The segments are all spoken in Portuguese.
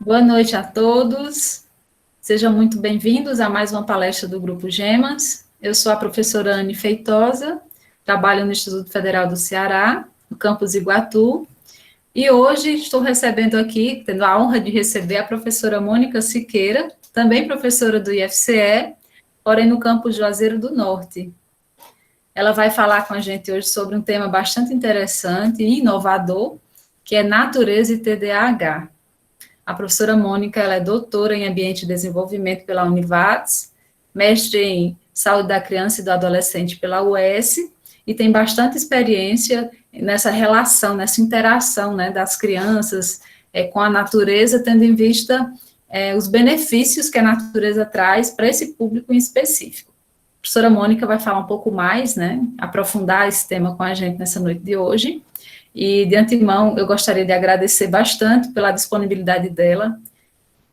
Boa noite a todos. Sejam muito bem-vindos a mais uma palestra do Grupo Gemas. Eu sou a professora Anne Feitosa, trabalho no Instituto Federal do Ceará, no campus Iguatu, e hoje estou recebendo aqui, tendo a honra de receber a professora Mônica Siqueira, também professora do IFCE, porém no campus Juazeiro do Norte. Ela vai falar com a gente hoje sobre um tema bastante interessante e inovador, que é natureza e TDAH. A professora Mônica, ela é doutora em Ambiente e Desenvolvimento pela Univates, mestre em Saúde da Criança e do Adolescente pela UES, e tem bastante experiência nessa relação, nessa interação, né, das crianças com a natureza, tendo em vista os benefícios que a natureza traz para esse público em específico. A professora Mônica vai falar um pouco mais, né, aprofundar esse tema com a gente nessa noite de hoje. E, de antemão, eu gostaria de agradecer bastante pela disponibilidade dela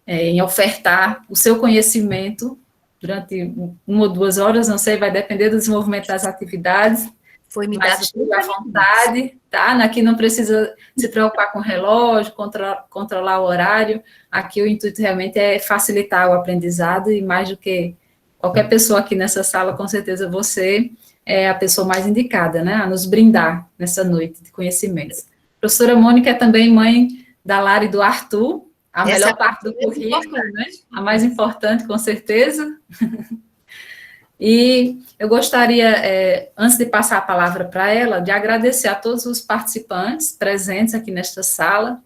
em ofertar o seu conhecimento durante 1 ou 2 horas, não sei, vai depender do desenvolvimento das atividades. Foi me mas esteja à vontade, tá? Aqui não precisa se preocupar com o relógio, controlar o horário. Aqui o intuito realmente é facilitar o aprendizado e mais do que qualquer pessoa aqui nessa sala, com certeza você é a pessoa mais indicada, né, a nos brindar nessa noite de conhecimentos. A professora Mônica é também mãe da Lara e do Arthur, a melhor parte do currículo, né, a mais importante, com certeza. E eu gostaria, antes de passar a palavra para ela, de agradecer a todos os participantes presentes aqui nesta sala.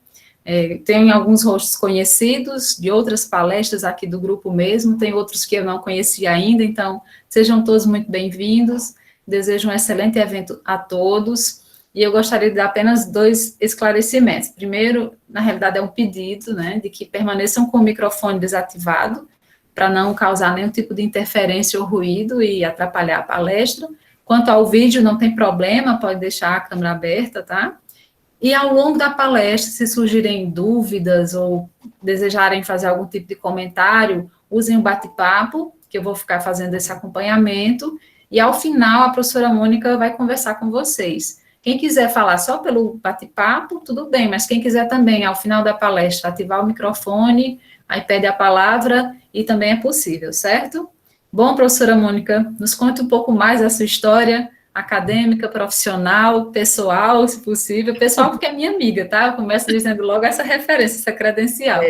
Tem alguns rostos conhecidos de outras palestras aqui do grupo mesmo, tem outros que eu não conhecia ainda, então sejam todos muito bem-vindos. Desejo um excelente evento a todos, e eu gostaria de dar apenas 2 esclarecimentos. Primeiro, na realidade, é um pedido, né, de que permaneçam com o microfone desativado, para não causar nenhum tipo de interferência ou ruído e atrapalhar a palestra. Quanto ao vídeo, não tem problema, pode deixar a câmera aberta, tá? E ao longo da palestra, se surgirem dúvidas ou desejarem fazer algum tipo de comentário, usem o bate-papo, que eu vou ficar fazendo esse acompanhamento, e ao final a professora Mônica vai conversar com vocês. Quem quiser falar só pelo bate-papo, tudo bem, mas quem quiser também, ao final da palestra, ativar o microfone, aí pede a palavra, e também é possível, certo? Bom, professora Mônica, nos conte um pouco mais da sua história acadêmica, profissional, pessoal, se possível. Pessoal, porque é minha amiga, tá? Eu começo dizendo logo essa referência, essa credencial.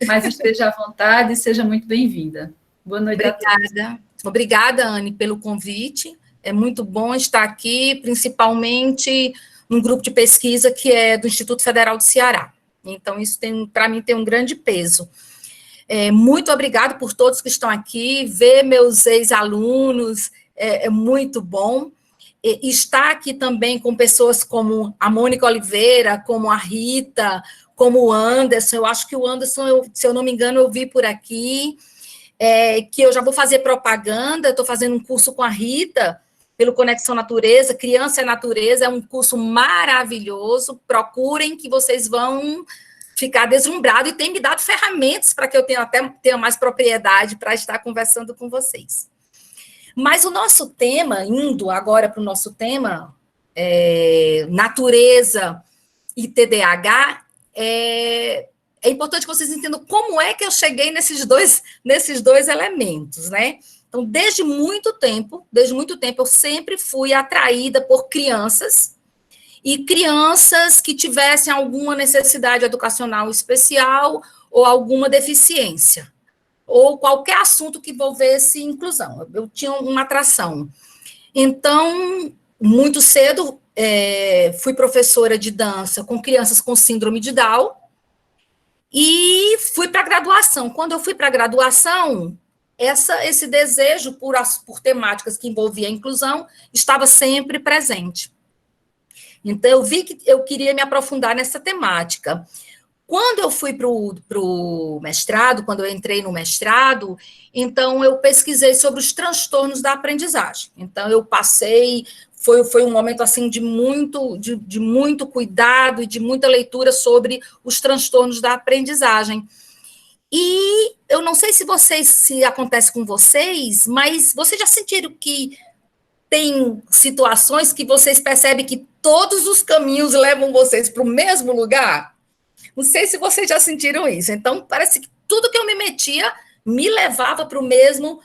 Mas esteja à vontade e seja muito bem-vinda. Boa noite a todos. Obrigada, Anne, pelo convite. É muito bom estar aqui, principalmente num grupo de pesquisa que é do Instituto Federal do Ceará. Então, isso para mim tem um grande peso. Muito obrigada por todos que estão aqui. Ver meus ex-alunos é muito bom. Estar aqui também com pessoas como a Mônica Oliveira, como a Rita, como o Anderson. Eu acho que o Anderson, se eu não me engano, eu vi por aqui. Que eu já vou fazer propaganda, estou fazendo um curso com a Rita, pelo Conexão Natureza, Criança é Natureza, é um curso maravilhoso, procurem que vocês vão ficar deslumbrados, e tem me dado ferramentas para que eu tenha mais propriedade para estar conversando com vocês. Mas o nosso tema, indo agora para o nosso tema, natureza e TDAH, é importante que vocês entendam como é que eu cheguei nesses dois elementos, né? Então, desde muito tempo, eu sempre fui atraída por crianças, e crianças que tivessem alguma necessidade educacional especial ou alguma deficiência, ou qualquer assunto que envolvesse inclusão. Eu tinha uma atração. Então, muito cedo, fui professora de dança com crianças com síndrome de Down, e fui para a graduação. Quando eu fui para a graduação, esse desejo por temáticas que envolvia a inclusão estava sempre presente. Então, eu vi que eu queria me aprofundar nessa temática. Quando eu fui para o mestrado, quando eu entrei no mestrado, então eu pesquisei sobre os transtornos da aprendizagem. Então, eu passei, foi um momento assim de muito cuidado e de muita leitura sobre os transtornos da aprendizagem. E eu não sei se acontece com vocês, mas vocês já sentiram que tem situações que vocês percebem que todos os caminhos levam vocês para o mesmo lugar? Não sei se vocês já sentiram isso. Então, parece que tudo que eu me metia me levava para o mesmo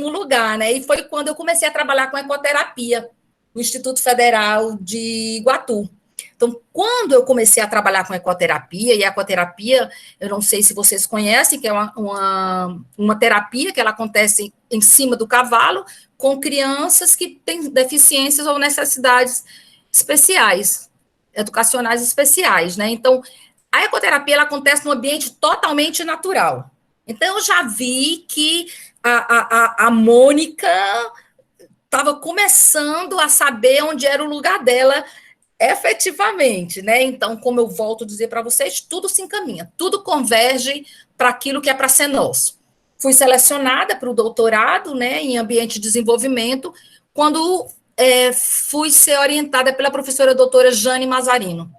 lugar, né? E foi quando eu comecei a trabalhar com ecoterapia no Instituto Federal de Iguatu. Então, quando eu comecei a trabalhar com ecoterapia, e a ecoterapia, eu não sei se vocês conhecem, que é uma terapia que ela acontece em cima do cavalo, com crianças que têm deficiências ou necessidades especiais, educacionais especiais, né? Então, a ecoterapia ela acontece num ambiente totalmente natural. Então, eu já vi que a Mônica estava começando a saber onde era o lugar dela efetivamente, né? Então, como eu volto a dizer para vocês, tudo se encaminha, tudo converge para aquilo que é para ser nosso. Fui selecionada para o doutorado, né, em ambiente de desenvolvimento, quando fui ser orientada pela professora doutora Jane Mazarino.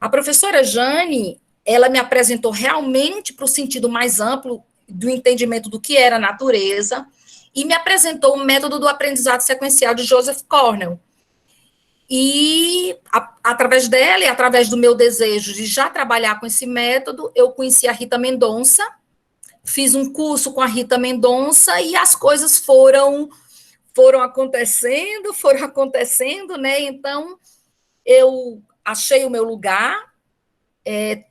A professora Jane, ela me apresentou realmente para o sentido mais amplo do entendimento do que era natureza e me apresentou o método do aprendizado sequencial de Joseph Cornell. E, através dela e através do meu desejo de já trabalhar com esse método, eu conheci a Rita Mendonça, fiz um curso com a Rita Mendonça e as coisas foram acontecendo, né? Então, eu achei o meu lugar,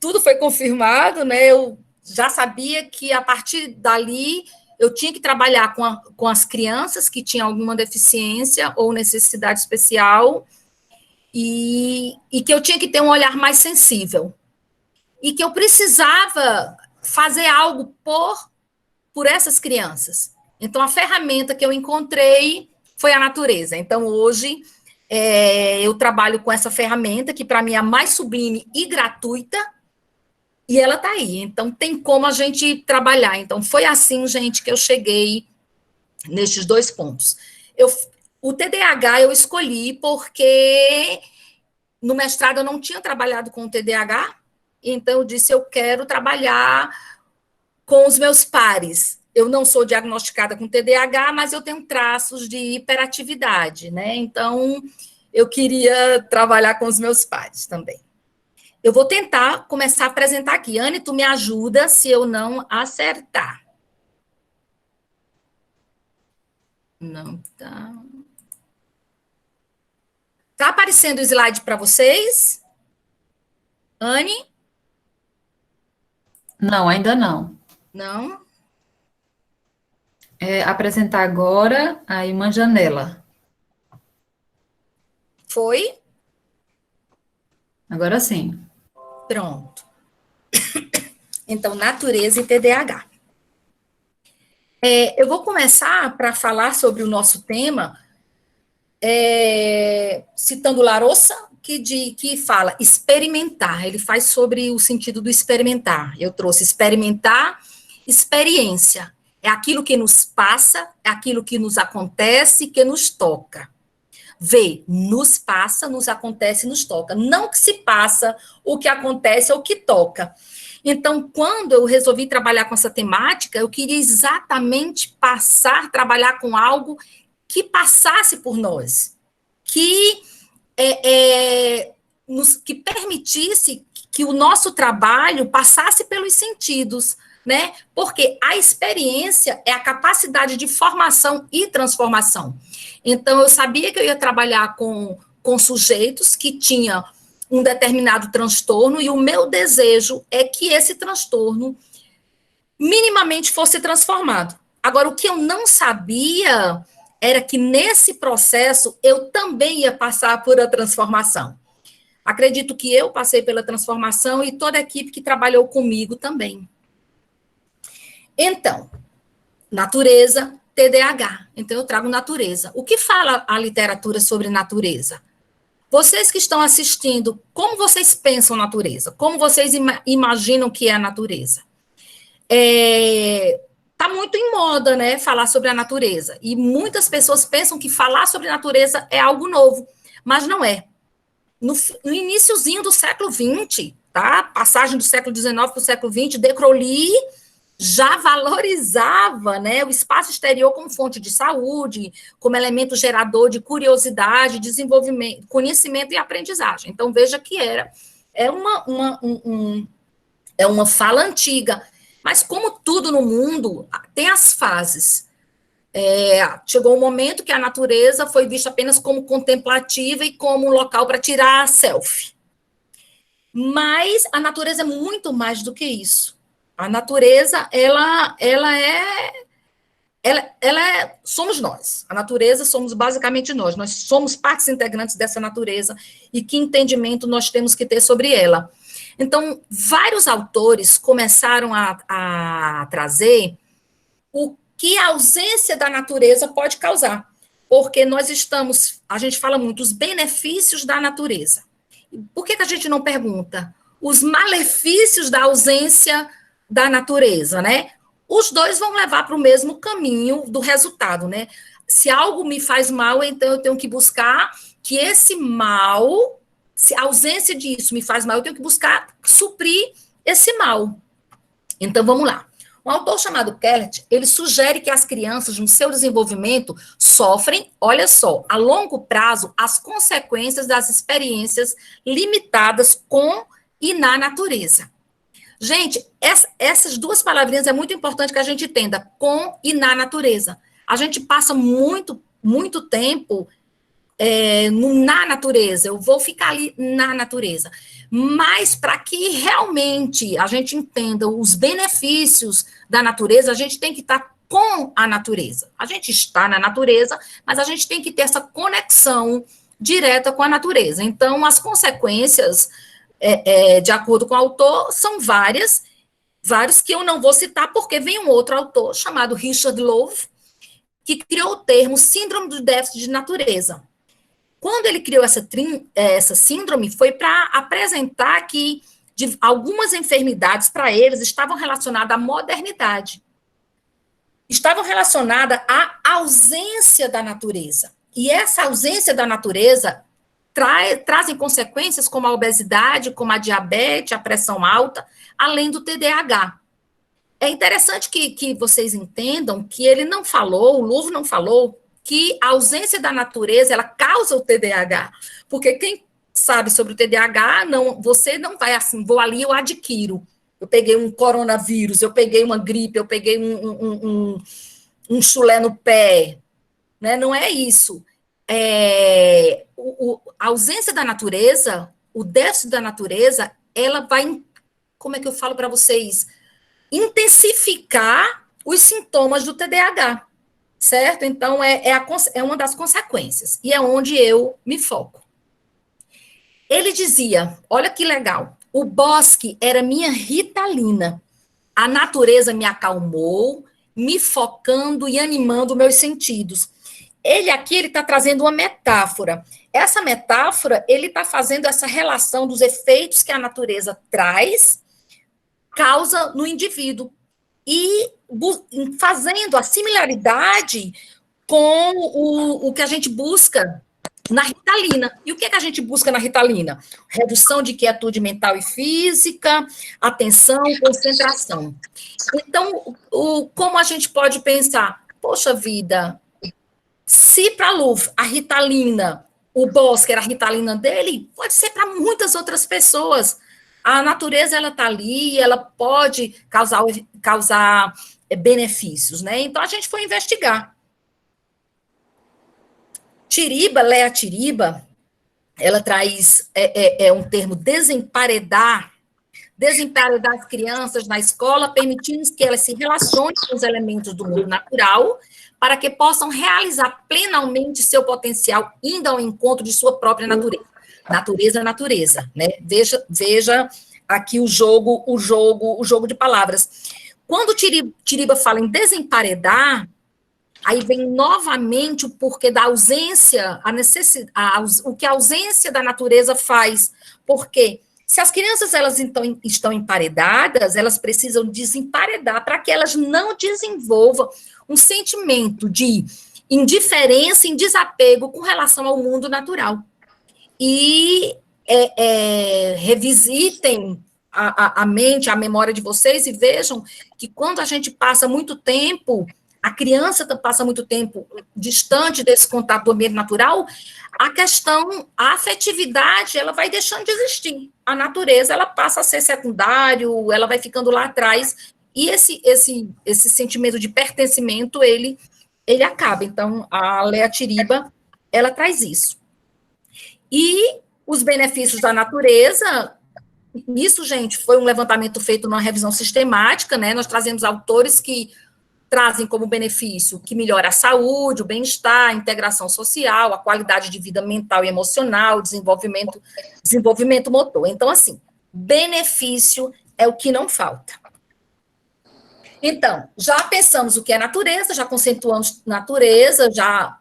tudo foi confirmado, né? Eu já sabia que, a partir dali, eu tinha que trabalhar com as crianças que tinham alguma deficiência ou necessidade especial, e que eu tinha que ter um olhar mais sensível, e que eu precisava fazer algo por essas crianças. Então, a ferramenta que eu encontrei foi a natureza. Então, hoje, eu trabalho com essa ferramenta, que para mim é a mais sublime e gratuita, e ela está aí. Então, tem como a gente trabalhar. Então, foi assim, gente, que eu cheguei nestes 2 pontos. O TDAH eu escolhi porque no mestrado eu não tinha trabalhado com o TDAH, então eu disse, eu quero trabalhar com os meus pares. Eu não sou diagnosticada com TDAH, mas eu tenho traços de hiperatividade, né? Então, eu queria trabalhar com os meus pares também. Eu vou tentar começar a apresentar aqui. Anne, tu me ajuda se eu não acertar. Não tá. Tá aparecendo o slide para vocês? Anne? Não, ainda não. Não? Apresentar agora aí uma janela. Foi? Agora sim. Pronto. Então, natureza e TDAH. Eu vou começar para falar sobre o nosso tema, citando Larossa, que fala experimentar. Ele faz sobre o sentido do experimentar. Eu trouxe experimentar, experiência. É aquilo que nos passa, é aquilo que nos acontece, que nos toca. Vê, nos passa, nos acontece, nos toca. Não que se passa, o que acontece ou o que toca. Então, quando eu resolvi trabalhar com essa temática, eu queria exatamente trabalhar com algo que passasse por nós, que que permitisse que o nosso trabalho passasse pelos sentidos, né? Porque a experiência é a capacidade de formação e transformação. Então, eu sabia que eu ia trabalhar com sujeitos que tinham um determinado transtorno, e o meu desejo é que esse transtorno minimamente fosse transformado. Agora, o que eu não sabia era que nesse processo eu também ia passar por a transformação. Acredito que eu passei pela transformação e toda a equipe que trabalhou comigo também. Então, natureza, TDAH. Então, eu trago natureza. O que fala a literatura sobre natureza? Vocês que estão assistindo, como vocês pensam natureza? Como vocês imaginam que é a natureza? Está muito em moda, né, falar sobre a natureza. E muitas pessoas pensam que falar sobre natureza é algo novo, mas não é. No iniciozinho do século XX, tá? Passagem do século XIX para o século XX, de Crowley já valorizava, né, o espaço exterior como fonte de saúde, como elemento gerador de curiosidade, desenvolvimento, conhecimento e aprendizagem. Então, veja que era é uma fala antiga. Mas como tudo no mundo, tem as fases. Chegou um momento que a natureza foi vista apenas como contemplativa e como um local para tirar selfie. Mas a natureza é muito mais do que isso. A natureza, somos nós. A natureza somos basicamente nós. Nós somos partes integrantes dessa natureza e que entendimento nós temos que ter sobre ela. Então, vários autores começaram a trazer o que a ausência da natureza pode causar. Porque a gente fala muito os benefícios da natureza. Por que a gente não pergunta os malefícios da ausência da natureza, né? Os dois vão levar para o mesmo caminho do resultado, né? Se algo me faz mal, então eu tenho que buscar que esse mal, se a ausência disso me faz mal, eu tenho que buscar suprir esse mal. Então, vamos lá. Um autor chamado Kellett, ele sugere que as crianças, no seu desenvolvimento, sofrem, olha só, a longo prazo, as consequências das experiências limitadas com e na natureza. Gente, essas duas palavrinhas é muito importante que a gente entenda, com e na natureza. A gente passa muito tempo na natureza, eu vou ficar ali na natureza. Mas para que realmente a gente entenda os benefícios da natureza, a gente tem que estar com a natureza. A gente está na natureza, mas a gente tem que ter essa conexão direta com a natureza. Então, as consequências, de acordo com o autor, são várias que eu não vou citar, porque vem um outro autor chamado Richard Louv, que criou o termo síndrome do déficit de natureza. Quando ele criou essa síndrome, foi para apresentar que algumas enfermidades para eles estavam relacionadas à modernidade. Estavam relacionadas à ausência da natureza. E essa ausência da natureza trazem consequências como a obesidade, como a diabetes, a pressão alta, além do TDAH. É interessante que vocês entendam que ele não falou, o Louv não falou, que a ausência da natureza, ela causa o TDAH. Porque quem sabe sobre o TDAH, você não vai assim, vou ali, eu adquiro. Eu peguei um coronavírus, eu peguei uma gripe, eu peguei um chulé no pé. Né? Não é isso. A ausência da natureza, o déficit da natureza, ela vai, como é que eu falo para vocês? Intensificar os sintomas do TDAH. Certo? Então, é uma das consequências, e é onde eu me foco. Ele dizia, olha que legal, o bosque era minha ritalina, a natureza me acalmou, me focando e animando meus sentidos. Ele está trazendo uma metáfora. Essa metáfora, ele está fazendo essa relação dos efeitos que a natureza causa no indivíduo, e fazendo a similaridade com o que a gente busca na Ritalina. E o que a gente busca na Ritalina? Redução de inquietude mental e física, atenção, concentração. Então, como a gente pode pensar? Poxa vida, se para Louv a Ritalina, o bosque era a Ritalina dele, pode ser para muitas outras pessoas. A natureza, ela está ali, ela pode causar benefícios, né? Então, a gente foi investigar. Léa Tiriba, ela traz um termo desemparedar as crianças na escola, permitindo que elas se relacionem com os elementos do mundo natural, para que possam realizar plenamente seu potencial, indo ao encontro de sua própria natureza. Natureza, né? Veja aqui o jogo de palavras. Quando Tiriba fala em desemparedar, aí vem novamente o porquê da ausência, o que a ausência da natureza faz. Porque se as crianças elas estão emparedadas, elas precisam desemparedar para que elas não desenvolvam um sentimento de indiferença e desapego com relação ao mundo natural. E revisitem a mente, a memória de vocês e vejam que quando a gente passa muito tempo a criança passa muito tempo distante desse contato do ambiente natural, a afetividade, ela vai deixando de existir. A natureza, ela passa a ser secundário, ela vai ficando lá atrás, e esse sentimento de pertencimento, ele acaba. Então, a Leatiriba, ela traz isso. E os benefícios da natureza, isso, gente, foi um levantamento feito numa revisão sistemática, né? Nós trazemos autores que trazem como benefício que melhora a saúde, o bem-estar, a integração social, a qualidade de vida mental e emocional, desenvolvimento motor. Então, assim, benefício é o que não falta. Então, já pensamos o que é natureza, já conceituamos natureza, já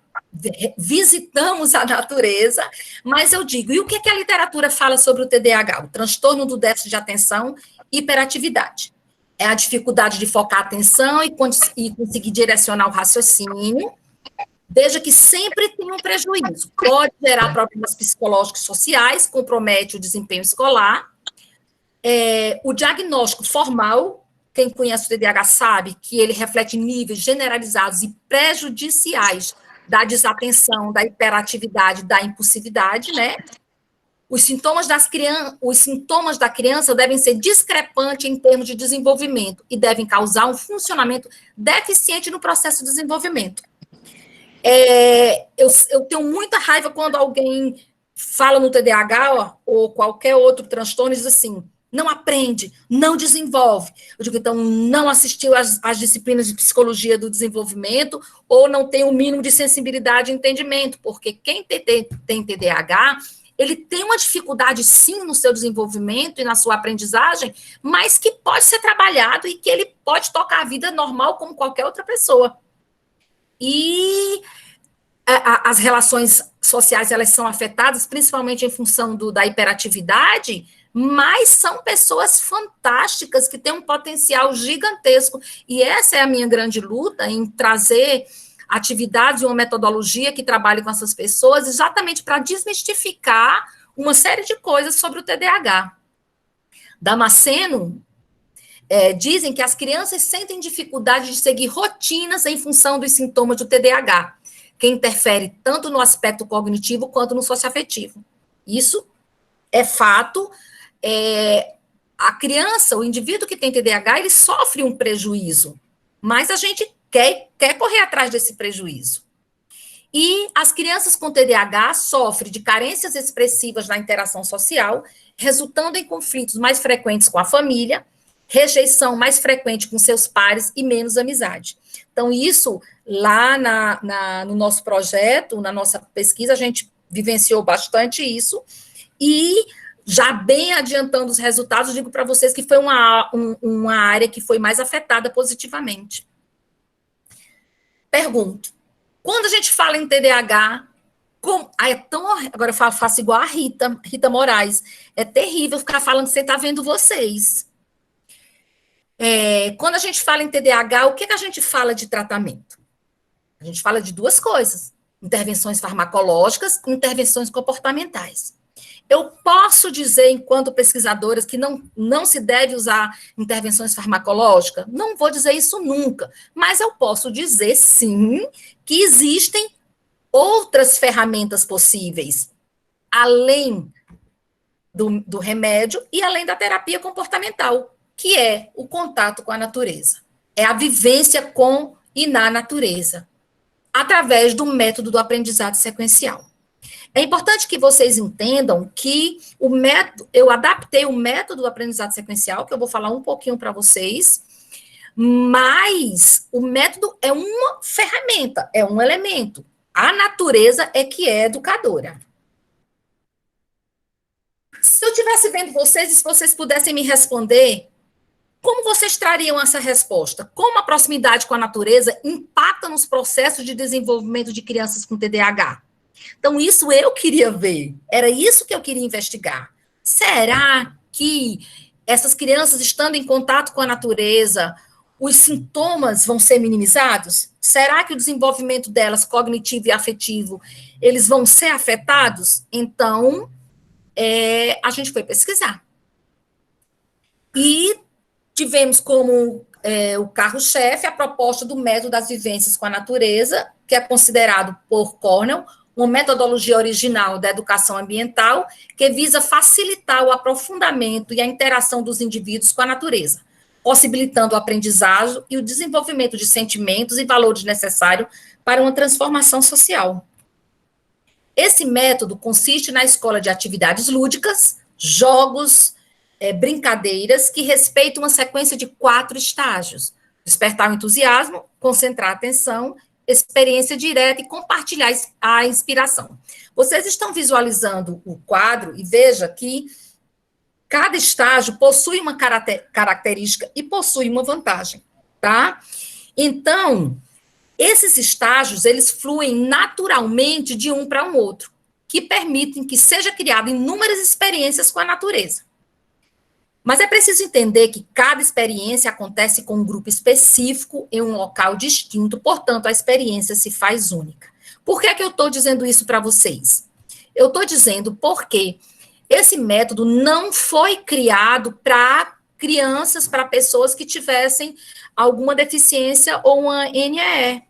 visitamos a natureza, mas eu digo, e o que a literatura fala sobre o TDAH? O transtorno do déficit de atenção e hiperatividade. É a dificuldade de focar a atenção e conseguir direcionar o raciocínio, veja que sempre tem um prejuízo. Pode gerar problemas psicológicos e sociais, compromete o desempenho escolar. O diagnóstico formal, quem conhece o TDAH sabe que ele reflete níveis generalizados e prejudiciais da desatenção, da hiperatividade, da impulsividade, né? Os sintomas da criança devem ser discrepantes em termos de desenvolvimento e devem causar um funcionamento deficiente no processo de desenvolvimento. Eu tenho muita raiva quando alguém fala no TDAH ou qualquer outro transtorno e diz assim, não aprende, não desenvolve. Eu digo, então, não assistiu às disciplinas de psicologia do desenvolvimento ou não tem o mínimo de sensibilidade e entendimento, porque quem tem TDAH, ele tem uma dificuldade, sim, no seu desenvolvimento e na sua aprendizagem, mas que pode ser trabalhado e que ele pode tocar a vida normal como qualquer outra pessoa. E as relações sociais, elas são afetadas, principalmente em função da hiperatividade, mas são pessoas fantásticas, que têm um potencial gigantesco, e essa é a minha grande luta, em trazer atividades e uma metodologia que trabalhe com essas pessoas, exatamente para desmistificar uma série de coisas sobre o TDAH. Damasceno dizem que as crianças sentem dificuldade de seguir rotinas em função dos sintomas do TDAH, que interfere tanto no aspecto cognitivo quanto no socioafetivo. Isso é fato. A criança, o indivíduo que tem TDAH, ele sofre um prejuízo, mas a gente quer correr atrás desse prejuízo. E as crianças com TDAH sofrem de carências expressivas na interação social, resultando em conflitos mais frequentes com a família, rejeição mais frequente com seus pares e menos amizade. Então, isso, lá no nosso projeto, na nossa pesquisa, a gente vivenciou bastante isso, e já bem adiantando os resultados, digo para vocês que foi uma área que foi mais afetada positivamente. Pergunto, quando a gente fala em TDAH, agora eu faço igual a Rita Moraes, é terrível ficar falando que você está vendo vocês. Quando a gente fala em TDAH, o que a gente fala de tratamento? A gente fala de duas coisas, intervenções farmacológicas e intervenções comportamentais. Eu posso dizer, enquanto pesquisadora, que não se deve usar intervenções farmacológicas? Não vou dizer isso nunca, mas eu posso dizer, sim, que existem outras ferramentas possíveis, além do remédio e além da terapia comportamental, que é o contato com a natureza. É a vivência com e na natureza, através do método do aprendizado sequencial. É importante que vocês entendam que eu adaptei o método do aprendizado sequencial, que eu vou falar um pouquinho para vocês, mas o método é uma ferramenta, é um elemento. A natureza é que é educadora. Se eu estivesse vendo vocês e se vocês pudessem me responder, como vocês trariam essa resposta? Como a proximidade com a natureza impacta nos processos de desenvolvimento de crianças com TDAH? Então, isso eu queria ver, era isso que eu queria investigar. Será que essas crianças, estando em contato com a natureza, os sintomas vão ser minimizados? Será que o desenvolvimento delas, cognitivo e afetivo, eles vão ser afetados? Então, a gente foi pesquisar. E tivemos como o carro-chefe, a proposta do método das vivências com a natureza, que é considerado por Cornell uma metodologia original da educação ambiental, que visa facilitar o aprofundamento e a interação dos indivíduos com a natureza, possibilitando o aprendizagem e o desenvolvimento de sentimentos e valores necessários para uma transformação social. Esse método consiste na escolha de atividades lúdicas, jogos, brincadeiras que respeitam uma sequência de 4 estágios: despertar o entusiasmo, concentrar a atenção, experiência direta e compartilhar a inspiração. Vocês estão visualizando o quadro e veja que cada estágio possui uma característica e possui uma vantagem, tá? Então, esses estágios, eles fluem naturalmente de um para um outro, que permitem que seja criada inúmeras experiências com a natureza. Mas é preciso entender que cada experiência acontece com um grupo específico em um local distinto, portanto, a experiência se faz única. Por que é que eu estou dizendo isso para vocês? Eu estou dizendo porque esse método não foi criado para crianças, para pessoas que tivessem alguma deficiência ou uma NEE,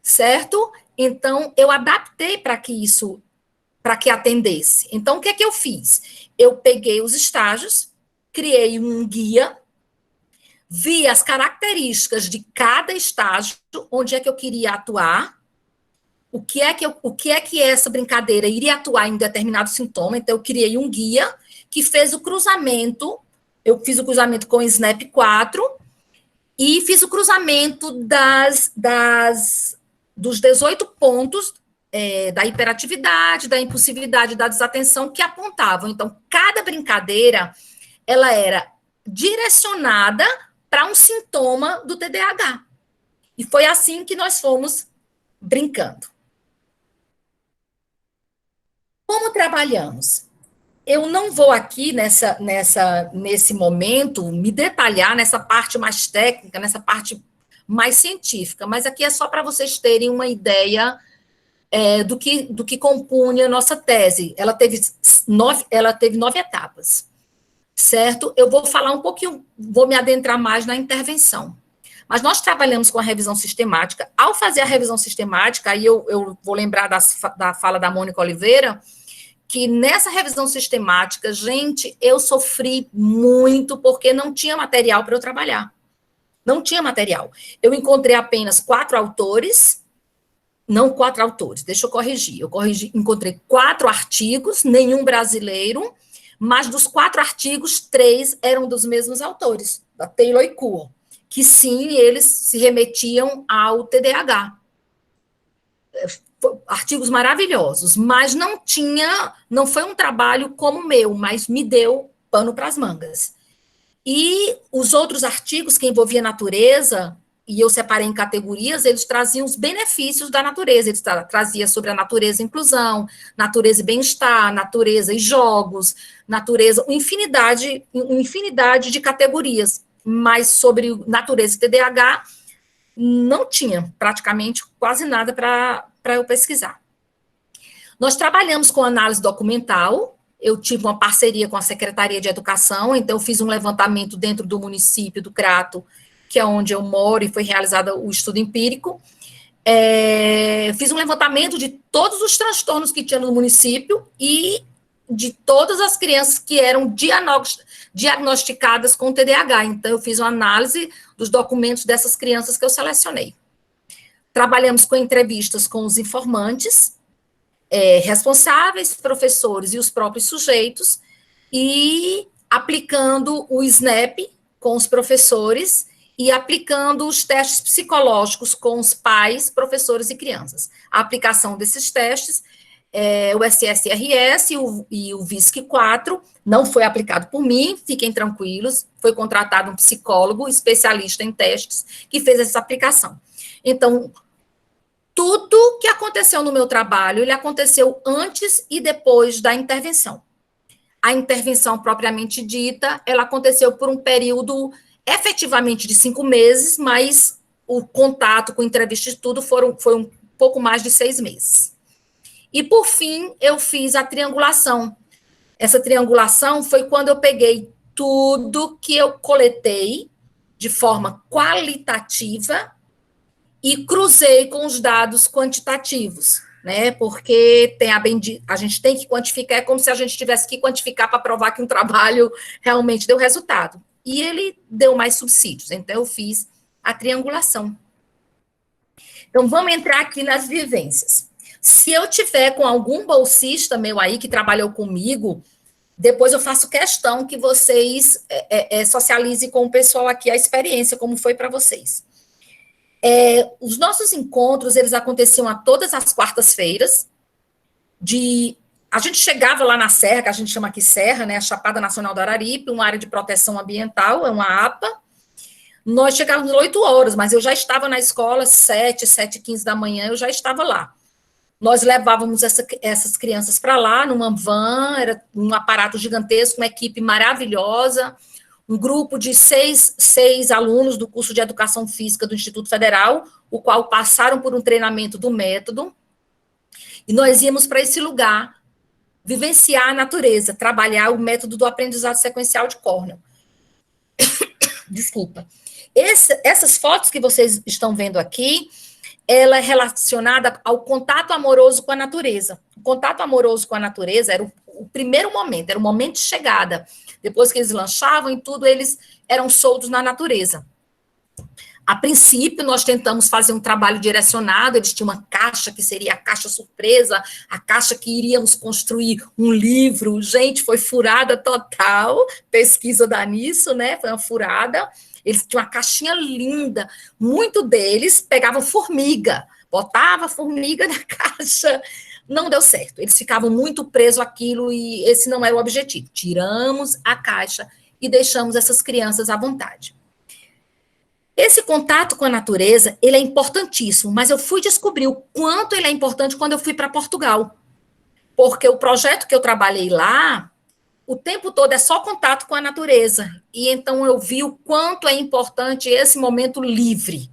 certo? Então, eu adaptei para que atendesse. Então, o que é que eu fiz? Eu peguei os estágios, criei um guia, vi as características de cada estágio, onde é que eu queria atuar, o que é que essa brincadeira iria atuar em determinado sintoma. Então, eu criei um guia que fez o cruzamento, eu fiz o cruzamento com o SNAP 4 e fiz o cruzamento dos 18 pontos da hiperatividade, da impulsividade, da desatenção que apontavam. Então, cada brincadeira ela era direcionada para um sintoma do TDAH. E foi assim que nós fomos brincando. Como trabalhamos? Eu não vou aqui, nesse momento, me detalhar nessa parte mais técnica, nessa parte mais científica, mas aqui é só para vocês terem uma ideia do que compunha a nossa tese. Ela teve 9 etapas. Certo? Eu vou falar um pouquinho, vou me adentrar mais na intervenção. Mas nós trabalhamos com a revisão sistemática. Ao fazer a revisão sistemática, aí eu vou lembrar da fala da Mônica Oliveira, que nessa revisão sistemática, gente, eu sofri muito porque não tinha material para eu trabalhar. Não tinha material. Eu encontrei apenas 4 autores, não 4 autores, deixa eu corrigir. Encontrei 4 artigos, nenhum brasileiro, mas dos 4 artigos, 3 eram dos mesmos autores, da Taylor e Kuhl, que sim, eles se remetiam ao TDAH. Artigos maravilhosos, mas não foi um trabalho como o meu, mas me deu pano para as mangas. E os outros artigos que envolviam natureza, e eu separei em categorias, eles traziam os benefícios da natureza, eles traziam sobre a natureza e inclusão, natureza e bem-estar, natureza e jogos, natureza, uma infinidade de categorias, mas sobre natureza e TDAH, não tinha praticamente quase nada para eu pesquisar. Nós trabalhamos com análise documental, eu tive uma parceria com a Secretaria de Educação, então eu fiz um levantamento dentro do município do Crato, que é onde eu moro, e foi realizado o estudo empírico. Fiz um levantamento de todos os transtornos que tinha no município e de todas as crianças que eram diagnosticadas com TDAH. Então, eu fiz uma análise dos documentos dessas crianças que eu selecionei. Trabalhamos com entrevistas com os informantes, responsáveis, professores e os próprios sujeitos, e aplicando o SNAP com os professores e aplicando os testes psicológicos com os pais, professores e crianças. A aplicação desses testes, o SSRS e o VISC-4, não foi aplicado por mim, fiquem tranquilos, foi contratado um psicólogo especialista em testes que fez essa aplicação. Então, tudo que aconteceu no meu trabalho, ele aconteceu antes e depois da intervenção. A intervenção propriamente dita, ela aconteceu por um período efetivamente de 5 meses, mas o contato com entrevista e tudo foi um pouco mais de 6 meses. E, por fim, eu fiz a triangulação. Essa triangulação foi quando eu peguei tudo que eu coletei de forma qualitativa e cruzei com os dados quantitativos, né? Porque a gente tem que quantificar, é como se a gente tivesse que quantificar para provar que um trabalho realmente deu resultado. E ele deu mais subsídios, então eu fiz a triangulação. Então, vamos entrar aqui nas vivências. Se eu tiver com algum bolsista meu aí que trabalhou comigo, depois eu faço questão que vocês socializem com o pessoal aqui a experiência, como foi para vocês. Os nossos encontros, eles aconteciam a todas as quartas-feiras. A gente chegava lá na Serra, que a gente chama aqui Serra, né, a Chapada Nacional do Araripe, uma área de proteção ambiental, é uma APA. Nós chegávamos às 8 horas, mas eu já estava na escola 7h15 da manhã, eu já estava lá. Nós levávamos essas crianças para lá, numa van, era um aparato gigantesco, uma equipe maravilhosa, um grupo de seis alunos do curso de Educação Física do Instituto Federal, o qual passaram por um treinamento do método, e nós íamos para esse lugar vivenciar a natureza, trabalhar o método do aprendizado sequencial de Cornell. Desculpa. Essas fotos que vocês estão vendo aqui, ela é relacionada ao contato amoroso com a natureza. O contato amoroso com a natureza era o primeiro momento, era o momento de chegada. Depois que eles lanchavam e tudo, eles eram soltos na natureza. A princípio, nós tentamos fazer um trabalho direcionado, eles tinham uma caixa, que seria a caixa surpresa, a caixa que iríamos construir um livro. Gente, foi furada total, pesquisa dá nisso, né? Foi uma furada. Eles tinham uma caixinha linda. Muito deles pegavam formiga, botava formiga na caixa. Não deu certo. Eles ficavam muito presos àquilo e esse não era o objetivo. Tiramos a caixa e deixamos essas crianças à vontade. Esse contato com a natureza, ele é importantíssimo, mas eu fui descobrir o quanto ele é importante quando eu fui para Portugal. Porque o projeto que eu trabalhei lá, o tempo todo é só contato com a natureza. E então eu vi o quanto é importante esse momento livre.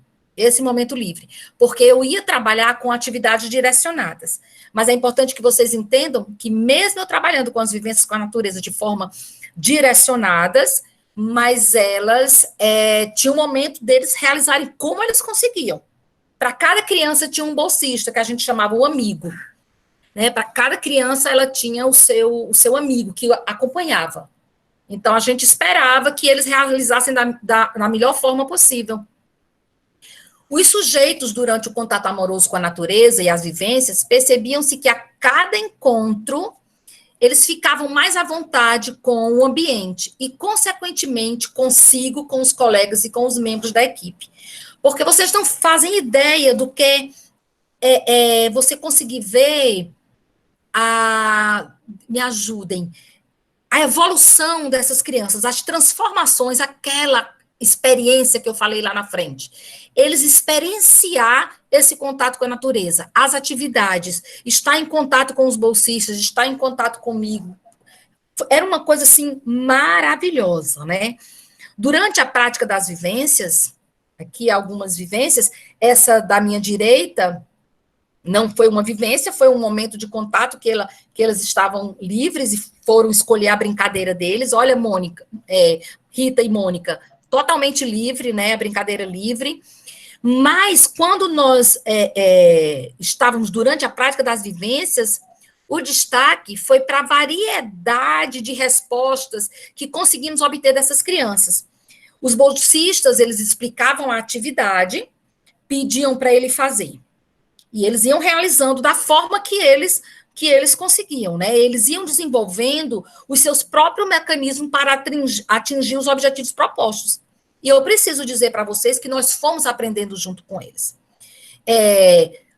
Porque eu ia trabalhar com atividades direcionadas. Mas é importante que vocês entendam que mesmo eu trabalhando com as vivências com a natureza de forma direcionadas, mas elas tinham um momento deles realizarem como eles conseguiam. Para cada criança tinha um bolsista, que a gente chamava o amigo. Né? Para cada criança, ela tinha o seu amigo, que acompanhava. Então, a gente esperava que eles realizassem da melhor forma possível. Os sujeitos, durante o contato amoroso com a natureza e as vivências, percebiam-se que a cada encontro eles ficavam mais à vontade com o ambiente e, consequentemente, consigo, com os colegas e com os membros da equipe. Porque vocês não fazem ideia do que você conseguir ver me ajudem, a evolução dessas crianças, as transformações, aquela experiência que eu falei lá na frente. Eles experienciar esse contato com a natureza, as atividades, estar em contato com os bolsistas, estar em contato comigo. Era uma coisa, assim, maravilhosa, né? Durante a prática das vivências, aqui algumas vivências, essa da minha direita não foi uma vivência, foi um momento de contato que elas estavam livres e foram escolher a brincadeira deles. Olha, Rita e Mônica, totalmente livre, né? A brincadeira livre. Mas, quando nós estávamos durante a prática das vivências, o destaque foi para a variedade de respostas que conseguimos obter dessas crianças. Os bolsistas, eles explicavam a atividade, pediam para ele fazer. E eles iam realizando da forma que eles conseguiam, né? Eles iam desenvolvendo os seus próprios mecanismos para atingir os objetivos propostos. E eu preciso dizer para vocês que nós fomos aprendendo junto com eles.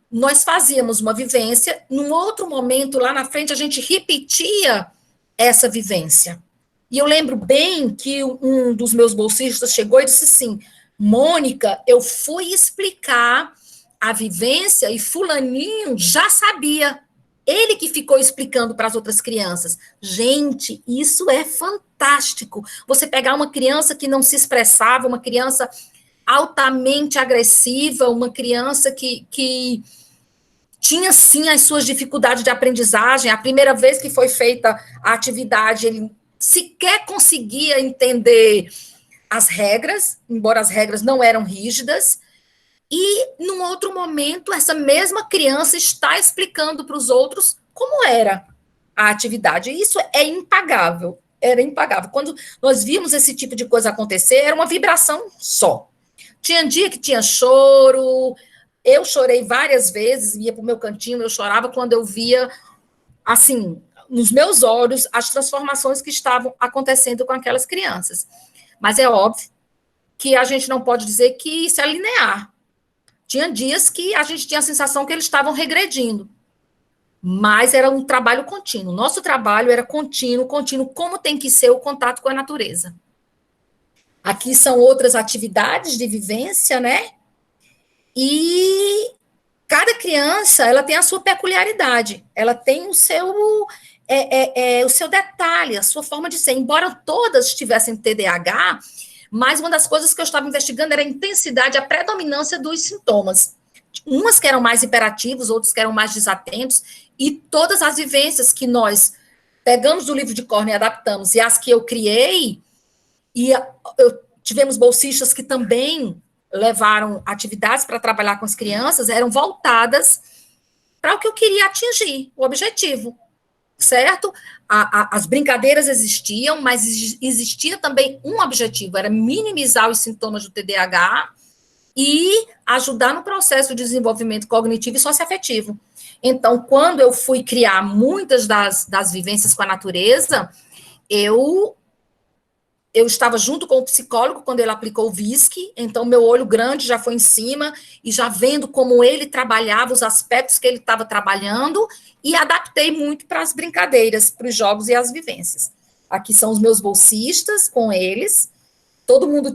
Nós fazíamos uma vivência, num outro momento, lá na frente, a gente repetia essa vivência. E eu lembro bem que um dos meus bolsistas chegou e disse assim: Mônica, eu fui explicar a vivência e fulaninho já sabia. Ele que ficou explicando para as outras crianças. Gente, isso é fantástico. Você pegar uma criança que não se expressava, uma criança altamente agressiva, uma criança que tinha, sim, as suas dificuldades de aprendizagem. A primeira vez que foi feita a atividade, ele sequer conseguia entender as regras, embora as regras não eram rígidas, e, num outro momento, essa mesma criança está explicando para os outros como era a atividade. E isso é impagável, era impagável. Quando nós vimos esse tipo de coisa acontecer, era uma vibração só. Tinha dia que tinha choro, eu chorei várias vezes, ia para o meu cantinho, eu chorava quando eu via, assim, nos meus olhos, as transformações que estavam acontecendo com aquelas crianças. Mas é óbvio que a gente não pode dizer que isso é linear. Tinha dias que a gente tinha a sensação que eles estavam regredindo, mas era um trabalho contínuo. Nosso trabalho era contínuo, como tem que ser o contato com a natureza. Aqui são outras atividades de vivência, né? E cada criança, ela tem a sua peculiaridade, ela tem o seu detalhe, a sua forma de ser. Embora todas tivessem TDAH, mas uma das coisas que eu estava investigando era a intensidade, a predominância dos sintomas. Umas que eram mais hiperativos, outros que eram mais desatentos, e todas as vivências que nós pegamos do livro de Corner e adaptamos, e as que eu criei, tivemos bolsistas que também levaram atividades para trabalhar com as crianças, eram voltadas para o que eu queria atingir, o objetivo, certo? As brincadeiras existiam, mas existia também um objetivo, era minimizar os sintomas do TDAH e ajudar no processo de desenvolvimento cognitivo e socioafetivo. Então, quando eu fui criar muitas das vivências com a natureza, eu estava junto com o psicólogo quando ele aplicou o VISC, então meu olho grande já foi em cima e já vendo como ele trabalhava, os aspectos que ele estava trabalhando, e adaptei muito para as brincadeiras, para os jogos e as vivências. Aqui são os meus bolsistas com eles, todo mundo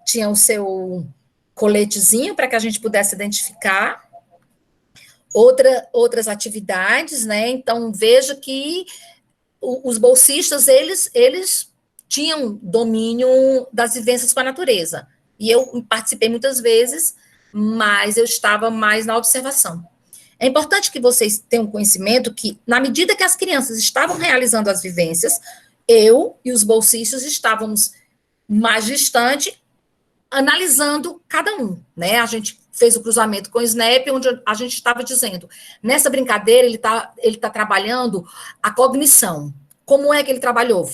tinha o seu coletezinho para que a gente pudesse identificar. Outras atividades, né? Então, veja que os bolsistas, eles tinham domínio das vivências com a natureza. E eu participei muitas vezes, mas eu estava mais na observação. É importante que vocês tenham conhecimento que, na medida que as crianças estavam realizando as vivências, eu e os bolsistas estávamos mais distante, analisando cada um, né? A gente fez o cruzamento com o Snap, onde a gente estava dizendo, nessa brincadeira, ele tá trabalhando a cognição. Como é que ele trabalhou?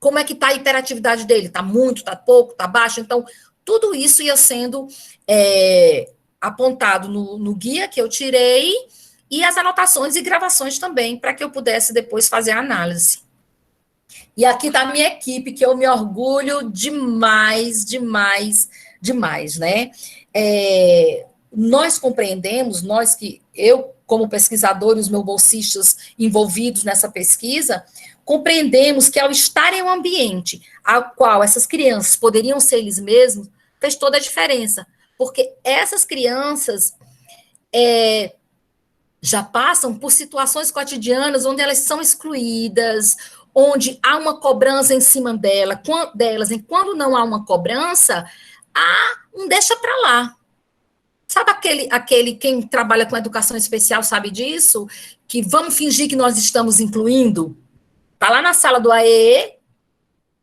Como é que está a hiperatividade dele? Está muito, está pouco, está baixo? Então, tudo isso ia sendo apontado no guia que eu tirei e as anotações e gravações também, para que eu pudesse depois fazer a análise. E aqui está a minha equipe, que eu me orgulho demais, demais, demais, né? Nós compreendemos, eu, como pesquisador e os meus bolsistas envolvidos nessa pesquisa, compreendemos que ao estar em um ambiente ao qual essas crianças poderiam ser eles mesmos, fez toda a diferença, porque essas crianças já passam por situações cotidianas onde elas são excluídas, onde há uma cobrança em cima delas, e quando não há uma cobrança, há um deixa para lá. Sabe quem trabalha com educação especial sabe disso? Que vamos fingir que nós estamos incluindo? Está lá na sala do AEE,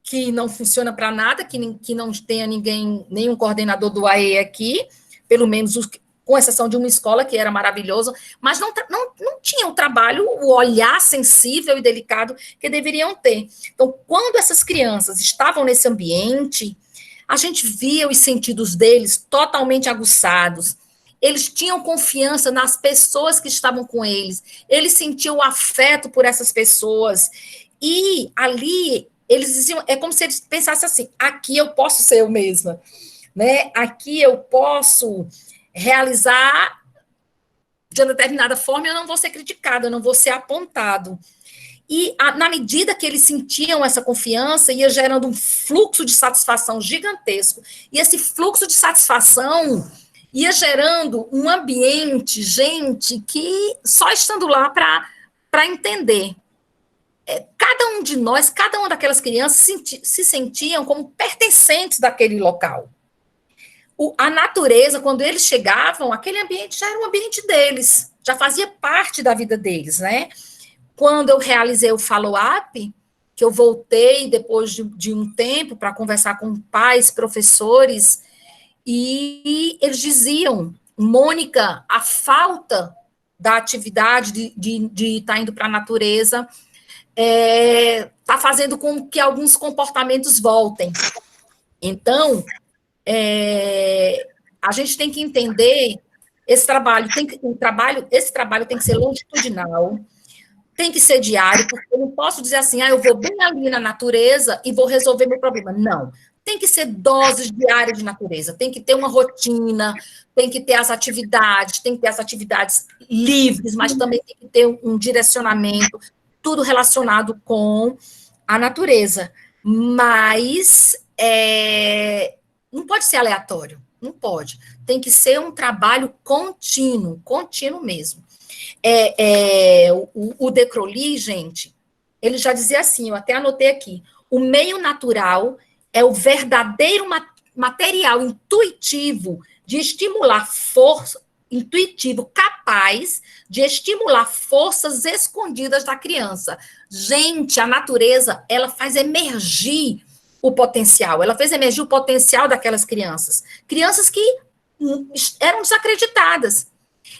que não funciona para nada, que não tenha nenhum coordenador do AEE aqui, pelo menos com exceção de uma escola que era maravilhosa, mas não tinha o trabalho, o olhar sensível e delicado que deveriam ter. Então, quando essas crianças estavam nesse ambiente, a gente via os sentidos deles totalmente aguçados, eles tinham confiança nas pessoas que estavam com eles, eles sentiam o afeto por essas pessoas, e ali eles diziam, é como se eles pensassem assim, aqui eu posso ser eu mesma, né? Aqui eu posso realizar de uma determinada forma, eu não vou ser criticado, eu não vou ser apontado. E na medida que eles sentiam essa confiança, ia gerando um fluxo de satisfação gigantesco. E esse fluxo de satisfação ia gerando um ambiente, gente, que só estando lá para entender. Cada um de nós, cada uma daquelas crianças se sentiam como pertencentes daquele local. A natureza, quando eles chegavam, aquele ambiente já era um ambiente deles, já fazia parte da vida deles, né? Quando eu realizei o follow-up, que eu voltei depois de um tempo para conversar com pais, professores, e eles diziam, Mônica, a falta da atividade de estar indo para a natureza está fazendo com que alguns comportamentos voltem. Então, a gente tem que entender esse trabalho tem que ser longitudinal, tem que ser diário, porque eu não posso dizer assim, eu vou bem ali na natureza e vou resolver meu problema. Não. Tem que ser doses diárias de natureza, tem que ter uma rotina, tem que ter as atividades, tem que ter as atividades livres, mas também tem que ter um direcionamento, tudo relacionado com a natureza. Mas não pode ser aleatório, não pode. Tem que ser um trabalho contínuo mesmo. O De Crowley, gente, ele já dizia assim, eu até anotei aqui, o meio natural é o verdadeiro material intuitivo de estimular força, intuitivo, capaz de estimular forças escondidas da criança. Gente, a natureza, ela faz emergir o potencial, ela fez emergir o potencial daquelas crianças que eram desacreditadas.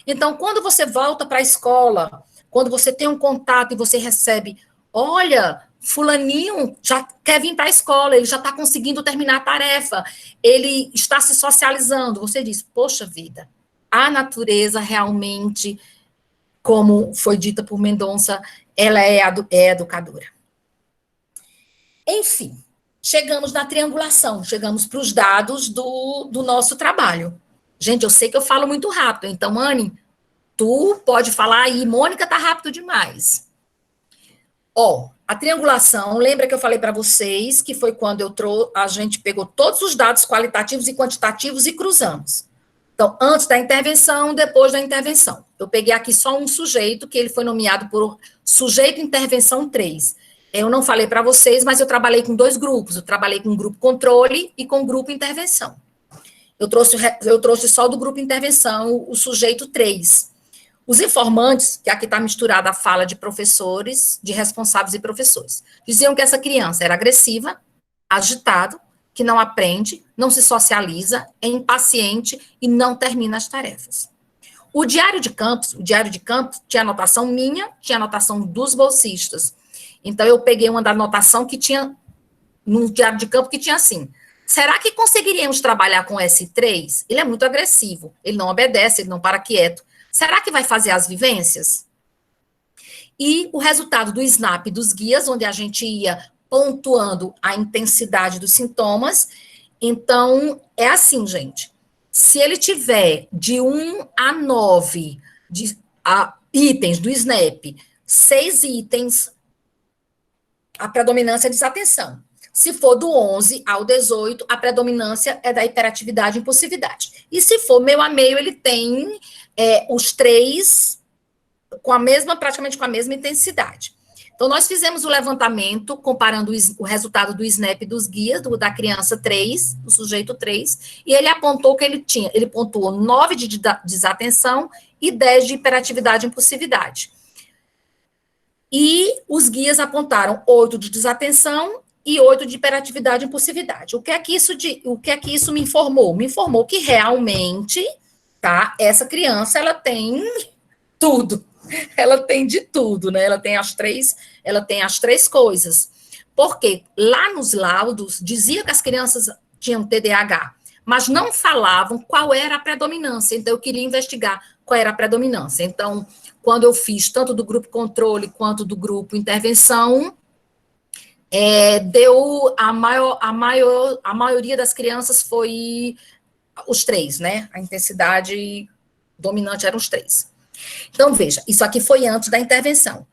Então, quando você volta para a escola, quando você tem um contato e você recebe, olha, fulaninho já quer vir para a escola, ele já está conseguindo terminar a tarefa, ele está se socializando, você diz, poxa vida, a natureza realmente, como foi dita por Mendonça, ela é educadora. Enfim, chegamos na triangulação, chegamos para os dados do nosso trabalho. Gente, eu sei que eu falo muito rápido, então, Anne, tu pode falar aí, Mônica tá rápido demais. A triangulação, lembra que eu falei para vocês que foi quando a gente pegou todos os dados qualitativos e quantitativos e cruzamos. Então, antes da intervenção, depois da intervenção. Eu peguei aqui só um sujeito, que ele foi nomeado por sujeito intervenção 3. Eu não falei para vocês, mas eu trabalhei com 2 grupos. Eu trabalhei com o grupo controle e com o grupo intervenção. Eu trouxe só do grupo intervenção o sujeito 3. Os informantes, que aqui está misturada a fala de professores, de responsáveis e professores, diziam que essa criança era agressiva, agitado, que não aprende, não se socializa, é impaciente e não termina as tarefas. O diário de campo tinha anotação minha, tinha anotação dos bolsistas. Então, eu peguei uma da anotação que tinha, no diário de campo, que tinha assim, será que conseguiríamos trabalhar com S3? Ele é muito agressivo, ele não obedece, ele não para quieto. Será que vai fazer as vivências? E o resultado do SNAP dos guias, onde a gente ia pontuando a intensidade dos sintomas. Então, é assim, gente. Se ele tiver de 1 a 9 itens do SNAP, 6 itens, a predominância é desatenção. Se for do 11 ao 18, a predominância é da hiperatividade e impulsividade. E se for meio a meio, ele tem os 3 praticamente com a mesma intensidade. Então, nós fizemos o levantamento, comparando o resultado do SNAP dos guias, da criança 3, do sujeito 3, e ele apontou que ele pontuou 9 de desatenção e 10 de hiperatividade e impulsividade. E os guias apontaram 8 de desatenção e 8 de hiperatividade e impulsividade. O que é que isso me informou? Me informou que realmente, essa criança, ela tem tudo. Ela tem de tudo, né? Ela tem as três coisas. Porque lá nos laudos dizia que as crianças tinham TDAH, mas não falavam qual era a predominância. Então, eu queria investigar qual era a predominância. Então, quando eu fiz tanto do grupo controle quanto do grupo intervenção, deu a maioria das crianças foi os 3, né? A intensidade dominante eram os 3. Então, veja, isso aqui foi antes da intervenção.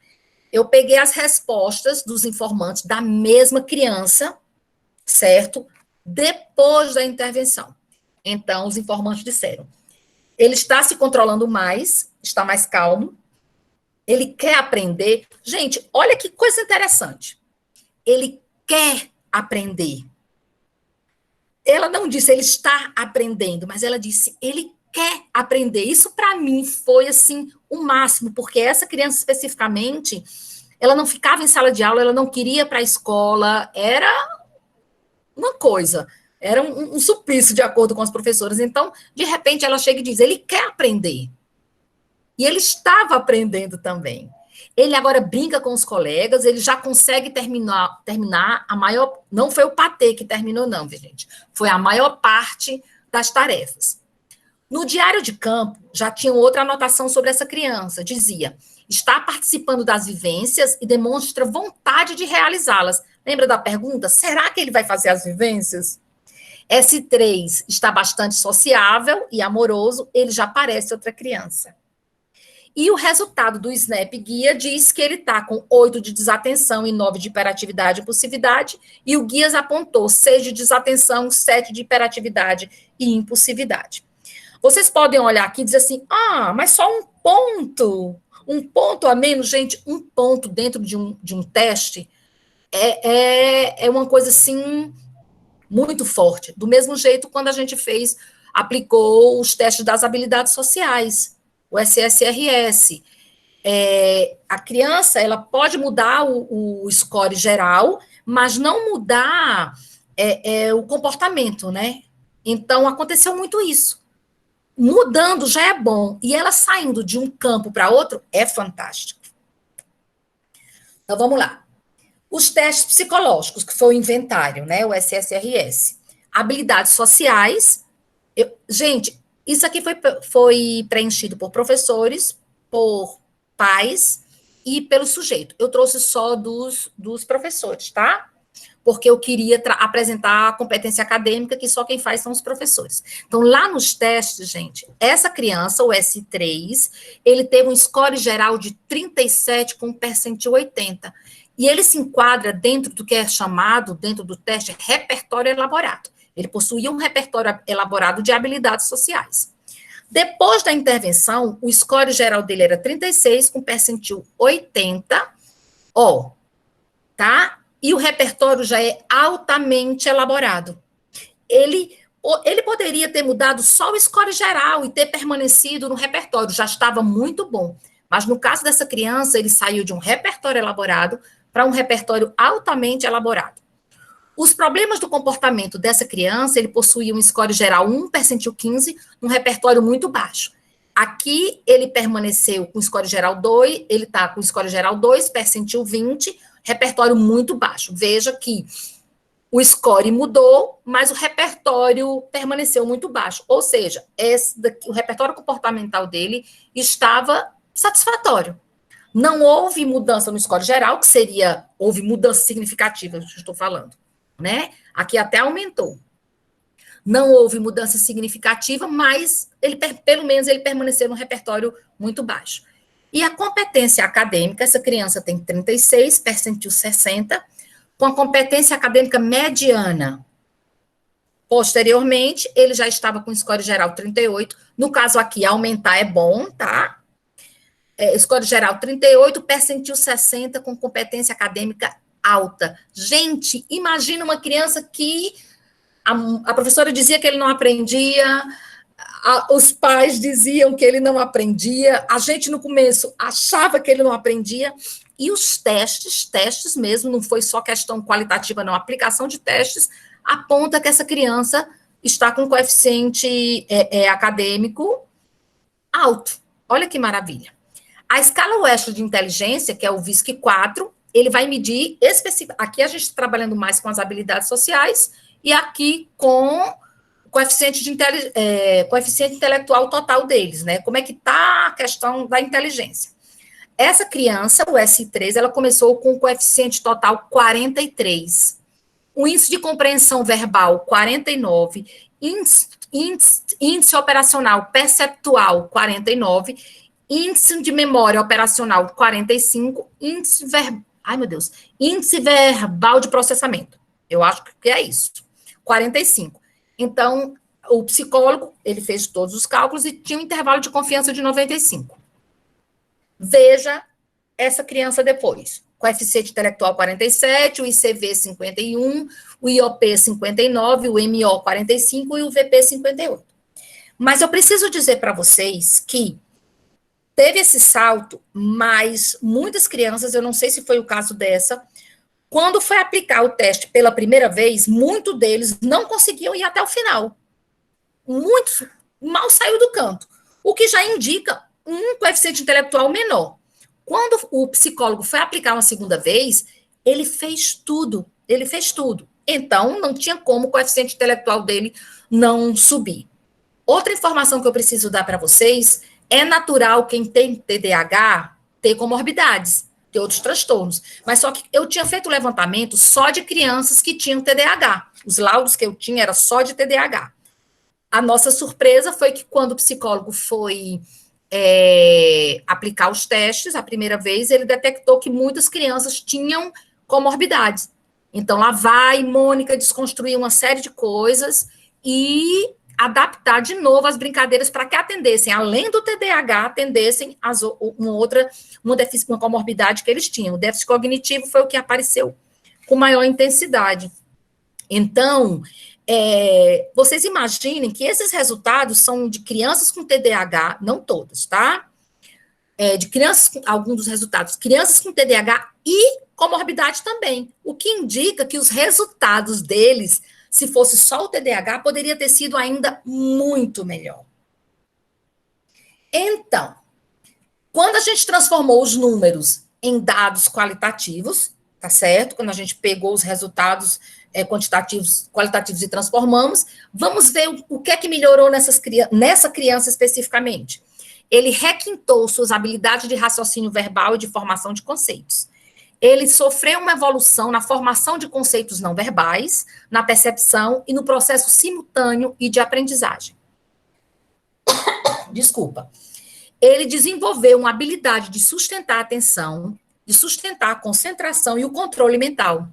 Eu peguei as respostas dos informantes da mesma criança, certo? Depois da intervenção. Então, os informantes disseram, ele está se controlando mais, está mais calmo, ele quer aprender. Gente, olha que coisa interessante. Ele quer aprender. Ela não disse ele está aprendendo, mas ela disse ele quer aprender. Isso, para mim, foi, assim, o máximo, porque essa criança, especificamente, ela não ficava em sala de aula, ela não queria ir para a escola, era uma coisa, era um suplício de acordo com as professoras. Então, de repente, ela chega e diz, ele quer aprender. E ele estava aprendendo também. Ele agora brinca com os colegas, ele já consegue terminar a maior... Não foi o patê que terminou, não, gente. Foi a maior parte das tarefas. No diário de campo, já tinha outra anotação sobre essa criança. Dizia, está participando das vivências e demonstra vontade de realizá-las. Lembra da pergunta? Será que ele vai fazer as vivências? S3 está bastante sociável e amoroso, ele já parece outra criança. E o resultado do SNAP Guia diz que ele está com 8 de desatenção e 9 de hiperatividade e impulsividade, e o Guias apontou 6 de desatenção, 7 de hiperatividade e impulsividade. Vocês podem olhar aqui e dizer assim, mas só um ponto a menos, gente, um ponto dentro de um teste é uma coisa, assim, muito forte. Do mesmo jeito, quando a gente aplicou os testes das habilidades sociais, o SSRS. A criança, ela pode mudar o score geral, mas não mudar o comportamento, né? Então, aconteceu muito isso. Mudando já é bom, e ela saindo de um campo para outro é fantástico. Então, vamos lá. Os testes psicológicos, que foi o inventário, né? O SSRS. Habilidades sociais. Gente, isso aqui foi preenchido por professores, por pais e pelo sujeito. Eu trouxe só dos professores, tá? Porque eu queria apresentar a competência acadêmica, que só quem faz são os professores. Então, lá nos testes, gente, essa criança, o S3, ele teve um score geral de 37 com percentil 80. E ele se enquadra dentro do que é chamado, dentro do teste, repertório elaborado. Ele possuía um repertório elaborado de habilidades sociais. Depois da intervenção, o score geral dele era 36, com percentil 80, tá? E o repertório já é altamente elaborado. Ele poderia ter mudado só o score geral e ter permanecido no repertório, já estava muito bom. Mas no caso dessa criança, ele saiu de um repertório elaborado para um repertório altamente elaborado. Os problemas do comportamento dessa criança, ele possuía um score geral 1, percentil 15, um repertório muito baixo. Aqui, ele permaneceu com score geral 2, ele está com score geral 2, percentil 20, repertório muito baixo. Veja que o score mudou, mas o repertório permaneceu muito baixo. Ou seja, o repertório comportamental dele estava satisfatório. Não houve mudança no score geral, houve mudança significativa, que eu estou falando, né? Aqui até aumentou. Não houve mudança significativa, mas pelo menos ele permaneceu no repertório muito baixo. E a competência acadêmica, essa criança tem 36, percentil 60, com a competência acadêmica mediana. Posteriormente, ele já estava com score geral 38. No caso aqui, aumentar é bom, tá? Score geral 38, percentil 60, com competência acadêmica alta. Gente, imagina uma criança que a professora dizia que ele não aprendia, os pais diziam que ele não aprendia, a gente no começo achava que ele não aprendia, e os testes mesmo, não foi só questão qualitativa, não, a aplicação de testes aponta que essa criança está com coeficiente acadêmico alto. Olha que maravilha. A escala West de inteligência, que é o VISC-4, ele vai medir aqui a gente está trabalhando mais com as habilidades sociais, e aqui com coeficiente intelectual total deles, né? Como é que está a questão da inteligência? Essa criança, o S3, ela começou com o coeficiente total 43, o índice de compreensão verbal 49, índice operacional perceptual 49, índice de memória operacional 45, índice verbal de processamento. Eu acho que é isso. 45. Então, o psicólogo, ele fez todos os cálculos e tinha um intervalo de confiança de 95. Veja essa criança depois. Coeficiente intelectual 47, o ICV 51, o IOP 59, o MO 45 e o VP 58. Mas eu preciso dizer para vocês que teve esse salto, mas muitas crianças, eu não sei se foi o caso dessa, quando foi aplicar o teste pela primeira vez, muitos deles não conseguiam ir até o final. Muitos mal saiu do canto, o que já indica um coeficiente intelectual menor. Quando o psicólogo foi aplicar uma segunda vez, ele fez tudo. Então, não tinha como o coeficiente intelectual dele não subir. Outra informação que eu preciso dar para vocês, é natural quem tem TDAH ter comorbidades, ter outros transtornos. Mas só que eu tinha feito o levantamento só de crianças que tinham TDAH. Os laudos que eu tinha era só de TDAH. A nossa surpresa foi que quando o psicólogo foi aplicar os testes, a primeira vez, ele detectou que muitas crianças tinham comorbidades. Então, lá vai Mônica desconstruir uma série de coisas e adaptar de novo as brincadeiras para que atendessem, além do TDAH, atendessem uma comorbidade que eles tinham. O déficit cognitivo foi o que apareceu com maior intensidade. Então, vocês imaginem que esses resultados são de crianças com TDAH, não todas, tá? De crianças, alguns dos resultados, crianças com TDAH e comorbidade também, o que indica que os resultados deles, se fosse só o TDAH, poderia ter sido ainda muito melhor. Então, quando a gente transformou os números em dados qualitativos, tá certo? Quando a gente pegou os resultados quantitativos, qualitativos e transformamos, vamos ver o que é que melhorou nessa criança especificamente. Ele requintou suas habilidades de raciocínio verbal e de formação de conceitos. Ele sofreu uma evolução na formação de conceitos não verbais, na percepção e no processo simultâneo e de aprendizagem. Desculpa. Ele desenvolveu uma habilidade de sustentar a atenção, de sustentar a concentração e o controle mental.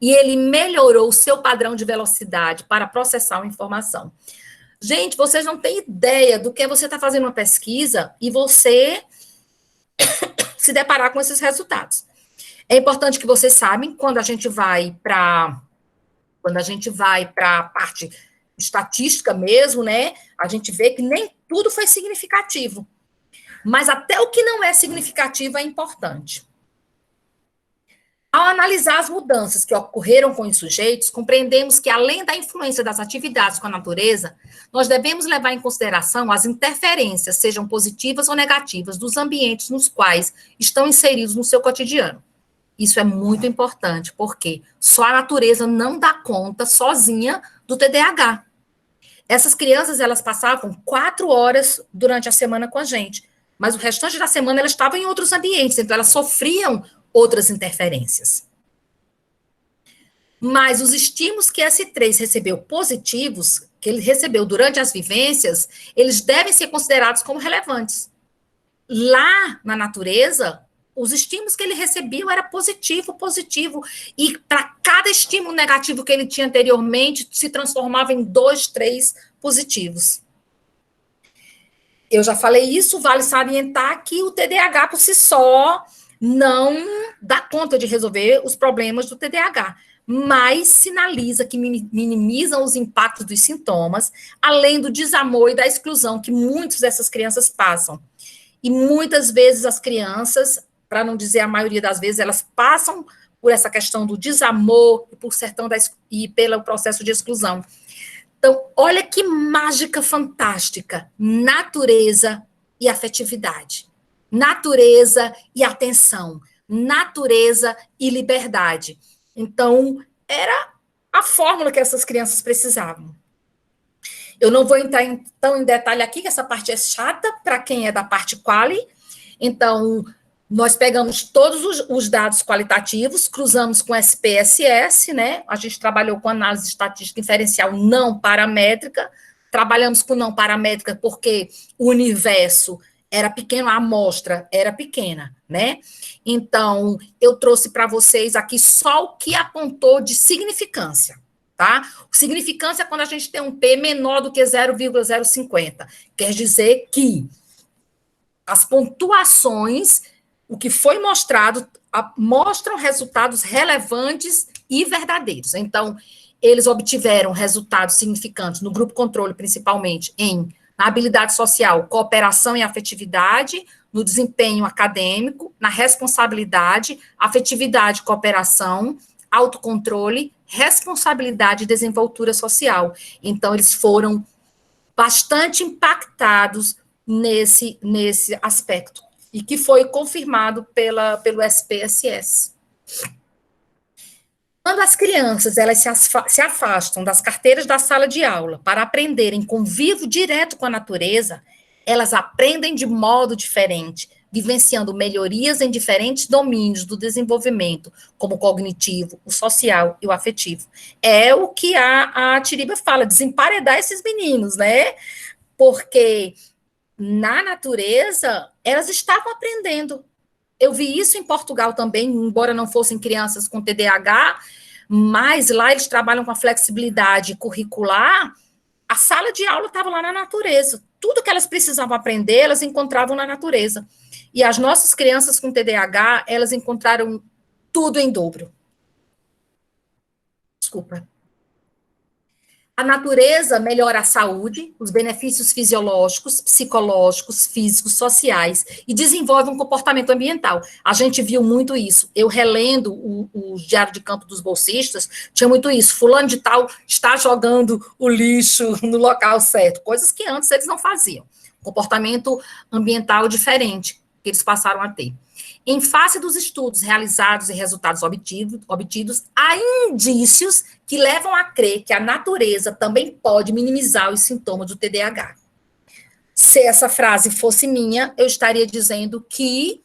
E ele melhorou o seu padrão de velocidade para processar a informação. Gente, vocês não têm ideia do que você está fazendo uma pesquisa e você se deparar com esses resultados. É importante que vocês sabem, quando a gente vai para a parte estatística mesmo, né? A gente vê que nem tudo foi significativo. Mas até o que não é significativo é importante. Ao analisar as mudanças que ocorreram com os sujeitos, compreendemos que, além da influência das atividades com a natureza, nós devemos levar em consideração as interferências, sejam positivas ou negativas, dos ambientes nos quais estão inseridos no seu cotidiano. Isso é muito importante, porque só a natureza não dá conta sozinha do TDAH. Essas crianças, elas passavam 4 horas durante a semana com a gente, mas o restante da semana elas estavam em outros ambientes, então elas sofriam outras interferências. Mas os estímulos que S3 recebeu positivos, que ele recebeu durante as vivências, eles devem ser considerados como relevantes. Lá na natureza, os estímulos que ele recebeu era positivo, e para cada estímulo negativo que ele tinha anteriormente, se transformava em 2, 3 positivos. Eu já falei isso, vale salientar que o TDAH por si só não dá conta de resolver os problemas do TDAH, mas sinaliza que minimizam os impactos dos sintomas, além do desamor e da exclusão que muitas dessas crianças passam. E muitas vezes as crianças, para não dizer a maioria das vezes, elas passam por essa questão do desamor e pelo processo de exclusão. Então, olha que mágica fantástica, natureza e afetividade. Natureza e atenção, natureza e liberdade. Então, era a fórmula que essas crianças precisavam. Eu não vou entrar tão em detalhe aqui, que essa parte é chata para quem é da parte quali. Então, nós pegamos todos os dados qualitativos, cruzamos com SPSS, né? A gente trabalhou com análise estatística inferencial não paramétrica, trabalhamos com não paramétrica porque o universo era pequeno, a amostra era pequena, né? Então, eu trouxe para vocês aqui só o que apontou de significância, tá? Significância é quando a gente tem um P menor do que 0,050. Quer dizer que as pontuações, o que foi mostrado, mostram resultados relevantes e verdadeiros. Então, eles obtiveram resultados significantes no grupo controle, principalmente em Na habilidade social, cooperação e afetividade, no desempenho acadêmico, na responsabilidade, afetividade e cooperação, autocontrole, responsabilidade e desenvoltura social. Então, eles foram bastante impactados nesse aspecto, e que foi confirmado pelo SPSS. Quando as crianças elas se afastam das carteiras da sala de aula para aprenderem convívio direto com a natureza, elas aprendem de modo diferente, vivenciando melhorias em diferentes domínios do desenvolvimento, como o cognitivo, o social e o afetivo. É o que a Tiriba fala, desemparedar esses meninos, né? Porque na natureza, elas estavam aprendendo. Eu vi isso em Portugal também, embora não fossem crianças com TDAH, mas lá eles trabalham com a flexibilidade curricular. A sala de aula estava lá na natureza. Tudo que elas precisavam aprender, elas encontravam na natureza. E as nossas crianças com TDAH, elas encontraram tudo em dobro. Desculpa. A natureza melhora a saúde, os benefícios fisiológicos, psicológicos, físicos, sociais, e desenvolve um comportamento ambiental. A gente viu muito isso. Eu relendo o Diário de Campo dos Bolsistas, tinha muito isso. Fulano de tal está jogando o lixo no local certo. Coisas que antes eles não faziam. Comportamento ambiental diferente que eles passaram a ter. Em face dos estudos realizados e resultados obtidos, há indícios que levam a crer que a natureza também pode minimizar os sintomas do TDAH. Se essa frase fosse minha, eu estaria dizendo que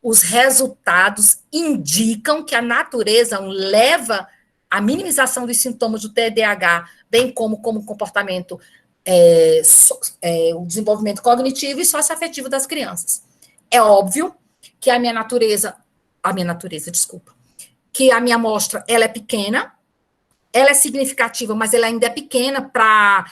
os resultados indicam que a natureza leva à minimização dos sintomas do TDAH, bem como o o desenvolvimento cognitivo e socioafetivo das crianças. É óbvio que que a minha amostra, ela é pequena, ela é significativa, mas ela ainda é pequena para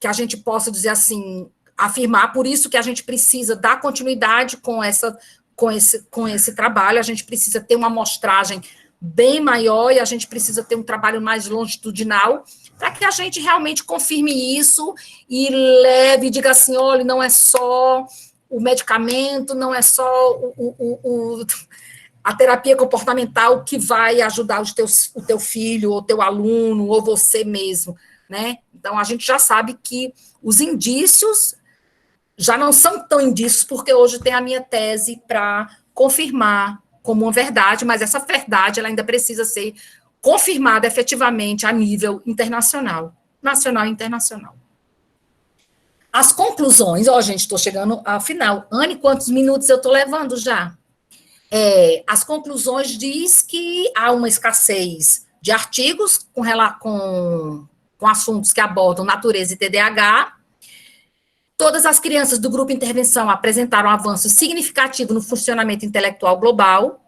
que a gente possa dizer assim, afirmar, por isso que a gente precisa dar continuidade com esse trabalho, a gente precisa ter uma amostragem bem maior e a gente precisa ter um trabalho mais longitudinal para que a gente realmente confirme isso e leve e diga assim, olha, não é só o medicamento, não é só a terapia comportamental que vai ajudar o teu filho, ou teu aluno, ou você mesmo, né? Então, a gente já sabe que os indícios já não são tão indícios, porque hoje tem a minha tese para confirmar como uma verdade, mas essa verdade ela ainda precisa ser confirmada efetivamente a nível internacional, nacional e internacional. As conclusões, gente, estou chegando ao final. Anne, quantos minutos eu estou levando já? As conclusões diz que há uma escassez de artigos com assuntos que abordam natureza e TDAH. Todas as crianças do grupo intervenção apresentaram avanço significativo no funcionamento intelectual global,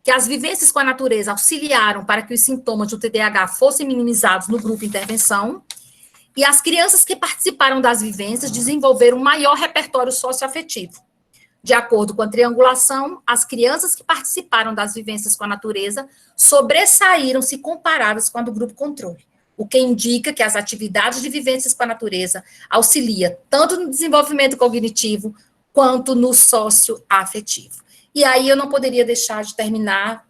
que as vivências com a natureza auxiliaram para que os sintomas do TDAH fossem minimizados no grupo intervenção, e as crianças que participaram das vivências desenvolveram um maior repertório socioafetivo. De acordo com a triangulação, as crianças que participaram das vivências com a natureza sobressaíram se comparadas com a do grupo controle, o que indica que as atividades de vivências com a natureza auxiliam tanto no desenvolvimento cognitivo quanto no socioafetivo. E aí eu não poderia deixar de terminar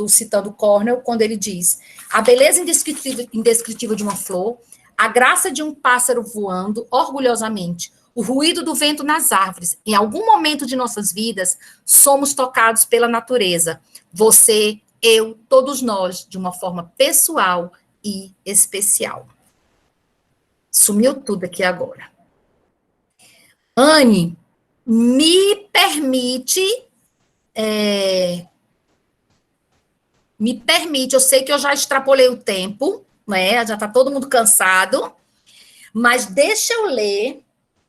citando Cornell, quando ele diz: a beleza indescritível de uma flor, a graça de um pássaro voando orgulhosamente, o ruído do vento nas árvores. Em algum momento de nossas vidas, somos tocados pela natureza. Você, eu, todos nós, de uma forma pessoal e especial. Sumiu tudo aqui agora. Anne, me permite, eu sei que eu já extrapolei o tempo, né? Já está todo mundo cansado, mas deixa eu ler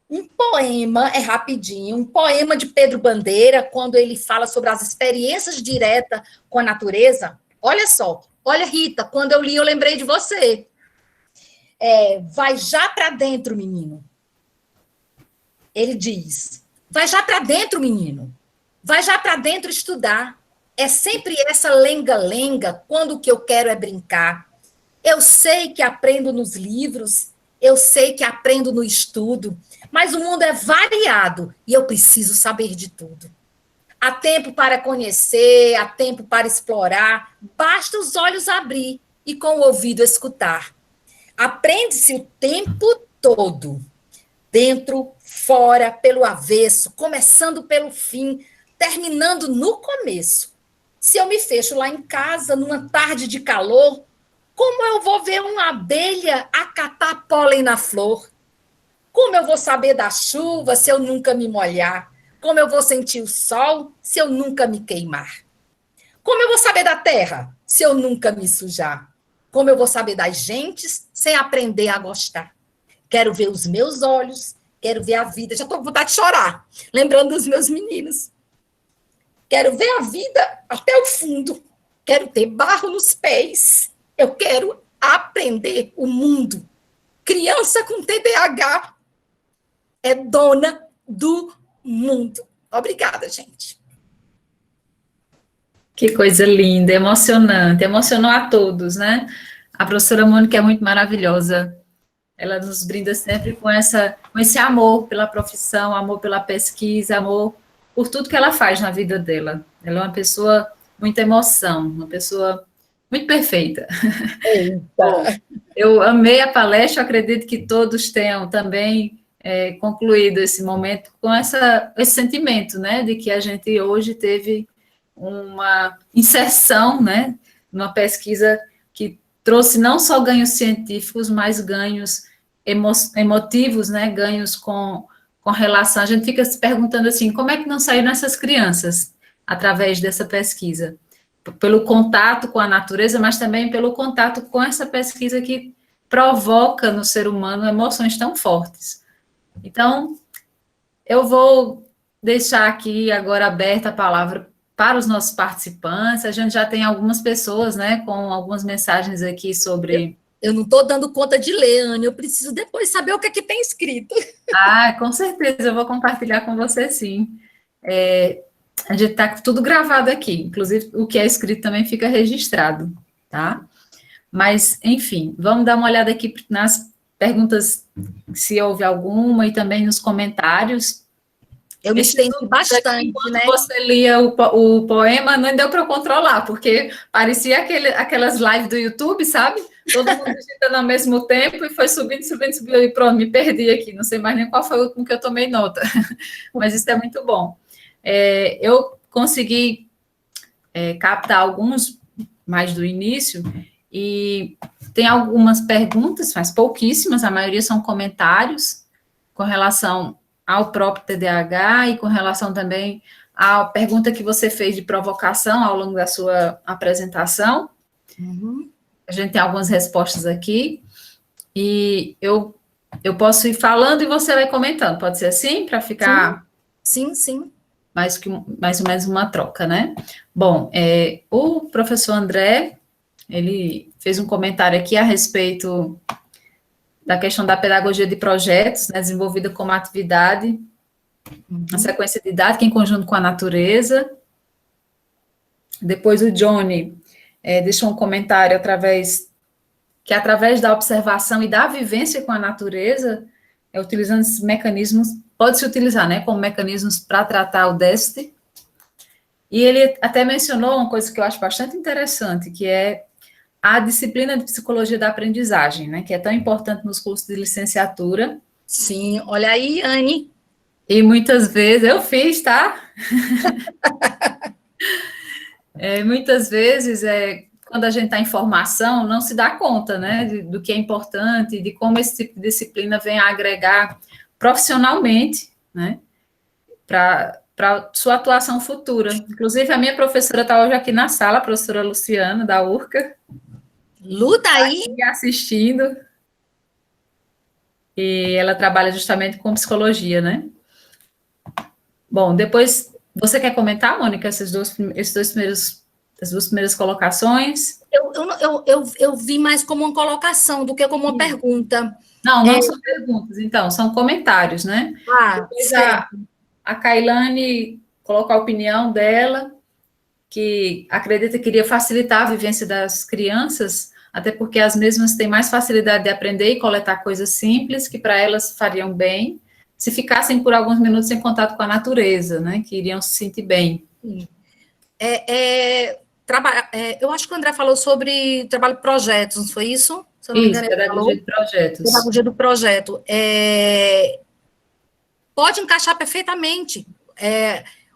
um poema, rapidinho, um poema de Pedro Bandeira, quando ele fala sobre as experiências diretas com a natureza. Olha só, olha, Rita, quando eu li, eu lembrei de você. Vai já para dentro, menino. Ele diz, vai já para dentro, menino. Vai já para dentro estudar. É sempre essa lenga-lenga, quando o que eu quero é brincar. Eu sei que aprendo nos livros Eu sei que aprendo no estudo, mas o mundo é variado e eu preciso saber de tudo. Há tempo para conhecer, há tempo para explorar, basta os olhos abrir e com o ouvido escutar. Aprende-se o tempo todo, dentro, fora, pelo avesso, começando pelo fim, terminando no começo. Se eu me fecho lá em casa, numa tarde de calor, como eu vou ver uma abelha acatar pólen na flor? Como eu vou saber da chuva se eu nunca me molhar? Como eu vou sentir o sol se eu nunca me queimar? Como eu vou saber da terra se eu nunca me sujar? Como eu vou saber das gentes sem aprender a gostar? Quero ver os meus olhos, quero ver a vida. Já estou com vontade de chorar, lembrando dos meus meninos. Quero ver a vida até o fundo. Quero ter barro nos pés. Eu quero aprender o mundo. Criança com TDAH é dona do mundo. Obrigada, gente. Que coisa linda, emocionante, emocionou a todos, né? A professora Mônica é muito maravilhosa. Ela nos brinda sempre com esse amor pela profissão, amor pela pesquisa, amor por tudo que ela faz na vida dela. Ela é uma pessoa muita emoção, uma pessoa muito perfeita. Bom, Eita. eu amei a palestra, acredito que todos tenham também concluído esse momento com esse sentimento, né, de que a gente hoje teve uma inserção, né, numa pesquisa que trouxe não só ganhos científicos, mas ganhos emotivos, né, ganhos com relação, a gente fica se perguntando assim, como é que não saíram essas crianças através dessa pesquisa? Pelo contato com a natureza, mas também pelo contato com essa pesquisa que provoca no ser humano emoções tão fortes. Então, eu vou deixar aqui agora aberta a palavra para os nossos participantes. A gente já tem algumas pessoas, né, com algumas mensagens aqui sobre... Eu não estou dando conta de ler, Anne, eu preciso depois saber o que é que tem escrito. Ah, com certeza, eu vou compartilhar com você, sim. A gente está tudo gravado aqui, inclusive o que é escrito também fica registrado, tá? Mas, enfim, vamos dar uma olhada aqui nas perguntas, se houve alguma, e também nos comentários. Eu me estendi bastante, aqui, quando né? você lia o poema, não deu para eu controlar, porque parecia aquelas lives do YouTube, sabe? Todo mundo digitando ao mesmo tempo e foi subindo, subindo, subindo, e pronto, me perdi aqui, não sei mais nem qual foi o último que eu tomei nota, mas isso é muito bom. Eu consegui captar alguns mais do início, e tem algumas perguntas, mas pouquíssimas, a maioria são comentários com relação ao próprio TDAH e com relação também à pergunta que você fez de provocação ao longo da sua apresentação. Uhum. A gente tem algumas respostas aqui, e eu posso ir falando e você vai comentando, pode ser assim, para ficar... Sim, sim. Mais ou menos uma troca, né? Bom, o professor André, ele fez um comentário aqui a respeito da questão da pedagogia de projetos, né, desenvolvida como atividade, a sequência didática em conjunto com a natureza. Depois o Johnny deixou um comentário através da observação e da vivência com a natureza, utilizando esses mecanismos, pode-se utilizar, né, como mecanismos para tratar o déficit. E ele até mencionou uma coisa que eu acho bastante interessante, que é a disciplina de psicologia da aprendizagem, né, que é tão importante nos cursos de licenciatura. Sim, olha aí, Anne. E muitas vezes, eu fiz, tá? Muitas vezes, quando a gente está em formação, não se dá conta, né, do que é importante, de como esse tipo de disciplina vem a agregar profissionalmente, né, para sua atuação futura. Inclusive, a minha professora está hoje aqui na sala, a professora Luciana, da URCA. Luta aí. Aqui assistindo. E ela trabalha justamente com psicologia, né? Bom, depois, você quer comentar, Mônica, essas duas primeiras colocações? Eu vi mais como uma colocação do que como uma pergunta. Não são perguntas, então, são comentários, né? Depois certo. a Kailane colocou a opinião dela, que acredita que iria facilitar a vivência das crianças até porque as mesmas têm mais facilidade de aprender e coletar coisas simples que para elas fariam bem se ficassem por alguns minutos em contato com a natureza, né, que iriam se sentir bem. Eu acho que o André falou sobre trabalho de projetos, não foi isso? Se eu não me Isso, engano, ele falou. pedagogia de projetos. Pedagogia do projeto. Pode encaixar perfeitamente.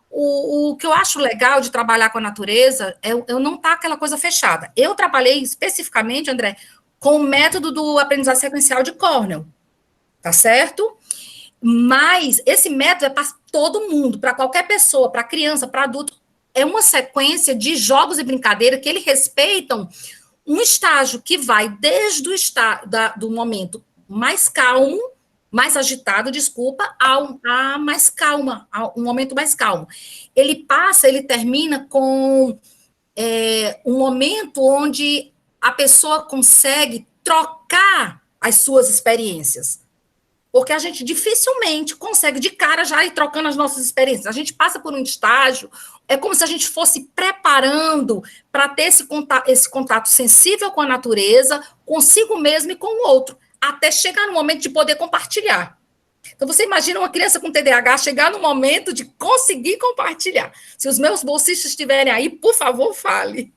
O que eu acho legal de trabalhar com a natureza é eu não estar aquela coisa fechada. Eu trabalhei especificamente, André, com o método do aprendizado sequencial de Cornell, tá certo? Mas esse método é para todo mundo, para qualquer pessoa, para criança, para adulto. É uma sequência de jogos e brincadeiras que eles respeitam um estágio que vai desde o do momento mais calmo, mais agitado, desculpa, a mais calma, a um momento mais calmo. Ele termina com um momento onde a pessoa consegue trocar as suas experiências. Porque a gente dificilmente consegue de cara já ir trocando as nossas experiências. A gente passa por um estágio, é como se a gente fosse preparando para ter esse contato sensível com a natureza, consigo mesmo e com o outro, até chegar no momento de poder compartilhar. Então, você imagina uma criança com TDAH chegar no momento de conseguir compartilhar. Se os meus bolsistas estiverem aí, por favor, fale.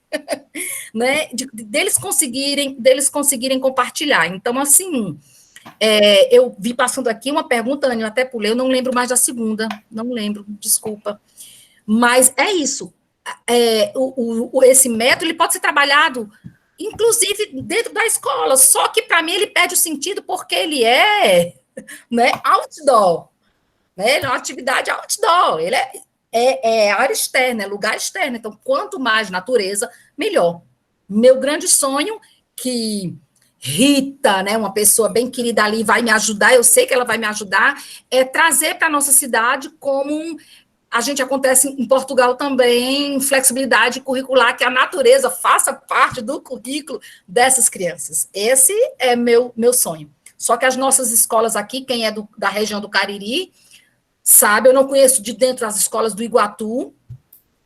Né? Deles conseguirem compartilhar. Então, assim... eu vi passando aqui uma pergunta, Anny, eu até pulei, eu não lembro mais da segunda, não lembro, desculpa. Mas é isso. Esse método ele pode ser trabalhado, inclusive, dentro da escola, só que, para mim, ele perde o sentido porque ele né, outdoor. Né, ele é uma atividade outdoor, ele é área externa, é lugar externo. Então, quanto mais natureza, melhor. Meu grande sonho, que Rita, né, uma pessoa bem querida ali, vai me ajudar, eu sei que ela vai me ajudar, é trazer para a nossa cidade como a gente acontece em Portugal também, flexibilidade curricular, que a natureza faça parte do currículo dessas crianças. Esse é meu sonho. Só que as nossas escolas aqui, quem é da região do Cariri, sabe, eu não conheço de dentro as escolas do Iguatu,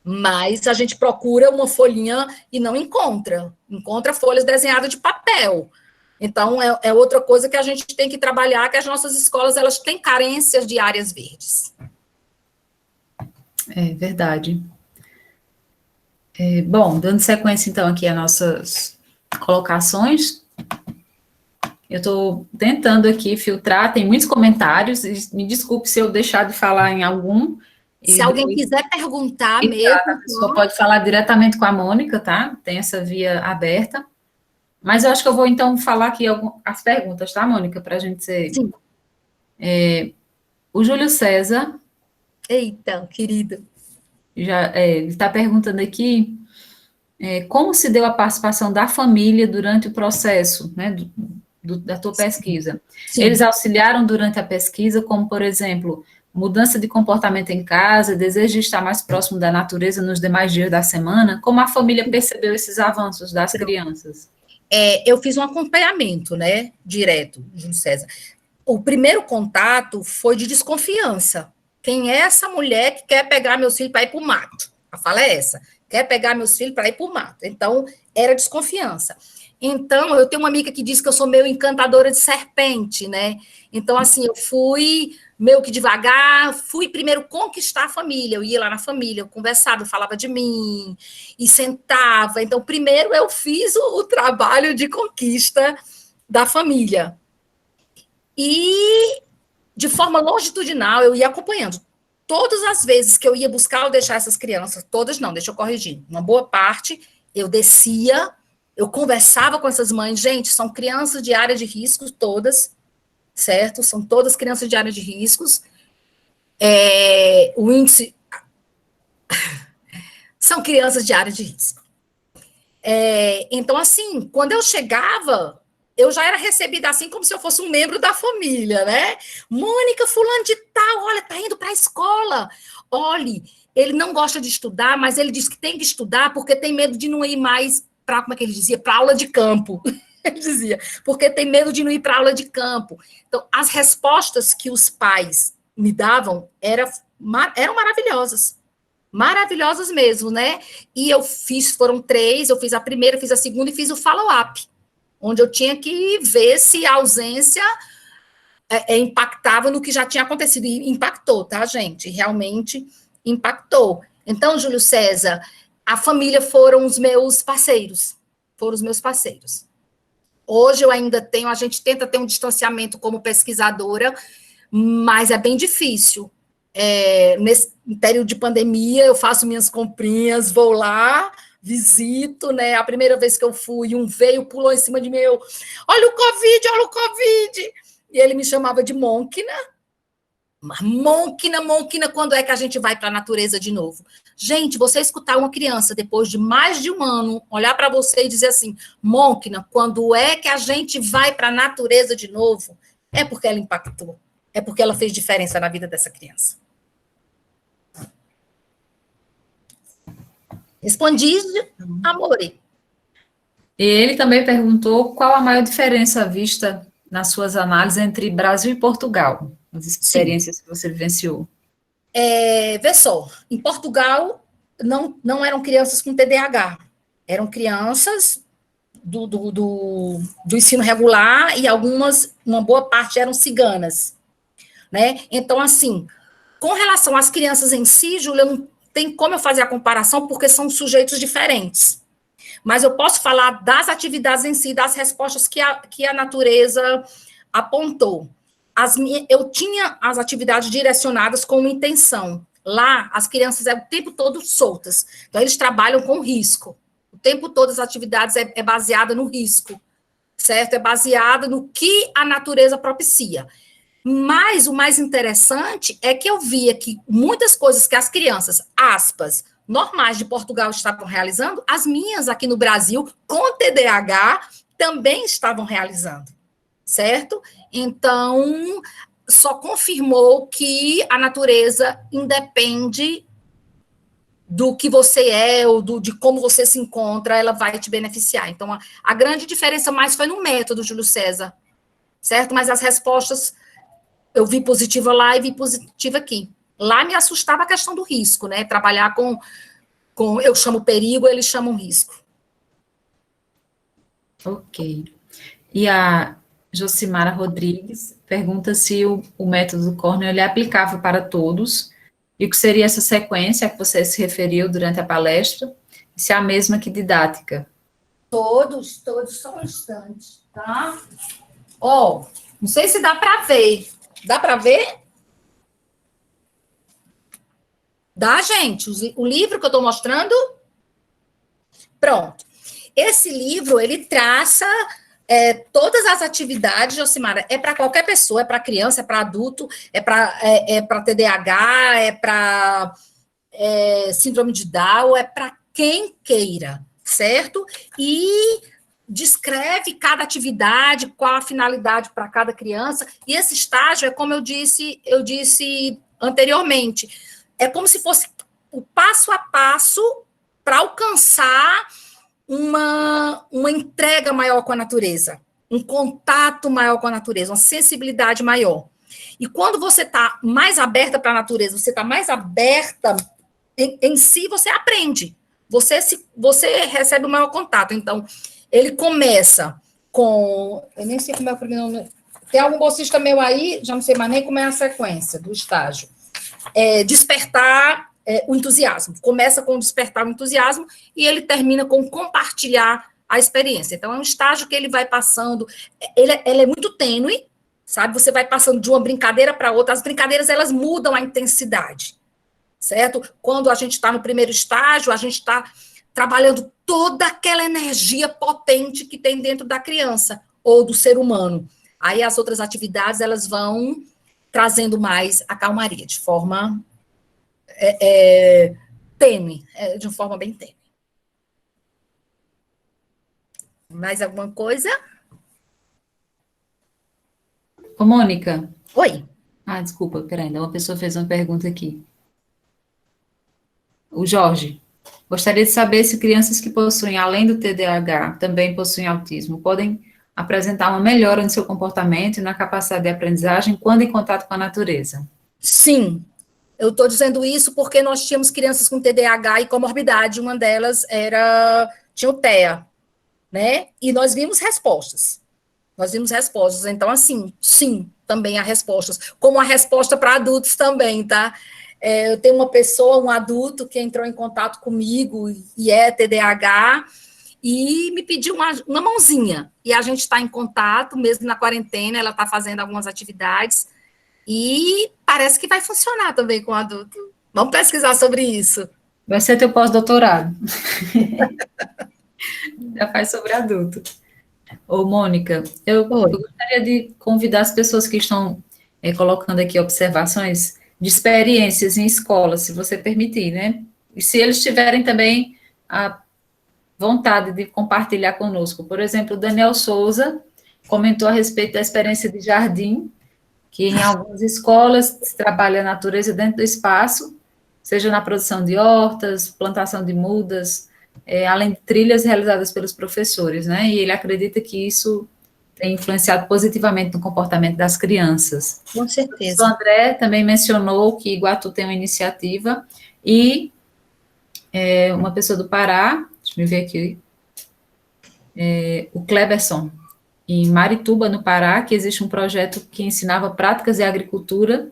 mas a gente procura uma folhinha e não encontra folhas desenhadas de papel. Então, é outra coisa que a gente tem que trabalhar, que as nossas escolas, elas têm carências de áreas verdes. É verdade. Bom, dando sequência, então, aqui às nossas colocações, eu estou tentando aqui filtrar, tem muitos comentários, me desculpe se eu deixar de falar em algum. Se alguém quiser perguntar mesmo... A pessoa pode falar diretamente com a Mônica, tá? Tem essa via aberta. Mas eu acho que eu vou, então, falar aqui as perguntas, tá, Mônica? Para a gente ser... Sim. O Júlio César... Eita, querido. Ele está perguntando aqui como se deu a participação da família durante o processo, né, da tua pesquisa. Sim. Eles auxiliaram durante a pesquisa, como, por exemplo, mudança de comportamento em casa, desejo de estar mais próximo da natureza nos demais dias da semana? Como a família percebeu esses avanços das crianças? Eu fiz um acompanhamento, né, direto, Júlio César. O primeiro contato foi de desconfiança. Quem é essa mulher que quer pegar meus filhos para ir para o mato? A fala é essa. Quer pegar meus filhos para ir para o mato. Então, era desconfiança. Então, eu tenho uma amiga que diz que eu sou meio encantadora de serpente, né? Então, assim, eu fui meio que devagar, fui primeiro conquistar a família. Eu ia lá na família, eu conversava, eu falava de mim, e sentava. Então, primeiro eu fiz o trabalho de conquista da família. E... de forma longitudinal, eu ia acompanhando. Todas as vezes que eu ia buscar ou deixar essas crianças, todas não, deixa eu corrigir, uma boa parte, eu descia, eu conversava com essas mães, gente, são crianças de área de risco, todas, certo? São todas crianças de área de riscos. O índice... são crianças de área de risco. Então, assim, quando eu chegava... eu já era recebida assim como se eu fosse um membro da família, né? Mônica, fulano de tal, olha, tá indo para a escola. Olha, ele não gosta de estudar, mas ele diz que tem que estudar porque tem medo de não ir mais para, como é que ele dizia? Para aula de campo. Ele dizia, porque tem medo de não ir para aula de campo. Então, as respostas que os pais me davam eram maravilhosas. Maravilhosas mesmo, né? E foram 3, eu fiz a primeira, fiz a segunda e fiz o follow-up. onde eu tinha que ver se a ausência impactava no que já tinha acontecido. E impactou, tá, gente? Realmente impactou. Então, Júlio César, a família foram os meus parceiros. Foram os meus parceiros. Hoje eu ainda tenho, a gente tenta ter um distanciamento como pesquisadora, mas é bem difícil. Nesse período de pandemia, eu faço minhas comprinhas, vou lá, visito, né? A primeira vez que eu fui, um veio, pulou em cima de mim, olha o Covid, olha o Covid! E ele me chamava de Mônquina. Mônquina, quando é que a gente vai para a natureza de novo? Gente, você escutar uma criança, depois de mais de um ano, olhar para você e dizer assim, Mônquina, quando é que a gente vai para a natureza de novo? É porque ela impactou. É porque ela fez diferença na vida dessa criança. Respondi, Amore. E ele também perguntou qual a maior diferença vista nas suas análises entre Brasil e Portugal, as experiências Sim. que você vivenciou. Vê só, em Portugal não eram crianças com TDAH, eram crianças do ensino regular e uma boa parte eram ciganas, né? Então, assim, com relação às crianças em si, Júlia, não tem como eu fazer a comparação porque são sujeitos diferentes. Mas eu posso falar das atividades em si, das respostas que a natureza apontou. Eu tinha as atividades direcionadas com uma intenção. Lá, as crianças o tempo todo soltas. Então, eles trabalham com risco. O tempo todo as atividades é baseada no risco, certo? É baseada no que a natureza propicia. Mas o mais interessante é que eu via que muitas coisas que as crianças, aspas, normais de Portugal estavam realizando, as minhas aqui no Brasil, com TDAH, também estavam realizando, certo? Então, só confirmou que a natureza independe do que você é ou de como você se encontra, ela vai te beneficiar. Então, a grande diferença mais foi no método, Júlio César, certo? Mas as respostas, eu vi positiva lá e vi positiva aqui. Lá me assustava a questão do risco, né? Trabalhar com eu chamo perigo, eles chamam risco. Ok. E a Josimara Rodrigues pergunta se o método Cornell é aplicável para todos e o que seria essa sequência a que você se referiu durante a palestra, e se é a mesma que didática. Todos, só um instante, tá? Não sei se dá para ver. Dá para ver? Dá, gente? O livro que eu estou mostrando? Pronto. Esse livro, ele traça todas as atividades, Josimara, é para qualquer pessoa, é para criança, é para adulto, é para TDAH, é para síndrome de Down, é para quem queira, certo? E descreve cada atividade, qual a finalidade para cada criança, e esse estágio é como eu disse anteriormente, é como se fosse o passo a passo para alcançar uma entrega maior com a natureza, um contato maior com a natureza, uma sensibilidade maior. E quando você está mais aberta para a natureza, você está mais aberta em si, você aprende, você recebe o maior contato. Então, ele começa com, eu nem sei como é o primeiro nome, tem algum bolsista meu aí, já não sei mais nem como é a sequência do estágio. Despertar o entusiasmo. Começa com despertar o entusiasmo e ele termina com compartilhar a experiência. Então, é um estágio que ele vai passando, ele é muito tênue, sabe? Você vai passando de uma brincadeira para outra, as brincadeiras, elas mudam a intensidade, certo? Quando a gente está no primeiro estágio, a gente está trabalhando toda aquela energia potente que tem dentro da criança ou do ser humano. Aí as outras atividades, elas vão trazendo mais a calmaria, de forma tênue, de uma forma bem tênue. Mais alguma coisa? Ô, Mônica. Oi. Desculpa, peraí, ainda uma pessoa fez uma pergunta aqui. O Jorge. Gostaria de saber se crianças que possuem, além do TDAH, também possuem autismo, podem apresentar uma melhora no seu comportamento e na capacidade de aprendizagem quando em contato com a natureza. Sim, eu estou dizendo isso porque nós tínhamos crianças com TDAH e comorbidade, uma delas tinha o TEA, né? E nós vimos respostas. Nós vimos respostas. Então, assim, sim, também há respostas. Como a resposta para adultos também, tá? Eu tenho uma pessoa, um adulto, que entrou em contato comigo e é TDAH, e me pediu uma mãozinha. E a gente está em contato, mesmo na quarentena, ela está fazendo algumas atividades, e parece que vai funcionar também com o adulto. Vamos pesquisar sobre isso. Vai ser teu pós-doutorado. Já faz sobre adulto. Ô, Mônica, eu Oi. gostaria de convidar as pessoas que estão colocando aqui observações de experiências em escola, se você permitir, né? E se eles tiverem também a vontade de compartilhar conosco. Por exemplo, o Daniel Souza comentou a respeito da experiência de jardim, que em algumas escolas se trabalha a natureza dentro do espaço, seja na produção de hortas, plantação de mudas, além de trilhas realizadas pelos professores, né? E ele acredita que isso tem influenciado positivamente no comportamento das crianças. Com O professor certeza. André também mencionou que Iguatu tem uma iniciativa e uma pessoa do Pará, deixa eu ver aqui, o Kleberson, em Marituba, no Pará, que existe um projeto que ensinava práticas de agricultura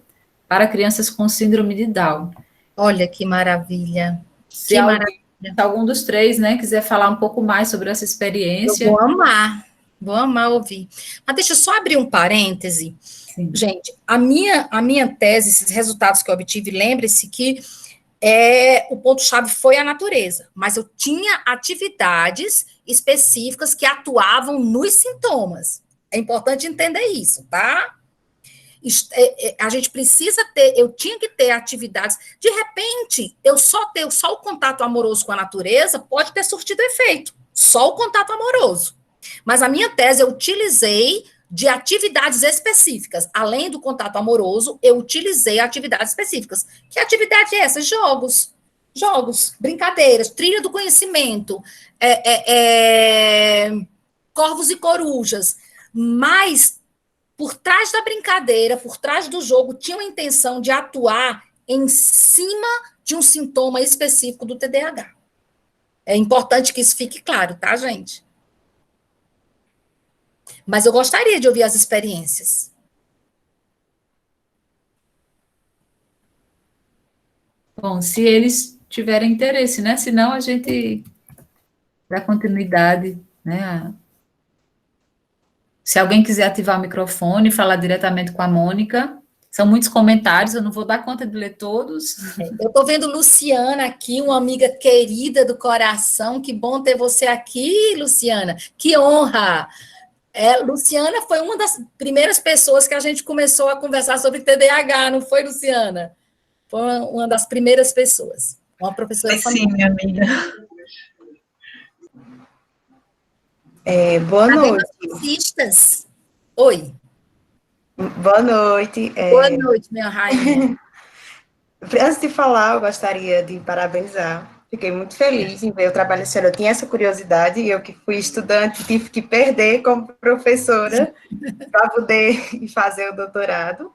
para crianças com síndrome de Down. Olha que maravilha. Se Que alguém, maravilha. se algum dos três, né, quiser falar um pouco mais sobre essa Eu experiência. vou amar ouvir. Mas deixa eu só abrir um parêntese. Sim. Gente, a minha tese, esses resultados que eu obtive, lembre-se que o ponto-chave foi a natureza, mas eu tinha atividades específicas que atuavam nos sintomas. É importante entender isso, tá? A gente precisa ter, eu tinha que ter atividades. De repente, eu só ter só o contato amoroso com a natureza pode ter surtido efeito, só o contato amoroso. Mas a minha tese eu utilizei de atividades específicas. Além do contato amoroso, eu utilizei atividades específicas. Que atividade é essa? Jogos, brincadeiras, trilha do conhecimento, corvos e corujas. Mas, por trás da brincadeira, por trás do jogo, tinha uma intenção de atuar em cima de um sintoma específico do TDAH. É importante que isso fique claro, tá, gente? Mas eu gostaria de ouvir as experiências. Bom, se eles tiverem interesse, né? Senão a gente dá continuidade, né? Se alguém quiser ativar o microfone e falar diretamente com a Mônica, são muitos comentários, eu não vou dar conta de ler todos. Eu estou vendo Luciana aqui, uma amiga querida do coração. Que bom ter você aqui, Luciana. Que honra! Luciana foi uma das primeiras pessoas que a gente começou a conversar sobre TDAH, não foi, Luciana? Foi uma das primeiras pessoas. Uma professora Sim, minha amiga. Boa noite. Artistas. Oi. Boa noite. Boa noite, minha rainha. Antes de falar, eu gostaria de parabenizar. Fiquei muito feliz em ver o trabalho da senhora. Eu tinha essa curiosidade, eu que fui estudante, tive que perder como professora para poder fazer o doutorado.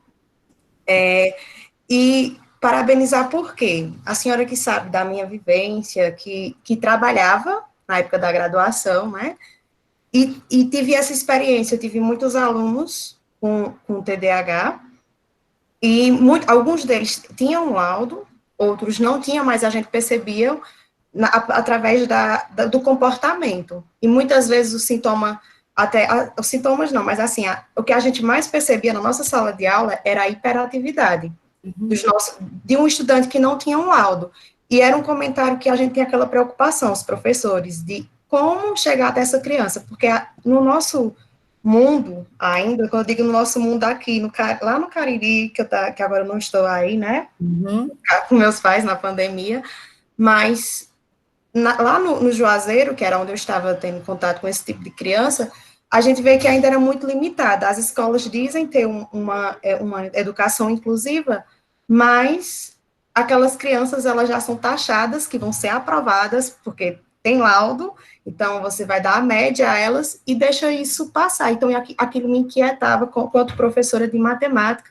E parabenizar por quê? A senhora que sabe da minha vivência, que trabalhava na época da graduação, né? E tive essa experiência, eu tive muitos alunos com TDAH, e alguns deles tinham laudo, outros não tinham, mas a gente percebia através do comportamento. E muitas vezes o sintoma, os sintomas não, mas assim, o que a gente mais percebia na nossa sala de aula era a hiperatividade de um estudante que não tinha um laudo. E era um comentário que a gente tinha aquela preocupação, os professores, de como chegar até essa criança, porque no nosso mundo, ainda, quando eu digo no nosso mundo aqui, lá no Cariri, que agora eu não estou aí, né, com meus pais na pandemia, mas lá no Juazeiro, que era onde eu estava tendo contato com esse tipo de criança, a gente vê que ainda era muito limitada. As escolas dizem ter uma educação inclusiva, mas aquelas crianças, elas já são taxadas, que vão ser aprovadas, porque tem laudo, então você vai dar a média a elas e deixa isso passar. Então, aquilo me inquietava quanto professora de matemática,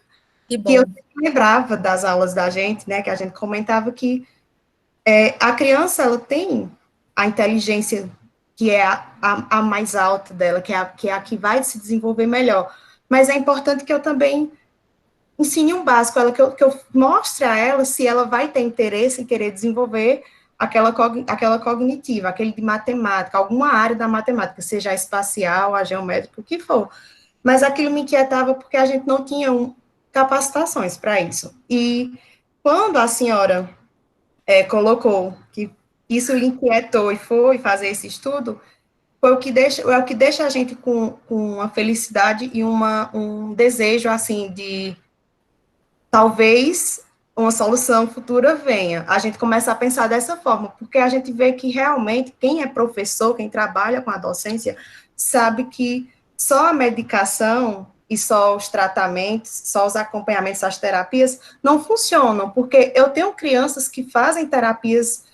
que eu lembrava das aulas da gente, né, que a gente comentava que a criança, ela tem a inteligência que é a mais alta dela, que é a que vai se desenvolver melhor. Mas é importante que eu também ensine um básico, que eu mostre a ela se ela vai ter interesse em querer desenvolver aquela cognitiva, aquele de matemática, alguma área da matemática, seja a espacial, a geométrica, o que for. Mas aquilo me inquietava porque a gente não tinha capacitações para isso. E quando a senhora colocou que isso lhe inquietou e foi fazer esse estudo, foi é o que deixa a gente com uma felicidade e um desejo, assim, de talvez uma solução futura venha. A gente começa a pensar dessa forma, porque a gente vê que realmente quem é professor, quem trabalha com a docência, sabe que só a medicação e só os tratamentos, só os acompanhamentos, as terapias, não funcionam, porque eu tenho crianças que fazem terapias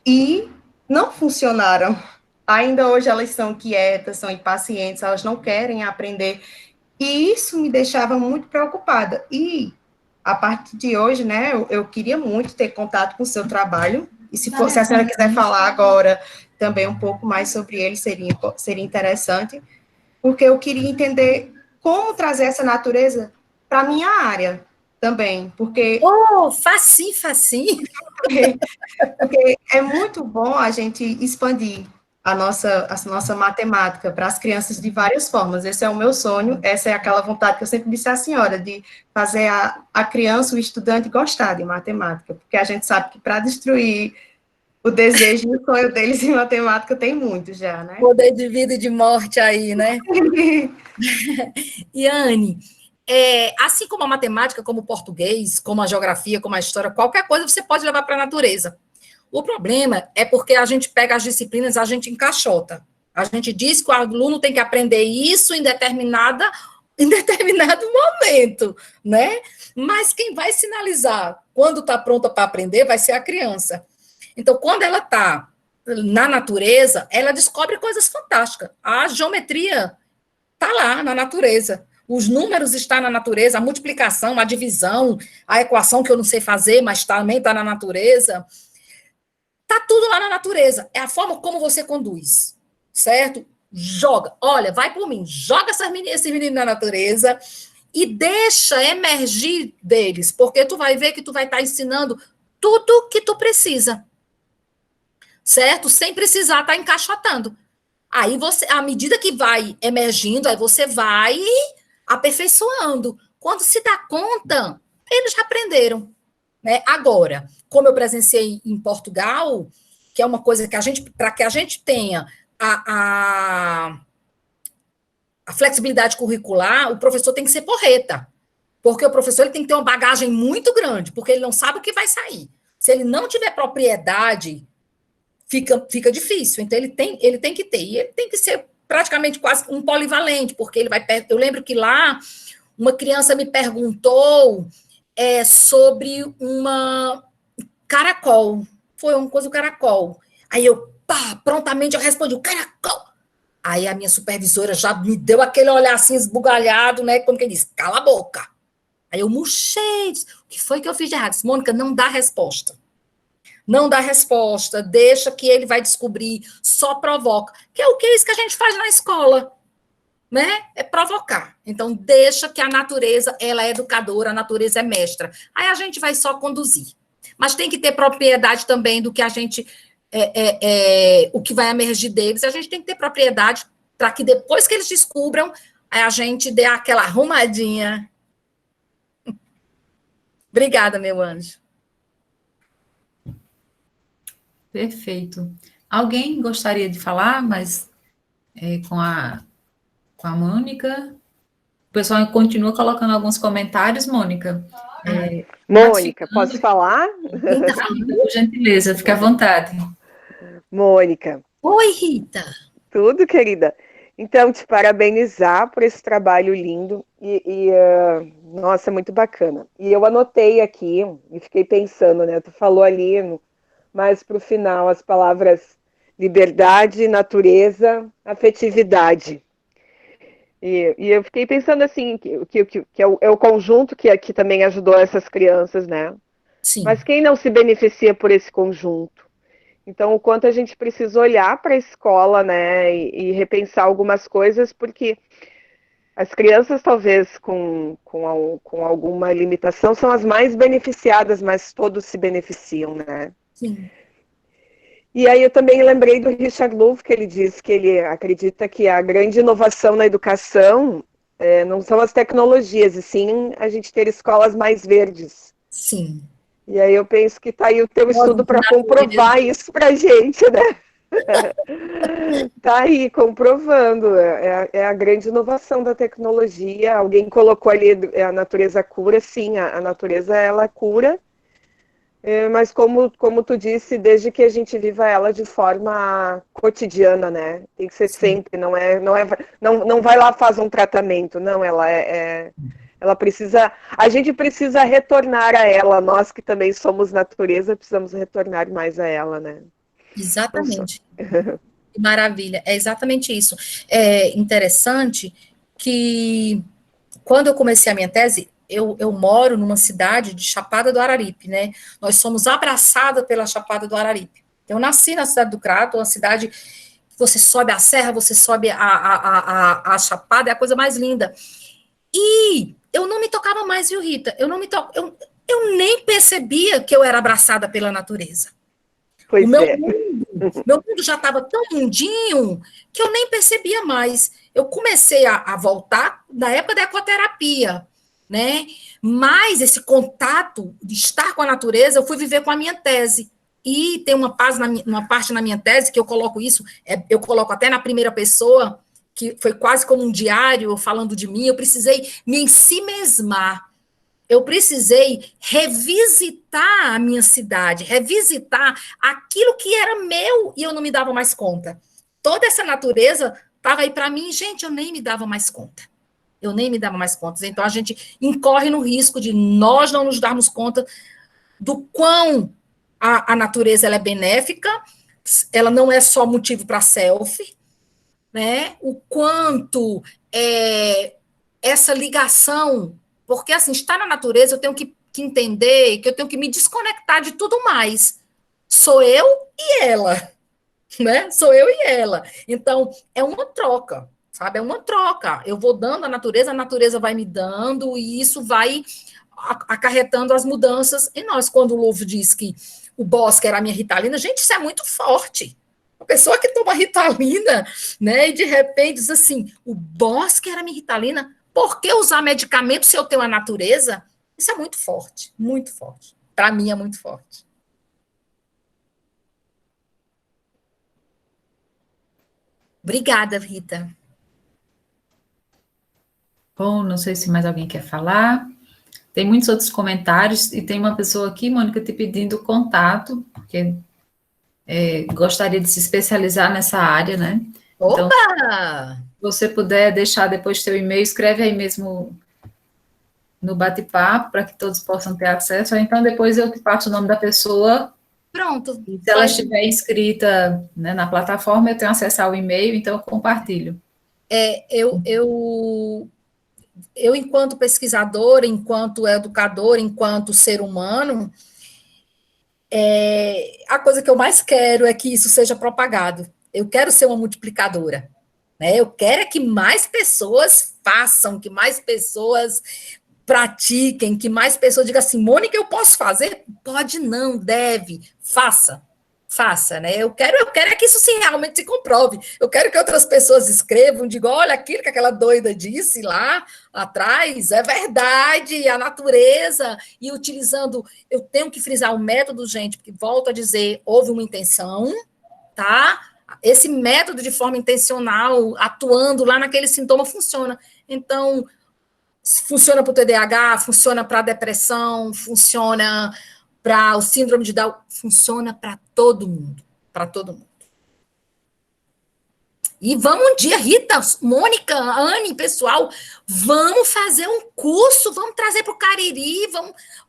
e não funcionaram. Ainda hoje elas são quietas, são impacientes, elas não querem aprender, e isso me deixava muito preocupada. E a partir de hoje, né, eu queria muito ter contato com o seu trabalho, e se a senhora quiser falar agora também um pouco mais sobre ele, seria interessante, porque eu queria entender como trazer essa natureza para a minha área também, porque Facinho, facinho. porque é muito bom a gente expandir a nossa matemática para as crianças de várias formas. Esse é o meu sonho, essa é aquela vontade que eu sempre disse à senhora, de fazer a criança, o estudante, gostar de matemática, porque a gente sabe que para destruir o desejo e o sonho deles em matemática tem muito já, né? Poder de vida e de morte aí, né? E Anne, assim como a matemática, como o português, como a geografia, como a história, qualquer coisa você pode levar para a natureza. O problema é porque a gente pega as disciplinas, a gente encaixota. A gente diz que o aluno tem que aprender isso em determinado momento, né? Mas quem vai sinalizar quando está pronta para aprender vai ser a criança. Então, quando ela está na natureza, ela descobre coisas fantásticas. A geometria está lá na natureza. Os números estão na natureza, a multiplicação, a divisão, a equação que eu não sei fazer, mas também está na natureza. Está tudo lá na natureza. É a forma como você conduz, certo? Joga. Olha, vai por mim. Joga esses meninos na natureza e deixa emergir deles, porque tu vai ver que tu vai estar ensinando tudo que tu precisa, certo? Sem precisar estar encaixotando. Aí você, à medida que vai emergindo, aí você vai aperfeiçoando. Quando se dá conta, eles já aprenderam, né? Agora, como eu presenciei em Portugal, que é uma coisa que a gente, para que a gente tenha a flexibilidade curricular, o professor tem que ser porreta, porque o professor ele tem que ter uma bagagem muito grande, porque ele não sabe o que vai sair. Se ele não tiver propriedade, fica difícil. Então, ele tem que ter. E ele tem que ser praticamente quase um polivalente, porque ele vai... Eu lembro que lá, uma criança me perguntou sobre uma caracol. Foi uma coisa do caracol. Aí prontamente eu respondi, o caracol. Aí a minha supervisora já me deu aquele olhar assim esbugalhado, né? Como quem diz, cala a boca. Aí eu murchei. O que foi que eu fiz de errado? Disse, Mônica, não dá resposta. Não dá resposta, deixa que ele vai descobrir, só provoca. Que é o que é isso que a gente faz na escola, né? É provocar. Então, deixa que a natureza, ela é educadora, a natureza é mestra. Aí a gente vai só conduzir. Mas tem que ter propriedade também do que a gente... o que vai emergir deles, a gente tem que ter propriedade para que depois que eles descubram, a gente dê aquela arrumadinha. Obrigada, meu anjo. Perfeito. Alguém gostaria de falar, mas com a Mônica? O pessoal continua colocando alguns comentários, Mônica. Mônica, posso falar? Quem está falando, por gentileza, fique à vontade. Mônica. Oi, Rita. Tudo, querida? Então, te parabenizar por esse trabalho lindo nossa, muito bacana. E eu anotei aqui e fiquei pensando, né? Tu falou ali, mas para o final, as palavras liberdade, natureza, afetividade. E eu fiquei pensando assim, que é o conjunto que também ajudou essas crianças, né? Sim. Mas quem não se beneficia por esse conjunto? Então, o quanto a gente precisa olhar para a escola, né, e repensar algumas coisas, porque as crianças, talvez, com alguma limitação, são as mais beneficiadas, mas todos se beneficiam, né? Sim. E aí eu também lembrei do Richard Louv, que ele diz que ele acredita que a grande inovação na educação não são as tecnologias, e sim a gente ter escolas mais verdes. Sim. E aí eu penso que está aí o teu Nossa, estudo para comprovar isso para a gente, né? Tá aí, comprovando. É a grande inovação da tecnologia. Alguém colocou ali a natureza cura, sim, a natureza ela cura, mas como tu disse, desde que a gente viva ela de forma cotidiana, né? Tem que ser Sim. sempre, não vai lá faz um tratamento, não, ela precisa, a gente precisa retornar a ela, nós que também somos natureza, precisamos retornar mais a ela, né? Não só. Exatamente. Maravilha, é exatamente isso. É interessante que quando eu comecei a minha tese, eu moro numa cidade de Chapada do Araripe, né? Nós somos abraçadas pela Chapada do Araripe. Eu nasci na cidade do Crato, uma cidade que você sobe a serra, você sobe a Chapada, é a coisa mais linda. E eu não me tocava mais, viu, Rita? Eu nem percebia que eu era abraçada pela natureza. O Pois meu é. meu mundo já estava tão mundinho que eu nem percebia mais. Eu comecei a voltar na época da ecoterapia, né? Mas esse contato de estar com a natureza, eu fui viver com a minha tese. E tem uma parte na minha tese que eu coloco isso, eu coloco até na primeira pessoa, que foi quase como um diário falando de mim. Eu precisei me ensimesmar. Eu precisei revisitar a minha cidade, revisitar aquilo que era meu e eu não me dava mais conta. Toda essa natureza estava aí para mim, gente, eu nem me dava mais conta. Eu nem me dava mais conta. Então a gente incorre no risco de nós não nos darmos conta do quão a natureza ela é benéfica, ela não é só motivo para selfie, né? O quanto essa ligação, porque assim, estar na natureza eu tenho que entender que eu tenho que me desconectar de tudo mais. Sou eu e ela, né? Sou eu e ela. Então, é uma troca, sabe? É uma troca. Eu vou dando a natureza vai me dando, e isso vai acarretando as mudanças em nós. Quando o Louvre diz que o Bosque era a minha Ritalina, gente, isso é muito forte. A pessoa que toma Ritalina, né, e de repente diz assim, o Bosque era a minha Ritalina, por que usar medicamento se eu tenho a natureza? Isso é muito forte, muito forte. Para mim é muito forte. Obrigada, Rita. Bom, não sei se mais alguém quer falar. Tem muitos outros comentários e tem uma pessoa aqui, Mônica, te pedindo contato, porque gostaria de se especializar nessa área, né? Então, Opa! se você puder deixar depois seu e-mail, escreve aí mesmo no bate-papo, para que todos possam ter acesso, ou então depois eu te passo o nome da pessoa, Pronto. e se ela estiver inscrita, né, na plataforma, eu tenho acesso ao e-mail, então eu compartilho. Eu, enquanto pesquisadora, enquanto educadora, enquanto ser humano, a coisa que eu mais quero é que isso seja propagado. Eu quero ser uma multiplicadora, né? Eu quero é que mais pessoas façam, que mais pessoas pratiquem, que mais pessoas digam assim, Mônica, eu posso fazer? Pode não, deve, faça, né? Eu quero é que isso realmente se comprove. Eu quero que outras pessoas escrevam, digam, olha, aquilo que aquela doida disse lá atrás, é verdade, a natureza, e utilizando, eu tenho que frisar o método, gente, porque volto a dizer, houve uma intenção, tá? Esse método de forma intencional, atuando lá naquele sintoma, funciona. Então, funciona para o TDAH, funciona para a depressão, funciona para o síndrome de Down, funciona para todo mundo, para todo mundo. E vamos um dia, Rita, Mônica, Anne, pessoal, vamos fazer um curso, vamos trazer para o Cariri,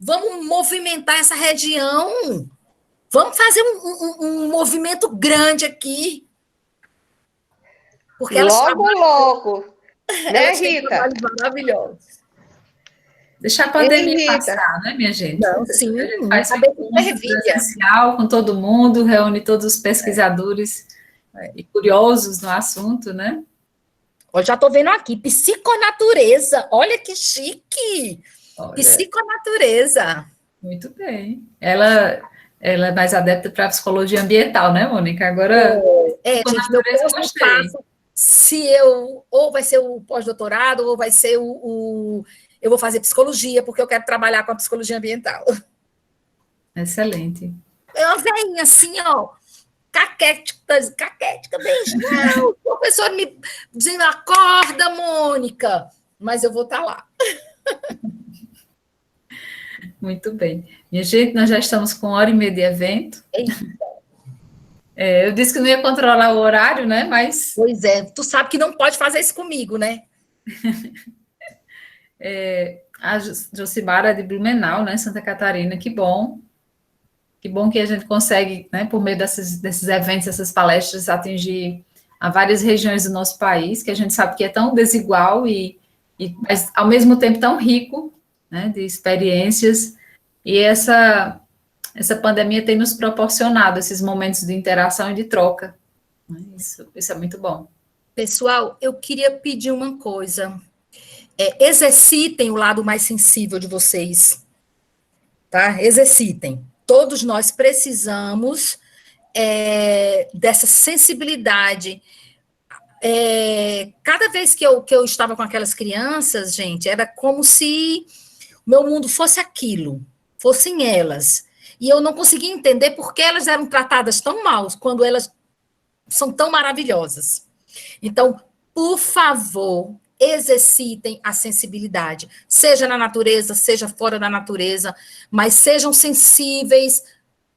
vamos movimentar essa região, vamos fazer um movimento grande aqui. Porque logo, né, elas têm Rita? trabalhos maravilhosos. Deixar a pandemia Rita. passar, né, minha gente? Não, sim, A gente faz saber um que encontro presencial com todo mundo, reúne todos os pesquisadores e curiosos no assunto, né? Eu já estou vendo aqui, psiconatureza, olha que chique! Olha, Psiconatureza. muito bem. Ela é mais adepta para a psicologia ambiental, né, Mônica? Agora, com Gente, meu natureza eu próximo gostei. passo, se eu, ou vai ser o pós-doutorado, ou vai ser eu vou fazer psicologia, porque eu quero trabalhar com a psicologia ambiental. Excelente. É uma velhinha assim, ó, caquética, beijo. Não, o professor me dizendo, acorda, Mônica, mas eu vou estar lá. Muito bem. Minha gente, nós já estamos com 1h30 de evento. Eu disse que não ia controlar o horário, né? Mas Pois é, tu sabe que não pode fazer isso comigo, né? a Jocimara é de Blumenau, né? Santa Catarina, que bom. Que bom que a gente consegue, né, por meio desses eventos, essas palestras, atingir a várias regiões do nosso país, que a gente sabe que é tão desigual mas ao mesmo tempo tão rico, né, de experiências. E essa pandemia tem nos proporcionado esses momentos de interação e de troca. Isso é muito bom. Pessoal, eu queria pedir uma coisa. Exercitem o lado mais sensível de vocês, tá? Exercitem. Todos nós precisamos dessa sensibilidade. Cada vez que eu estava com aquelas crianças, gente, era como se o meu mundo fosse aquilo, fossem elas. E eu não conseguia entender por que elas eram tratadas tão mal, quando elas são tão maravilhosas. Então, por favor, exercitem a sensibilidade, seja na natureza, seja fora da natureza, mas sejam sensíveis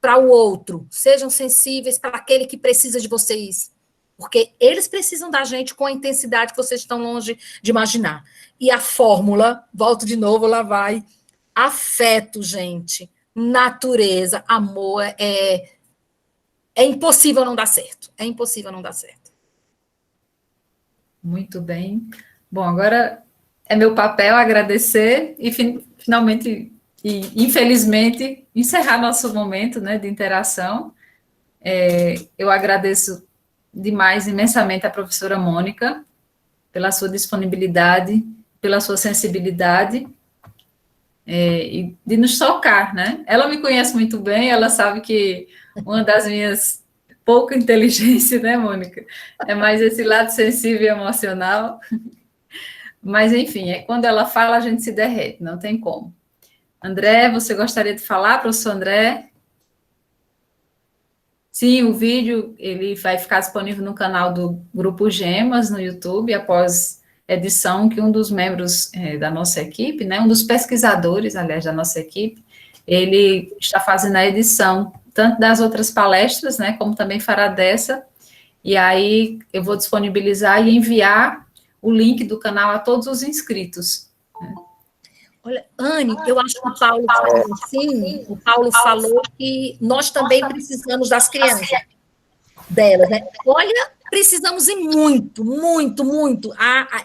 para o outro, sejam sensíveis para aquele que precisa de vocês, porque eles precisam da gente com a intensidade que vocês estão longe de imaginar. E a fórmula, volto de novo, lá vai, afeto, gente, natureza, amor, é impossível não dar certo, é impossível não dar certo. Muito bem. Bom, agora é meu papel agradecer e finalmente e infelizmente encerrar nosso momento, né, de interação. Eu agradeço demais, imensamente, a professora Mônica pela sua disponibilidade, pela sua sensibilidade e de nos tocar, né? Ela me conhece muito bem, ela sabe que uma das minhas pouca inteligência, né, Mônica? É mais esse lado sensível e emocional. Mas, enfim, quando ela fala, a gente se derrete, não tem como. André, você gostaria de falar, professor André? Sim, o vídeo ele vai ficar disponível no canal do Grupo Gemas, no YouTube, após edição, que um dos membros da nossa equipe, né, um dos pesquisadores, aliás, da nossa equipe, ele está fazendo a edição, tanto das outras palestras, né, como também fará dessa, e aí eu vou disponibilizar e enviar o link do canal a todos os inscritos. Olha, Anne, eu acho que o Paulo falou assim, o Paulo falou que nós também precisamos das crianças, delas, né? Olha, precisamos ir muito, muito, muito.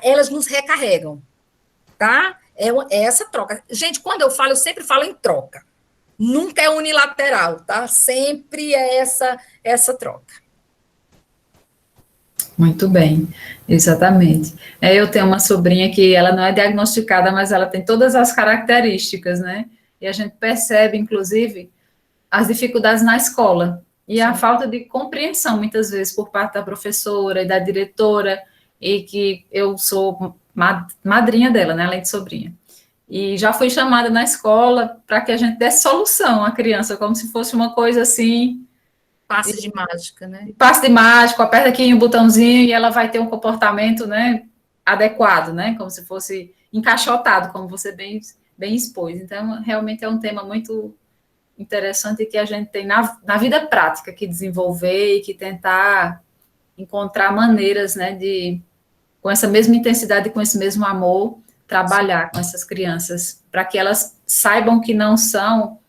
Elas nos recarregam, tá? É essa troca. Gente, quando eu falo, eu sempre falo em troca. Nunca é unilateral, tá? Sempre é essa troca. Muito bem, exatamente. Eu tenho uma sobrinha que ela não é diagnosticada, mas ela tem todas as características, né? E a gente percebe, inclusive, as dificuldades na escola e a falta de compreensão, muitas vezes, por parte da professora e da diretora, e que eu sou madrinha dela, né? Além de sobrinha. E já fui chamada na escola para que a gente desse solução à criança, como se fosse uma coisa assim. Passe de mágica, né? Passe de mágico, aperta aqui um botãozinho e ela vai ter um comportamento, né, adequado, né, como se fosse encaixotado, como você bem expôs. Então, realmente é um tema muito interessante que a gente tem na vida prática que desenvolver e que tentar encontrar maneiras, né, de, com essa mesma intensidade, com esse mesmo amor, trabalhar com essas crianças, para que elas saibam que não são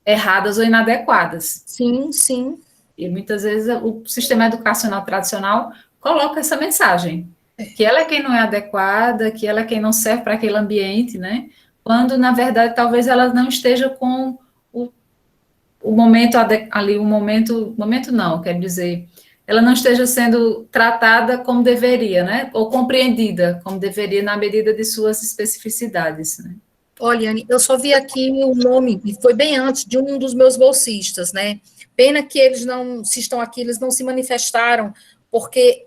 erradas ou inadequadas. Sim, sim. E muitas vezes o sistema educacional tradicional coloca essa mensagem. Que ela é quem não é adequada, que ela é quem não serve para aquele ambiente, né? Quando, na verdade, talvez ela não esteja com o momento ali, momento não, quer dizer, ela não esteja sendo tratada como deveria, né? Ou compreendida como deveria na medida de suas especificidades, né? Olha, Anne, eu só vi aqui o nome, e foi bem antes de um dos meus bolsistas, né? Pena que eles não, se estão aqui, eles não se manifestaram, porque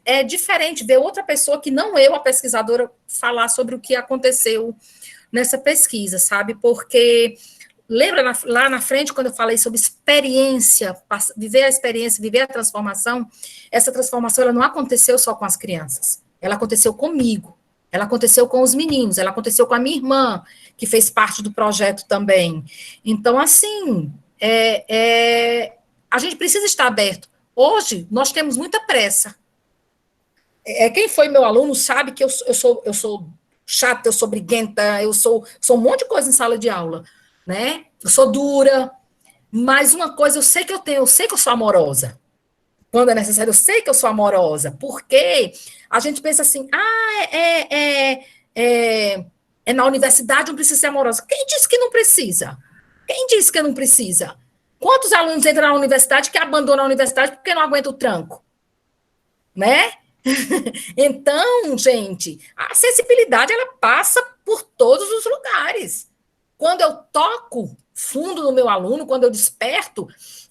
é diferente ver outra pessoa que não eu, a pesquisadora, falar sobre o que aconteceu nessa pesquisa, sabe? Porque lembra lá na frente, quando eu falei sobre experiência, viver a experiência, viver a transformação, essa transformação ela não aconteceu só com as crianças, ela aconteceu comigo, ela aconteceu com os meninos, ela aconteceu com a minha irmã, que fez parte do projeto também. Então, assim, a gente precisa estar aberto. Hoje, nós temos muita pressa. Quem foi meu aluno sabe que eu sou chata, eu sou briguenta, eu sou um monte de coisa em sala de aula, né? Eu sou dura, mas uma coisa eu sei que eu sou amorosa. Quando é necessário, eu sei que eu sou amorosa, porque a gente pensa assim, é na universidade não precisa ser amorosa. Quem disse que não precisa? Quem disse que não precisa? Quantos alunos entram na universidade que abandonam a universidade porque não aguentam o tranco? Né? Então, gente, a acessibilidade ela passa por todos os lugares. Quando eu toco fundo no meu aluno, quando eu desperto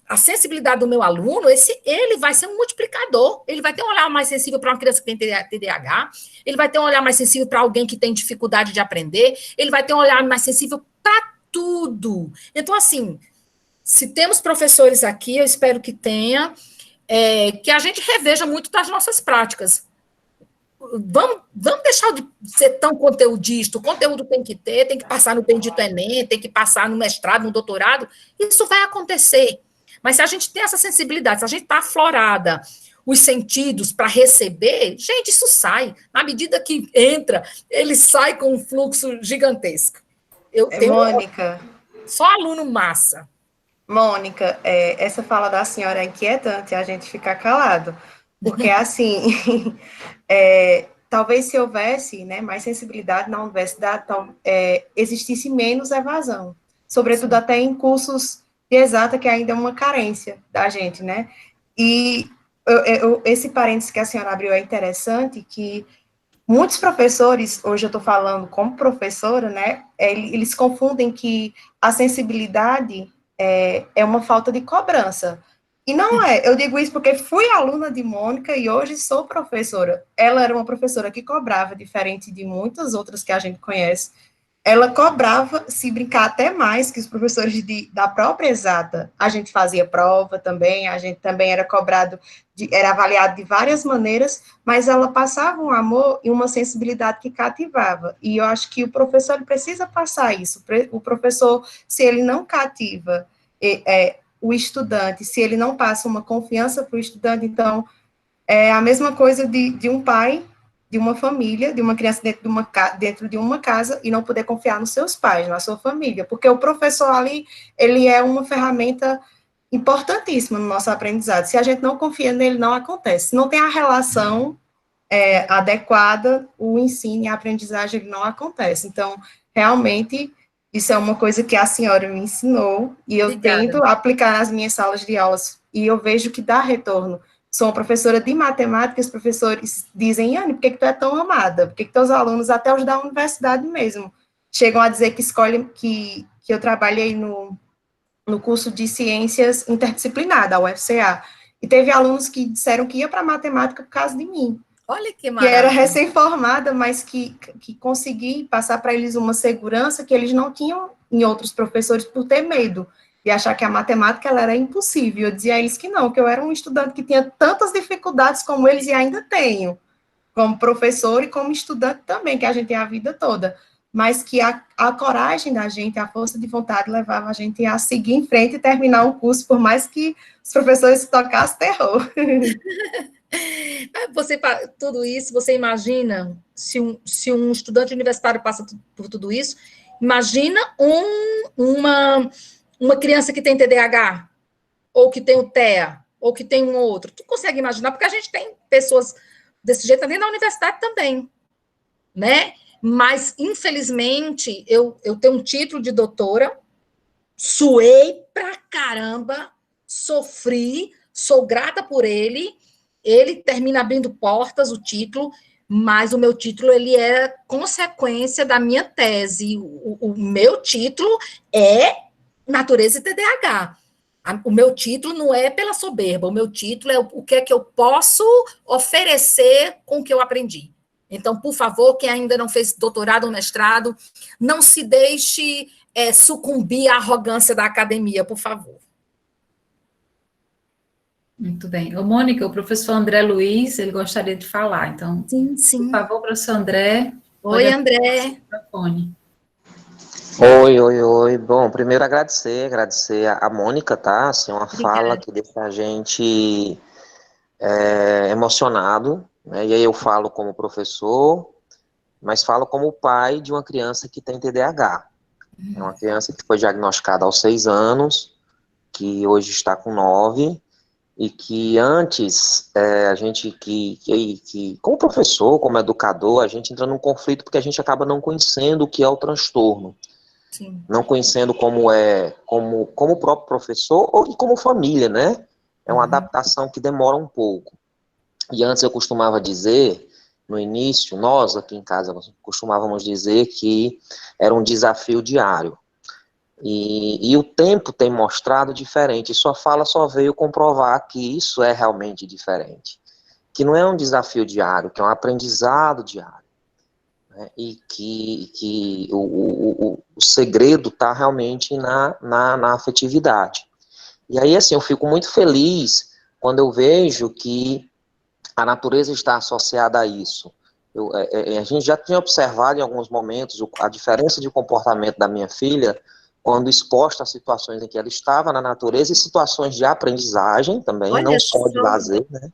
a sensibilidade do meu aluno, ele vai ser um multiplicador. Ele vai ter um olhar mais sensível para uma criança que tem TDAH, ele vai ter um olhar mais sensível para alguém que tem dificuldade de aprender, ele vai ter um olhar mais sensível para tudo. Então, assim, se temos professores aqui, eu espero que tenha, que a gente reveja muito das nossas práticas. Vamos deixar de ser tão conteudista. O conteúdo tem que passar no bendito Enem, tem que passar no mestrado, no doutorado. Isso vai acontecer. Mas se a gente tem essa sensibilidade, se a gente está aflorada, os sentidos para receber, gente, isso sai. Na medida que entra, ele sai com um fluxo gigantesco. Eu tenho Mônica. Só aluno massa. Mônica, essa fala da senhora é inquietante, a gente ficar calado. Porque, assim, talvez se houvesse, né, mais sensibilidade na universidade, existisse menos evasão. Sobretudo até em cursos de exata, que ainda é uma carência da gente, né? E esse parênteses que a senhora abriu é interessante, que muitos professores, hoje eu estou falando como professora, né, eles confundem que a sensibilidade é uma falta de cobrança. E não é, eu digo isso porque fui aluna de Mônica e hoje sou professora. Ela era uma professora que cobrava, diferente de muitas outras que a gente conhece. Ela cobrava, se brincar, até mais que os professores da própria exata. A gente fazia prova também, a gente também era cobrado, era avaliado de várias maneiras, mas ela passava um amor e uma sensibilidade que cativava. E eu acho que o professor ele precisa passar isso. O professor, se ele não cativa o estudante, se ele não passa uma confiança para o estudante, então é a mesma coisa de um pai, de uma família, de uma criança dentro de uma casa e não poder confiar nos seus pais, na sua família, porque o professor ali, ele é uma ferramenta importantíssima no nosso aprendizado. Se a gente não confia nele, não acontece. Se não tem a relação adequada, o ensino e a aprendizagem ele não acontece. Então, realmente, isso é uma coisa que a senhora me ensinou e eu tento aplicar nas minhas salas de aulas e eu vejo que dá retorno. Sou uma professora de matemática, os professores dizem, Anne, por que tu é tão amada? Por que teus alunos, até os da universidade mesmo, chegam a dizer que escolhem, que eu trabalhei no curso de ciências interdisciplinar, da UFCA, e teve alunos que disseram que ia para matemática por causa de mim. Olha que maravilha. Que era recém-formada, mas que consegui passar para eles uma segurança que eles não tinham em outros professores por ter medo de achar que a matemática ela era impossível. Eu dizia a eles que não, que eu era um estudante que tinha tantas dificuldades como eles e ainda tenho, como professor e como estudante também, que a gente tem a vida toda, mas que a coragem da gente, a força de vontade levava a gente a seguir em frente e terminar um curso, por mais que os professores tocassem terror. Tudo isso, você imagina, se um estudante universitário passa por tudo isso, imagina uma criança que tem TDAH, ou que tem o TEA, ou que tem um outro. Tu consegue imaginar? Porque a gente tem pessoas desse jeito ali na universidade também, né? Mas, infelizmente, eu tenho um título de doutora, suei pra caramba, sofri, sou grata por ele termina abrindo portas, o título, mas o meu título, ele é consequência da minha tese. O meu título é Natureza e TDAH. O meu título não é pela soberba, o meu título é o que é que eu posso oferecer com o que eu aprendi. Então, por favor, quem ainda não fez doutorado ou mestrado, não se deixe sucumbir à arrogância da academia, por favor. Muito bem. Ô, Mônica, o professor André Luiz, ele gostaria de falar, então, sim, sim. Por favor, professor André. Oi, André. Oi. Bom, primeiro agradecer a Mônica, tá? Assim, uma Obrigada. fala que deixa a gente emocionado, né? E aí eu falo como professor, mas falo como pai de uma criança que tem TDAH. É uma criança que foi diagnosticada aos 6 anos, que hoje está com 9, e que antes, a gente, como professor, como educador, a gente entra num conflito porque a gente acaba não conhecendo o que é o transtorno. Sim. Não conhecendo como o próprio professor ou como família, né? É uma adaptação que demora um pouco. E antes eu costumava dizer, no início, nós aqui em casa costumávamos dizer que era um desafio diário. E o tempo tem mostrado diferente. Sua fala só veio comprovar que isso é realmente diferente. Que não é um desafio diário, que é um aprendizado diário. Né? E que o segredo está realmente na afetividade. E aí, assim, eu fico muito feliz quando eu vejo que a natureza está associada a isso. A gente já tinha observado em alguns momentos a diferença de comportamento da minha filha quando exposta a situações em que ela estava na natureza e situações de aprendizagem também, Olha não só de lazer, né?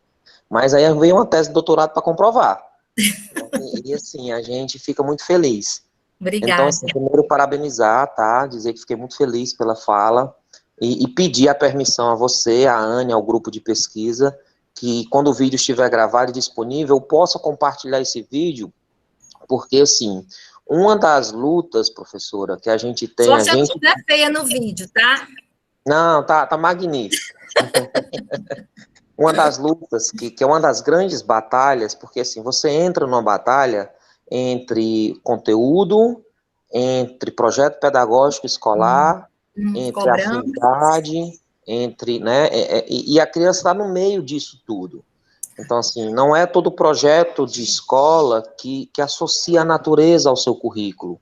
Mas aí veio uma tese de doutorado para comprovar. E assim, a gente fica muito feliz. Obrigada. Então, assim, primeiro parabenizar, tá? Dizer que fiquei muito feliz pela fala e pedir a permissão a você, a Anne, ao grupo de pesquisa, que quando o vídeo estiver gravado e disponível, eu possa compartilhar esse vídeo, porque, assim, uma das lutas, professora, que a gente tem... Só se eu estiver feia no vídeo, tá? Não, tá magnífico. Uma das lutas, que é uma das grandes batalhas, porque, assim, você entra numa batalha entre conteúdo, entre projeto pedagógico escolar, entre afinidade, entre, né, e a criança está no meio disso tudo. Então, assim, não é todo projeto de escola que associa a natureza ao seu currículo.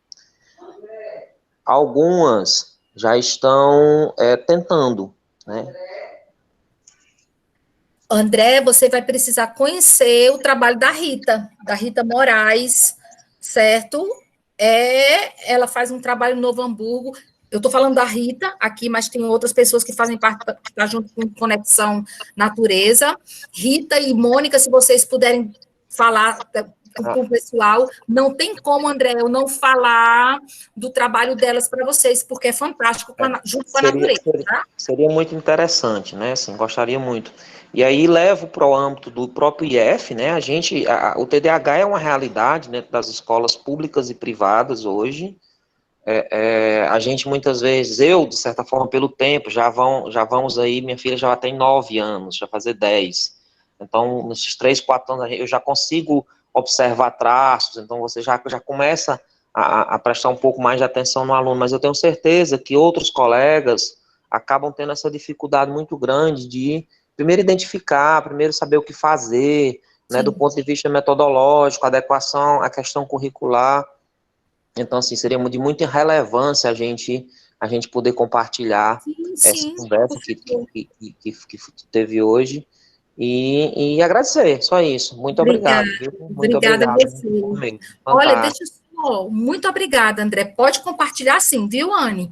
Algumas já estão tentando, né? André, você vai precisar conhecer o trabalho da Rita Moraes, certo? Ela faz um trabalho no Novo Hamburgo. Eu estou falando da Rita aqui, mas tem outras pessoas que fazem parte, que estão junto com Conexão Natureza. Rita e Mônica, se vocês puderem falar com o pessoal, não tem como, André, eu não falar do trabalho delas para vocês, porque é fantástico junto com a natureza, tá? Seria muito interessante, né? Assim, gostaria muito. E aí levo para o âmbito do próprio IF, né? O TDAH é uma realidade dentro das escolas públicas e privadas hoje. A gente muitas vezes, de certa forma, pelo tempo, já vamos aí, minha filha já tem 9 anos, já fazer 10. Então, nesses 3, 4 anos, eu já consigo observar traços, então você já começa a prestar um pouco mais de atenção no aluno, mas eu tenho certeza que outros colegas acabam tendo essa dificuldade muito grande de, primeiro, identificar, primeiro, saber o que fazer, né, do ponto de vista metodológico, adequação à questão curricular. Então, assim, seria de muita relevância a gente poder compartilhar essa conversa que teve hoje e agradecer, só isso. Muito obrigado. Viu? Muito obrigada obrigado. a você. Olha, deixa eu só... Muito obrigada, André. Pode compartilhar sim, viu, Anne?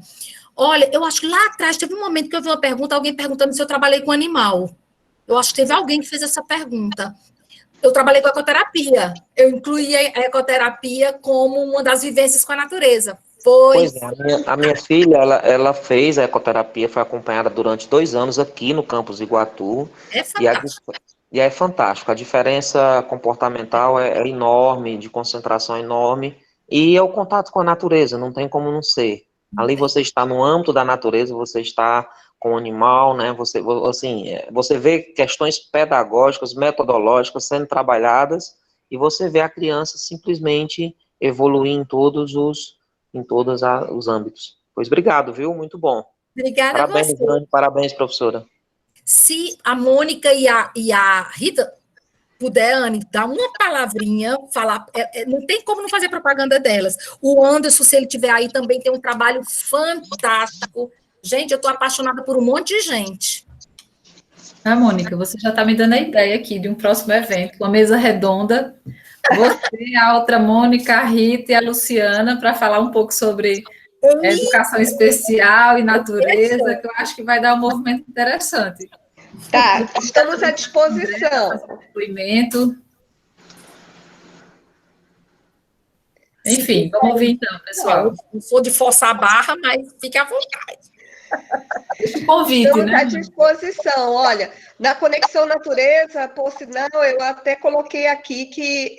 Olha, eu acho que lá atrás teve um momento que eu vi uma pergunta, alguém perguntando se eu trabalhei com animal. Eu acho que teve alguém que fez essa pergunta. Eu trabalhei com ecoterapia. Eu incluí a ecoterapia como uma das vivências com a natureza. Pois é, a minha filha, ela fez a ecoterapia, foi acompanhada durante 2 anos aqui no campus Iguatu. É fantástico. E é fantástico, a diferença comportamental é enorme, de concentração é enorme, e é o contato com a natureza, não tem como não ser. Ali você está no âmbito da natureza, você está com o animal, né? Assim, você vê questões pedagógicas, metodológicas sendo trabalhadas, e você vê a criança simplesmente evoluir em todos os âmbitos. Pois obrigado, viu? Muito bom. Obrigada a Parabéns, você. grande parabéns, professora. Se a Mônica e a Rita puder, Anne, dar uma palavrinha, falar, não tem como não fazer propaganda delas. O Anderson, se ele tiver aí, também tem um trabalho fantástico. Gente, eu estou apaixonada por um monte de gente. Ah, Mônica, você já está me dando a ideia aqui de um próximo evento, uma mesa redonda. Você, a outra Mônica, a Rita e a Luciana, para falar um pouco sobre educação especial e natureza, que eu acho que vai dar um movimento interessante. Tá, estamos à disposição. Depoimento. Enfim, vamos ouvir então, pessoal. Não sou de forçar a barra, mas fique à vontade. Esse convite, Estamos né? à disposição. Olha, na Conexão Natureza, por sinal, eu até coloquei aqui que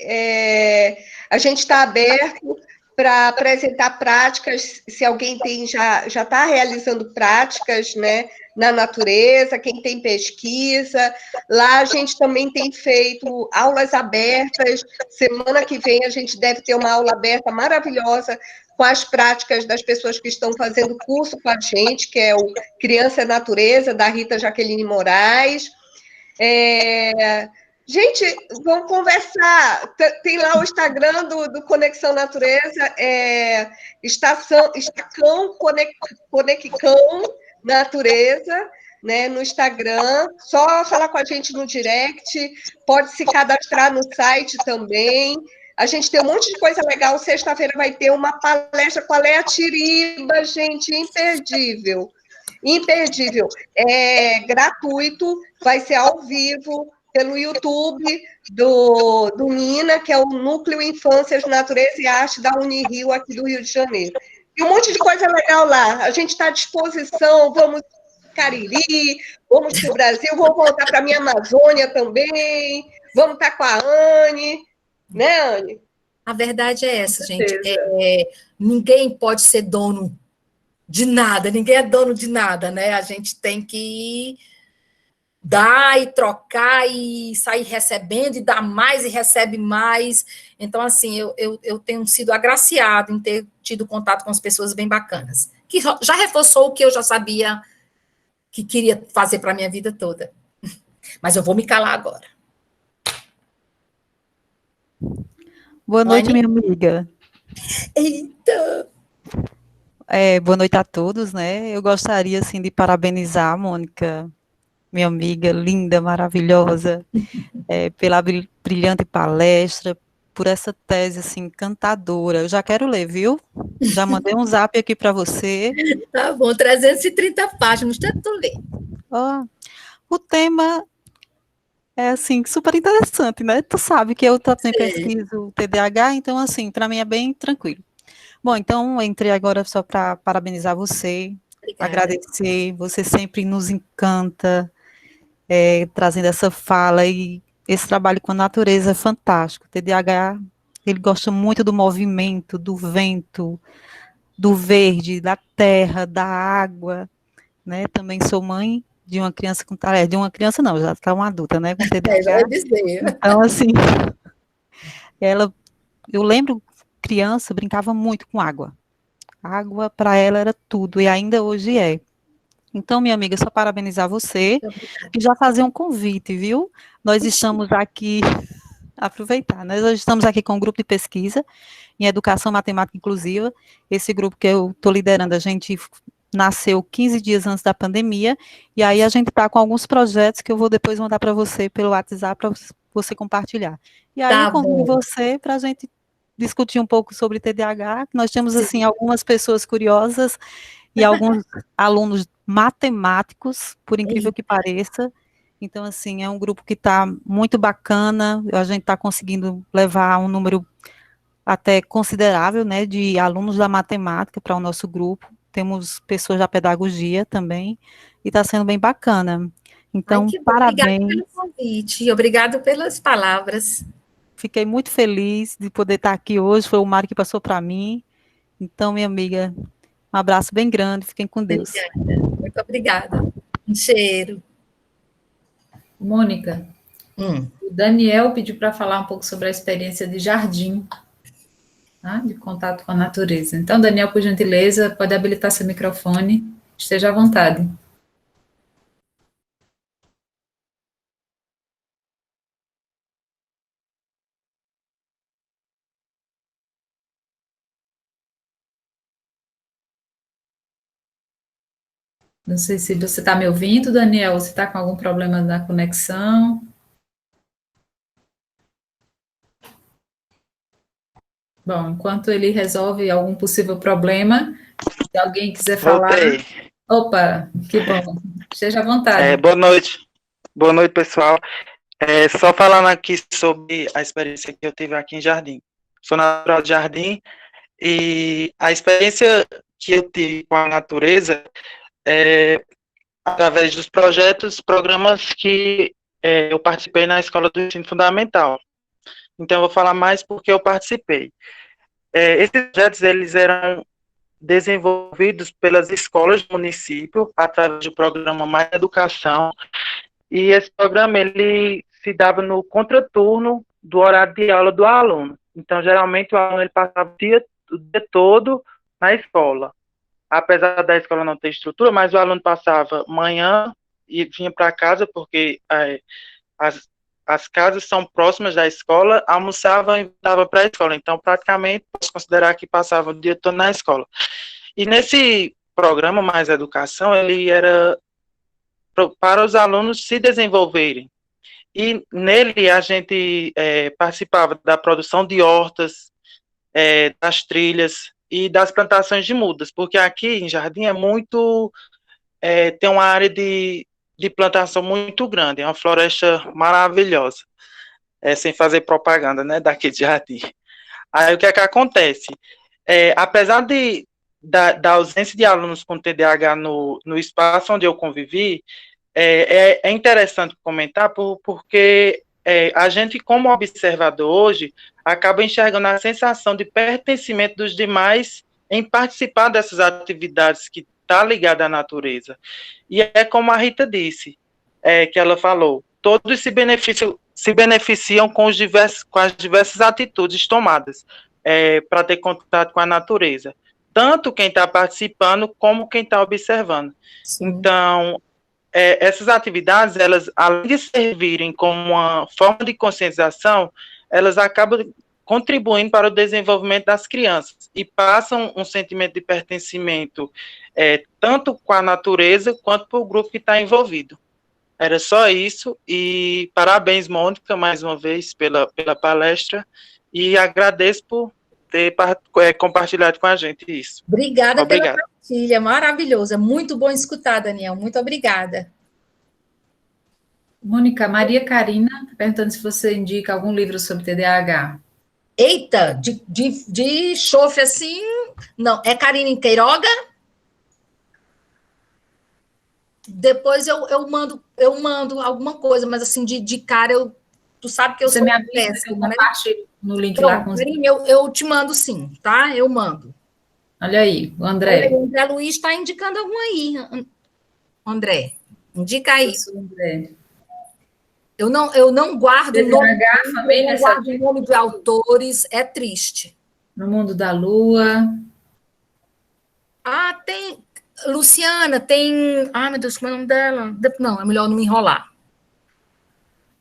a gente está aberto para apresentar práticas, se alguém já está realizando práticas, né, na natureza, quem tem pesquisa. Lá a gente também tem feito aulas abertas. Semana que vem a gente deve ter uma aula aberta maravilhosa com as práticas das pessoas que estão fazendo curso com a gente, que é o Criança é Natureza, da Rita Jaqueline Moraes. Gente, vamos conversar. Tem lá o Instagram do Conexão Natureza, Estacão Conexão Natureza, né, no Instagram. Só falar com a gente no direct, pode se cadastrar no site também. A gente tem um monte de coisa legal. Sexta-feira vai ter uma palestra com a Léa Tiriba, gente, imperdível. Imperdível. É gratuito, vai ser ao vivo pelo YouTube do Nina, que é o Núcleo Infâncias, Natureza e Arte da Unirio, aqui do Rio de Janeiro. Tem um monte de coisa legal lá. A gente está à disposição, vamos para Cariri, vamos para o Brasil, vamos voltar para a minha Amazônia também, vamos estar com a Anne, né, Anne? A verdade é essa, gente. Ninguém pode ser dono de nada, ninguém é dono de nada, né? A gente tem que dar e trocar e sair recebendo, e dar mais e recebe mais. Então, assim, eu tenho sido agraciado em ter tido contato com as pessoas bem bacanas, que já reforçou o que eu já sabia que queria fazer para a minha vida toda. Mas eu vou me calar agora. Boa noite, minha amiga. Eita! Boa noite a todos, né? Eu gostaria, assim, de parabenizar a Mônica, minha amiga linda, maravilhosa, pela brilhante palestra, por essa tese, assim, encantadora. Eu já quero ler, viu? Já mandei um zap aqui para você. Tá bom, 330 páginas, tento ler. O tema é, assim, super interessante, né? Tu sabe que eu também pesquiso TDAH, então, assim, para mim é bem tranquilo. Bom, então, entrei agora só para parabenizar você, agradecer, você sempre nos encanta, trazendo essa fala, e esse trabalho com a natureza é fantástico. O TDAH, ele gosta muito do movimento, do vento, do verde, da terra, da água, né? Também sou mãe de uma criança com tarefa, de uma criança não, já está uma adulta, né, com TDAH. Já ia dizer. Então, assim, eu lembro, criança, brincava muito com água. Água, para ela, era tudo, e ainda hoje é. Então, minha amiga, só parabenizar você, e já fazer um convite, viu? Nós estamos aqui, aproveitar, nós estamos aqui com um grupo de pesquisa em Educação Matemática Inclusiva. Esse grupo que eu estou liderando, a gente nasceu 15 dias antes da pandemia, e aí a gente está com alguns projetos que eu vou depois mandar para você pelo WhatsApp, para você compartilhar. E aí eu convido você para a gente discutir um pouco sobre TDAH. Nós temos, assim, algumas pessoas curiosas e alguns alunos matemáticos, por incrível que pareça. Então, assim, é um grupo que está muito bacana, a gente está conseguindo levar um número até considerável, né, de alunos da matemática para o nosso grupo. Temos pessoas da pedagogia também, e está sendo bem bacana. Então, que bom. Obrigada parabéns. pelo convite, obrigado pelas palavras. Fiquei muito feliz de poder estar aqui hoje. Foi o Mário que passou para mim. Então, minha amiga, um abraço bem grande. Fiquem com Deus. Obrigada, muito obrigada. Um cheiro. Mônica, o Daniel pediu para falar um pouco sobre a experiência de jardim, tá? De contato com a natureza. Então, Daniel, por gentileza, pode habilitar seu microfone. Esteja à vontade. Não sei se você está me ouvindo, Daniel, você está com algum problema na conexão? Bom, enquanto ele resolve algum possível problema, se alguém quiser falar... Voltei. Opa, que bom. Esteja à vontade. Boa noite. Boa noite, pessoal. Só falando aqui sobre a experiência que eu tive aqui em Jardim. Sou natural de Jardim e a experiência que eu tive com a natureza através dos projetos, programas que eu participei na Escola do Ensino Fundamental. Então, eu vou falar mais porque eu participei. Esses projetos, eles eram desenvolvidos pelas escolas do município, através do programa Mais Educação, e esse programa, ele se dava no contraturno do horário de aula do aluno. Então, geralmente, o aluno ele passava o dia todo na escola. Apesar da escola não ter estrutura, mas o aluno passava manhã e vinha para casa, porque as casas são próximas da escola, almoçava e voltava para a escola. Então, praticamente, posso considerar que passava o dia todo na escola. E nesse programa Mais Educação, ele era para os alunos se desenvolverem. E nele a gente participava da produção de hortas, das trilhas e das plantações de mudas, porque aqui em Jardim é muito, tem uma área de plantação muito grande, é uma floresta maravilhosa, sem fazer propaganda, né, daqui de Jardim. Aí o que é que acontece? Apesar da ausência de alunos com TDAH no espaço onde eu convivi, é interessante comentar porque a gente, como observador hoje, acaba enxergando a sensação de pertencimento dos demais em participar dessas atividades que está ligada à natureza. E é como a Rita disse, que ela falou, todos se beneficiam com as diversas atitudes tomadas para ter contato com a natureza. Tanto quem está participando, como quem está observando. Sim. Então, essas atividades, elas, além de servirem como uma forma de conscientização, elas acabam contribuindo para o desenvolvimento das crianças e passam um sentimento de pertencimento tanto com a natureza quanto para o grupo que está envolvido. Era só isso, e parabéns, Mônica, mais uma vez pela palestra, e agradeço por ter compartilhado com a gente isso. Obrigada pela partilha, maravilhoso, é muito bom escutar, Daniel, muito obrigada. Mônica, Maria Karina, perguntando se você indica algum livro sobre TDAH. Eita, de chofre assim, não, é Karine Queiroga? Depois eu mando alguma coisa, mas assim, de cara, tu sabe que eu sou péssima, né? No link pronto, lá com Karine, eu te mando sim, tá? Eu mando. Olha aí, o André. O André Luiz está indicando algum aí. André, indica aí. André. Eu não guardo o nome de autores, é triste. No Mundo da Lua. Ah, tem... Luciana, tem... Ai, meu Deus, como é o nome dela? Não, é melhor não me enrolar.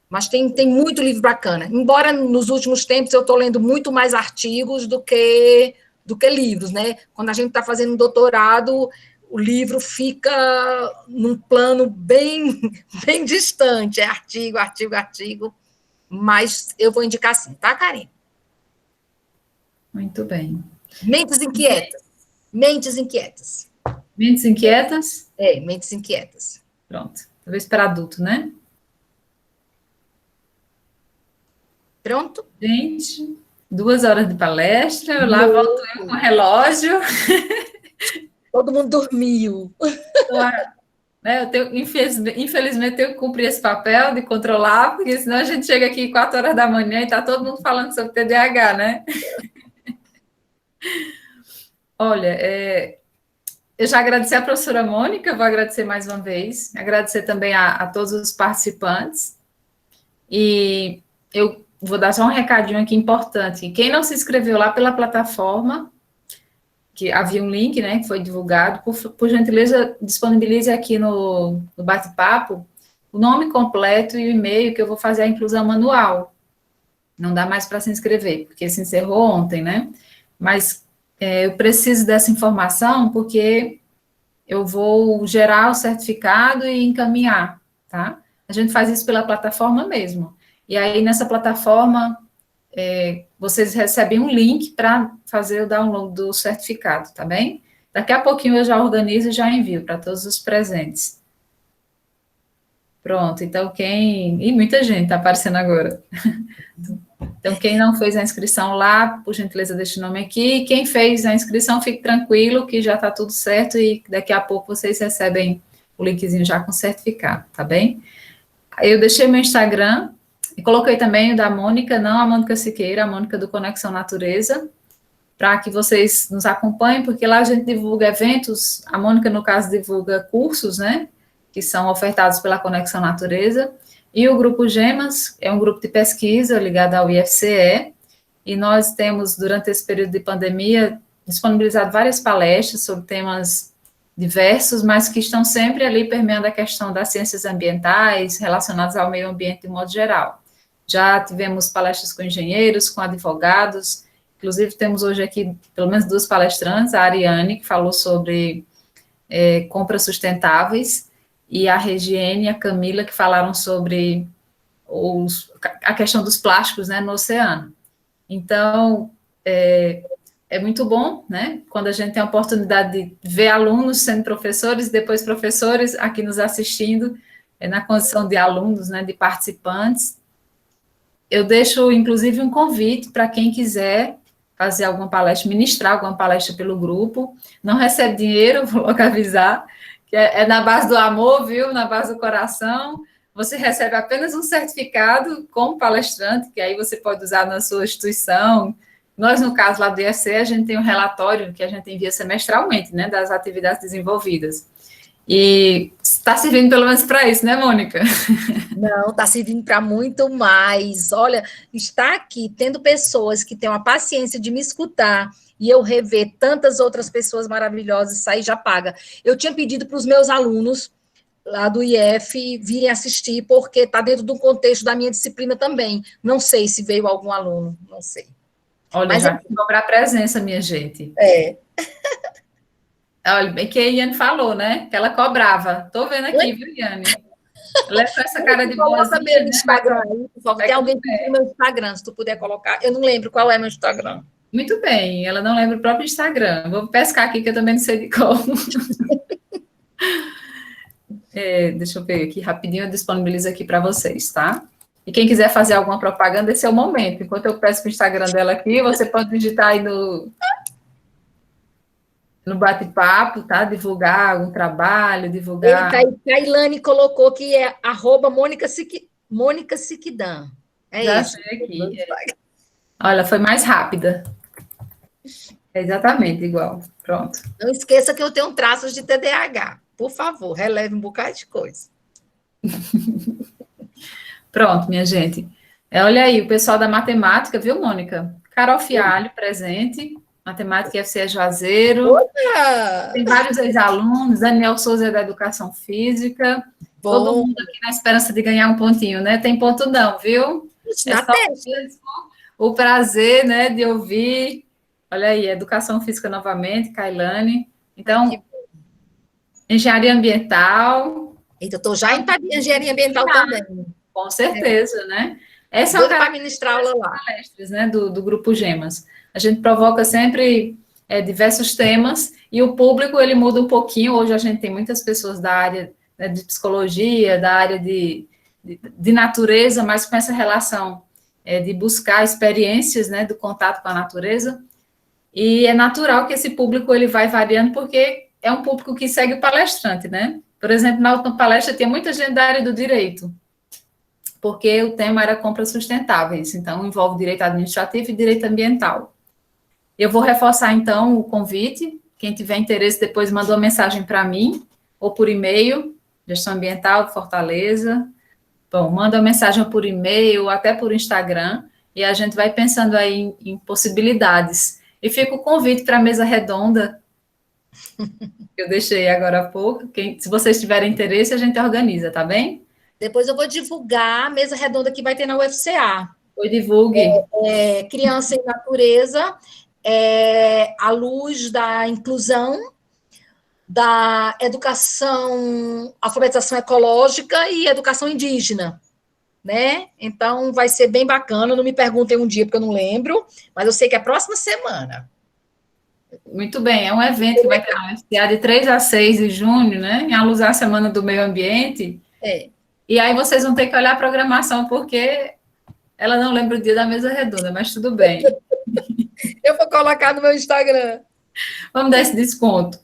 Mas tem muito livro bacana. Embora nos últimos tempos eu estou lendo muito mais artigos do que livros, né? Quando a gente está fazendo um doutorado, o livro fica num plano bem distante. É artigo. Mas eu vou indicar sim, tá, Karine? Muito bem. Mentes Inquietas. Mentes Inquietas? Mentes Inquietas. Pronto. Talvez para adulto, né? Pronto? Gente, 2 horas de palestra, lá volto eu com o relógio. Todo mundo dormiu. né? Infelizmente, tenho que cumprir esse papel de controlar, porque senão a gente chega aqui 4 horas da manhã e está todo mundo falando sobre TDAH, né? Olha, eu já agradeci a professora Mônica, vou agradecer mais uma vez, agradecer também a todos os participantes, e eu vou dar só um recadinho aqui importante. Quem não se inscreveu lá pela plataforma, que havia um link, né, que foi divulgado, por gentileza, disponibilize aqui no bate-papo o nome completo e o e-mail, que eu vou fazer a inclusão manual. Não dá mais para se inscrever, porque se encerrou ontem, né? Mas eu preciso dessa informação, porque eu vou gerar o certificado e encaminhar, tá? A gente faz isso pela plataforma mesmo. E aí, nessa plataforma, vocês recebem um link para fazer o download do certificado, tá bem? Daqui a pouquinho eu já organizo e já envio para todos os presentes. Pronto, então e muita gente está aparecendo agora. Então, quem não fez a inscrição lá, por gentileza, deixe o nome aqui. Quem fez a inscrição, fique tranquilo, que já está tudo certo e daqui a pouco vocês recebem o linkzinho já com o certificado, tá bem? Eu deixei meu Instagram e coloquei também o da Mônica, não a Mônica Siqueira, a Mônica do Conexão Natureza, para que vocês nos acompanhem, porque lá a gente divulga eventos, a Mônica, no caso, divulga cursos, né, que são ofertados pela Conexão Natureza, e o Grupo Gemas é um grupo de pesquisa ligado ao IFCE, e nós temos, durante esse período de pandemia, disponibilizado várias palestras sobre temas diversos, mas que estão sempre ali permeando a questão das ciências ambientais, relacionadas ao meio ambiente de modo geral. Já tivemos palestras com engenheiros, com advogados, inclusive temos hoje aqui pelo menos 2 palestrantes, a Ariane, que falou sobre compras sustentáveis, e a Regiane e a Camila, que falaram sobre a questão dos plásticos, né, no oceano. Então, é muito bom, né, quando a gente tem a oportunidade de ver alunos sendo professores, depois professores aqui nos assistindo, na condição de alunos, né, de participantes. Eu deixo, inclusive, um convite para quem quiser fazer alguma palestra, ministrar alguma palestra pelo grupo. Não recebe dinheiro, vou logo avisar, que é na base do amor, viu? Na base do coração. Você recebe apenas um certificado como palestrante, que aí você pode usar na sua instituição. Nós, no caso lá do IFC, a gente tem um relatório que a gente envia semestralmente, né, das atividades desenvolvidas. E está servindo pelo menos para isso, né, Mônica? Não, está servindo para muito mais. Olha, está aqui tendo pessoas que têm uma paciência de me escutar e eu rever tantas outras pessoas maravilhosas, isso aí já paga. Eu tinha pedido para os meus alunos lá do IF virem assistir, porque está dentro do contexto da minha disciplina também. Não sei se veio algum aluno, não sei. Olha, mas já tem que cobrar presença, minha gente. Olha, bem que a Iane falou, né? Que ela cobrava. Estou vendo aqui, viu, Iane? Ela com essa cara de boazinha, né? Instagram aí, por favor. Tem alguém que tem meu Instagram, se tu puder colocar. Eu não lembro qual é meu Instagram. Muito bem, ela não lembra o próprio Instagram. Vou pescar aqui, que eu também não sei de como. Deixa eu ver aqui rapidinho, eu disponibilizo aqui para vocês, tá? E quem quiser fazer alguma propaganda, esse é o momento. Enquanto eu peço o Instagram dela aqui, você pode digitar aí no bate-papo, tá? Divulgar algum trabalho, divulgar... Kailane colocou que é @Mônica Siquidã. Já isso. Sei aqui. Olha, foi mais rápida. É exatamente igual. Pronto. Não esqueça que eu tenho traços de TDAH. Por favor, releve um bocado de coisa. Pronto, minha gente. Olha aí, o pessoal da matemática, viu, Mônica? Carol Fialho, presente. Matemática IFCE Juazeiro. Olha! Tem vários ex-alunos. Daniel Souza é da Educação Física. Bom. Todo mundo aqui na esperança de ganhar um pontinho, né? Tem ponto não, viu? É só o prazer, né, de ouvir. Olha aí, Educação Física novamente, Kailane. Então, Engenharia Ambiental. Eita, eu estou já em Engenharia Ambiental também. Com certeza, né? Essa é para ministrar aula lá. Palestras, né, do Grupo Gemas. A gente provoca sempre diversos temas e o público, ele muda um pouquinho. Hoje a gente tem muitas pessoas da área, né, de psicologia, da área de natureza, mas com essa relação de buscar experiências, né, do contato com a natureza. E é natural que esse público ele vai variando, porque é um público que segue o palestrante, né? Por exemplo, na última palestra tinha muita gente da área do direito, porque o tema era compras sustentáveis, então envolve direito administrativo e direito ambiental. Eu vou reforçar, então, o convite. Quem tiver interesse, depois manda uma mensagem para mim, ou por e-mail, Gestão Ambiental de Fortaleza. Bom, manda uma mensagem por e-mail, até por Instagram, e a gente vai pensando aí em possibilidades. E fica o convite para a mesa redonda, que eu deixei agora há pouco. Se vocês tiverem interesse, a gente organiza, tá bem? Depois eu vou divulgar a mesa redonda que vai ter na UFCA. Oi, divulgue. Criança e natureza, à luz da inclusão, da educação, alfabetização ecológica e educação indígena, né? Então, vai ser bem bacana. Não me perguntem um dia, porque eu não lembro, mas eu sei que é a próxima semana. Muito bem, é um evento que vai ter na UFCA de 3 a 6 de junho, né? Em alusão à Semana do Meio Ambiente. E aí vocês vão ter que olhar a programação, porque ela não lembra o dia da mesa redonda, mas tudo bem. Eu vou colocar no meu Instagram. Vamos dar esse desconto.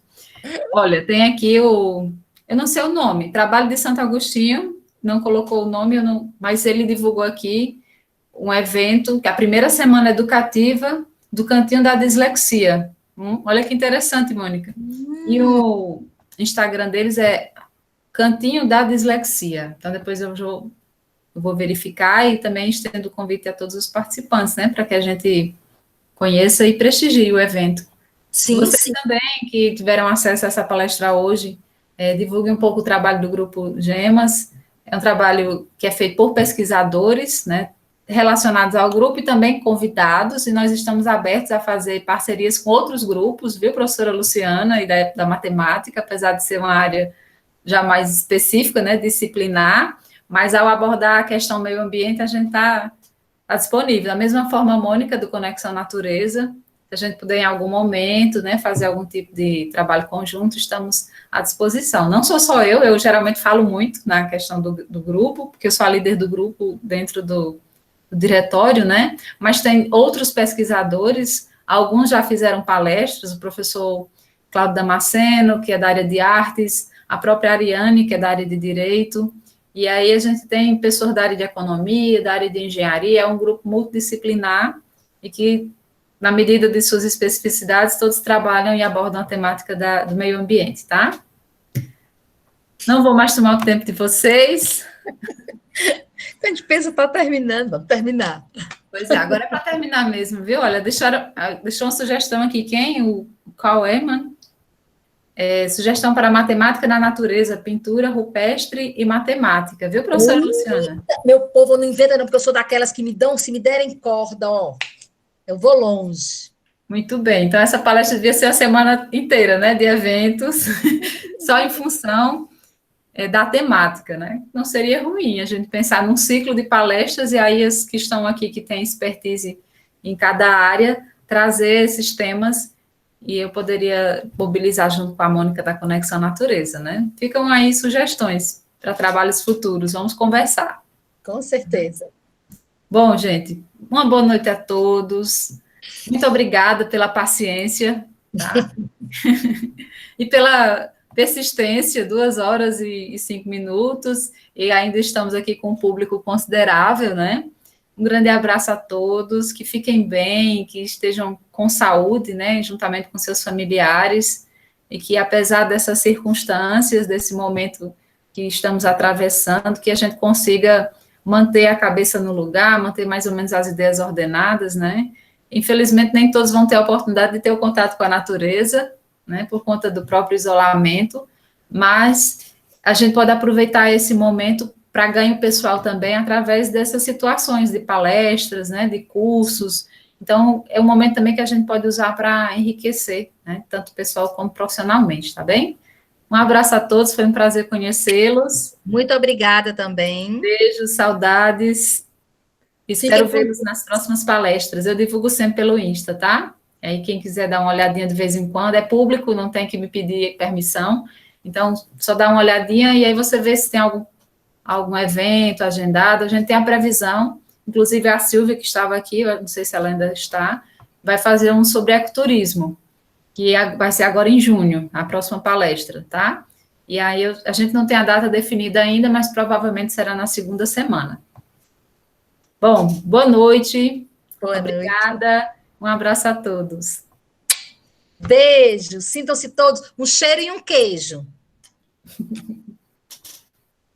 Olha, tem aqui eu não sei o nome, Trabalho de Santo Agostinho, não colocou o nome, mas ele divulgou aqui um evento, que é a primeira semana educativa do Cantinho da Dislexia. Olha que interessante, Mônica. E o Instagram deles é Cantinho da Dislexia. Então, depois eu vou verificar e também estendo o convite a todos os participantes, né, para que a gente conheça e prestigie o evento. Sim, Vocês sim. também, que tiveram acesso a essa palestra hoje, divulguem um pouco o trabalho do Grupo GEMAS. É um trabalho que é feito por pesquisadores, né, relacionados ao grupo e também convidados, e nós estamos abertos a fazer parcerias com outros grupos, viu, professora Luciana, e da matemática, apesar de ser uma área já mais específica, né, disciplinar, mas ao abordar a questão meio ambiente, a gente está disponível. Da mesma forma, Mônica, do Conexão Natureza, se a gente puder em algum momento, né, fazer algum tipo de trabalho conjunto, estamos à disposição. Não sou só eu geralmente falo muito na questão do grupo, porque eu sou a líder do grupo dentro do diretório, né, mas tem outros pesquisadores, alguns já fizeram palestras, o professor Cláudio Damasceno, que é da área de artes, a própria Ariane, que é da área de direito, e aí a gente tem pessoas da área de economia, da área de engenharia, é um grupo multidisciplinar, e que, na medida de suas especificidades, todos trabalham e abordam a temática do meio ambiente, tá? Não vou mais tomar o tempo de vocês. A gente pensa para terminando, vamos terminar. Pois é, agora é para terminar mesmo, viu? Olha, deixou uma sugestão aqui, o Cauê, mano? Sugestão para matemática na natureza, pintura rupestre e matemática, viu, professora Luciana? Meu povo, não inventa não, porque eu sou daquelas que se me derem corda, ó, eu vou longe. Muito bem, então essa palestra devia ser a semana inteira, né, de eventos, só em função da temática, né? Não seria ruim a gente pensar num ciclo de palestras e aí as que estão aqui, que têm expertise em cada área, trazer esses temas e eu poderia mobilizar junto com a Mônica da Conexão Natureza, né? Ficam aí sugestões para trabalhos futuros, vamos conversar. Com certeza. Bom, gente, uma boa noite a todos. Muito obrigada pela paciência, tá? E pela persistência, 2 horas e 5 minutos, e ainda estamos aqui com um público considerável, né? Um grande abraço a todos, que fiquem bem, que estejam com saúde, né, juntamente com seus familiares, e que apesar dessas circunstâncias, desse momento que estamos atravessando, que a gente consiga manter a cabeça no lugar, manter mais ou menos as ideias ordenadas, né? Infelizmente, nem todos vão ter a oportunidade de ter o contato com a natureza, né, por conta do próprio isolamento, mas a gente pode aproveitar esse momento para ganho pessoal também, através dessas situações de palestras, né, de cursos. Então, é um momento também que a gente pode usar para enriquecer, né, tanto pessoal como profissionalmente, tá bem? Um abraço a todos, foi um prazer conhecê-los. Muito obrigada também. Beijos, saudades. Espero vê-los nas próximas palestras. Eu divulgo sempre pelo Insta, tá? Aí quem quiser dar uma olhadinha de vez em quando, é público, não tem que me pedir permissão. Então, só dá uma olhadinha e aí você vê se tem algum evento agendado. A gente tem a previsão, inclusive a Silvia, que estava aqui, eu não sei se ela ainda está, vai fazer sobre ecoturismo, que vai ser agora em junho, a próxima palestra, tá? E aí a gente não tem a data definida ainda, mas provavelmente será na segunda semana. Bom, boa noite. Boa Obrigada. noite. Um abraço a todos. Beijo. Sintam-se todos um cheiro e um queijo.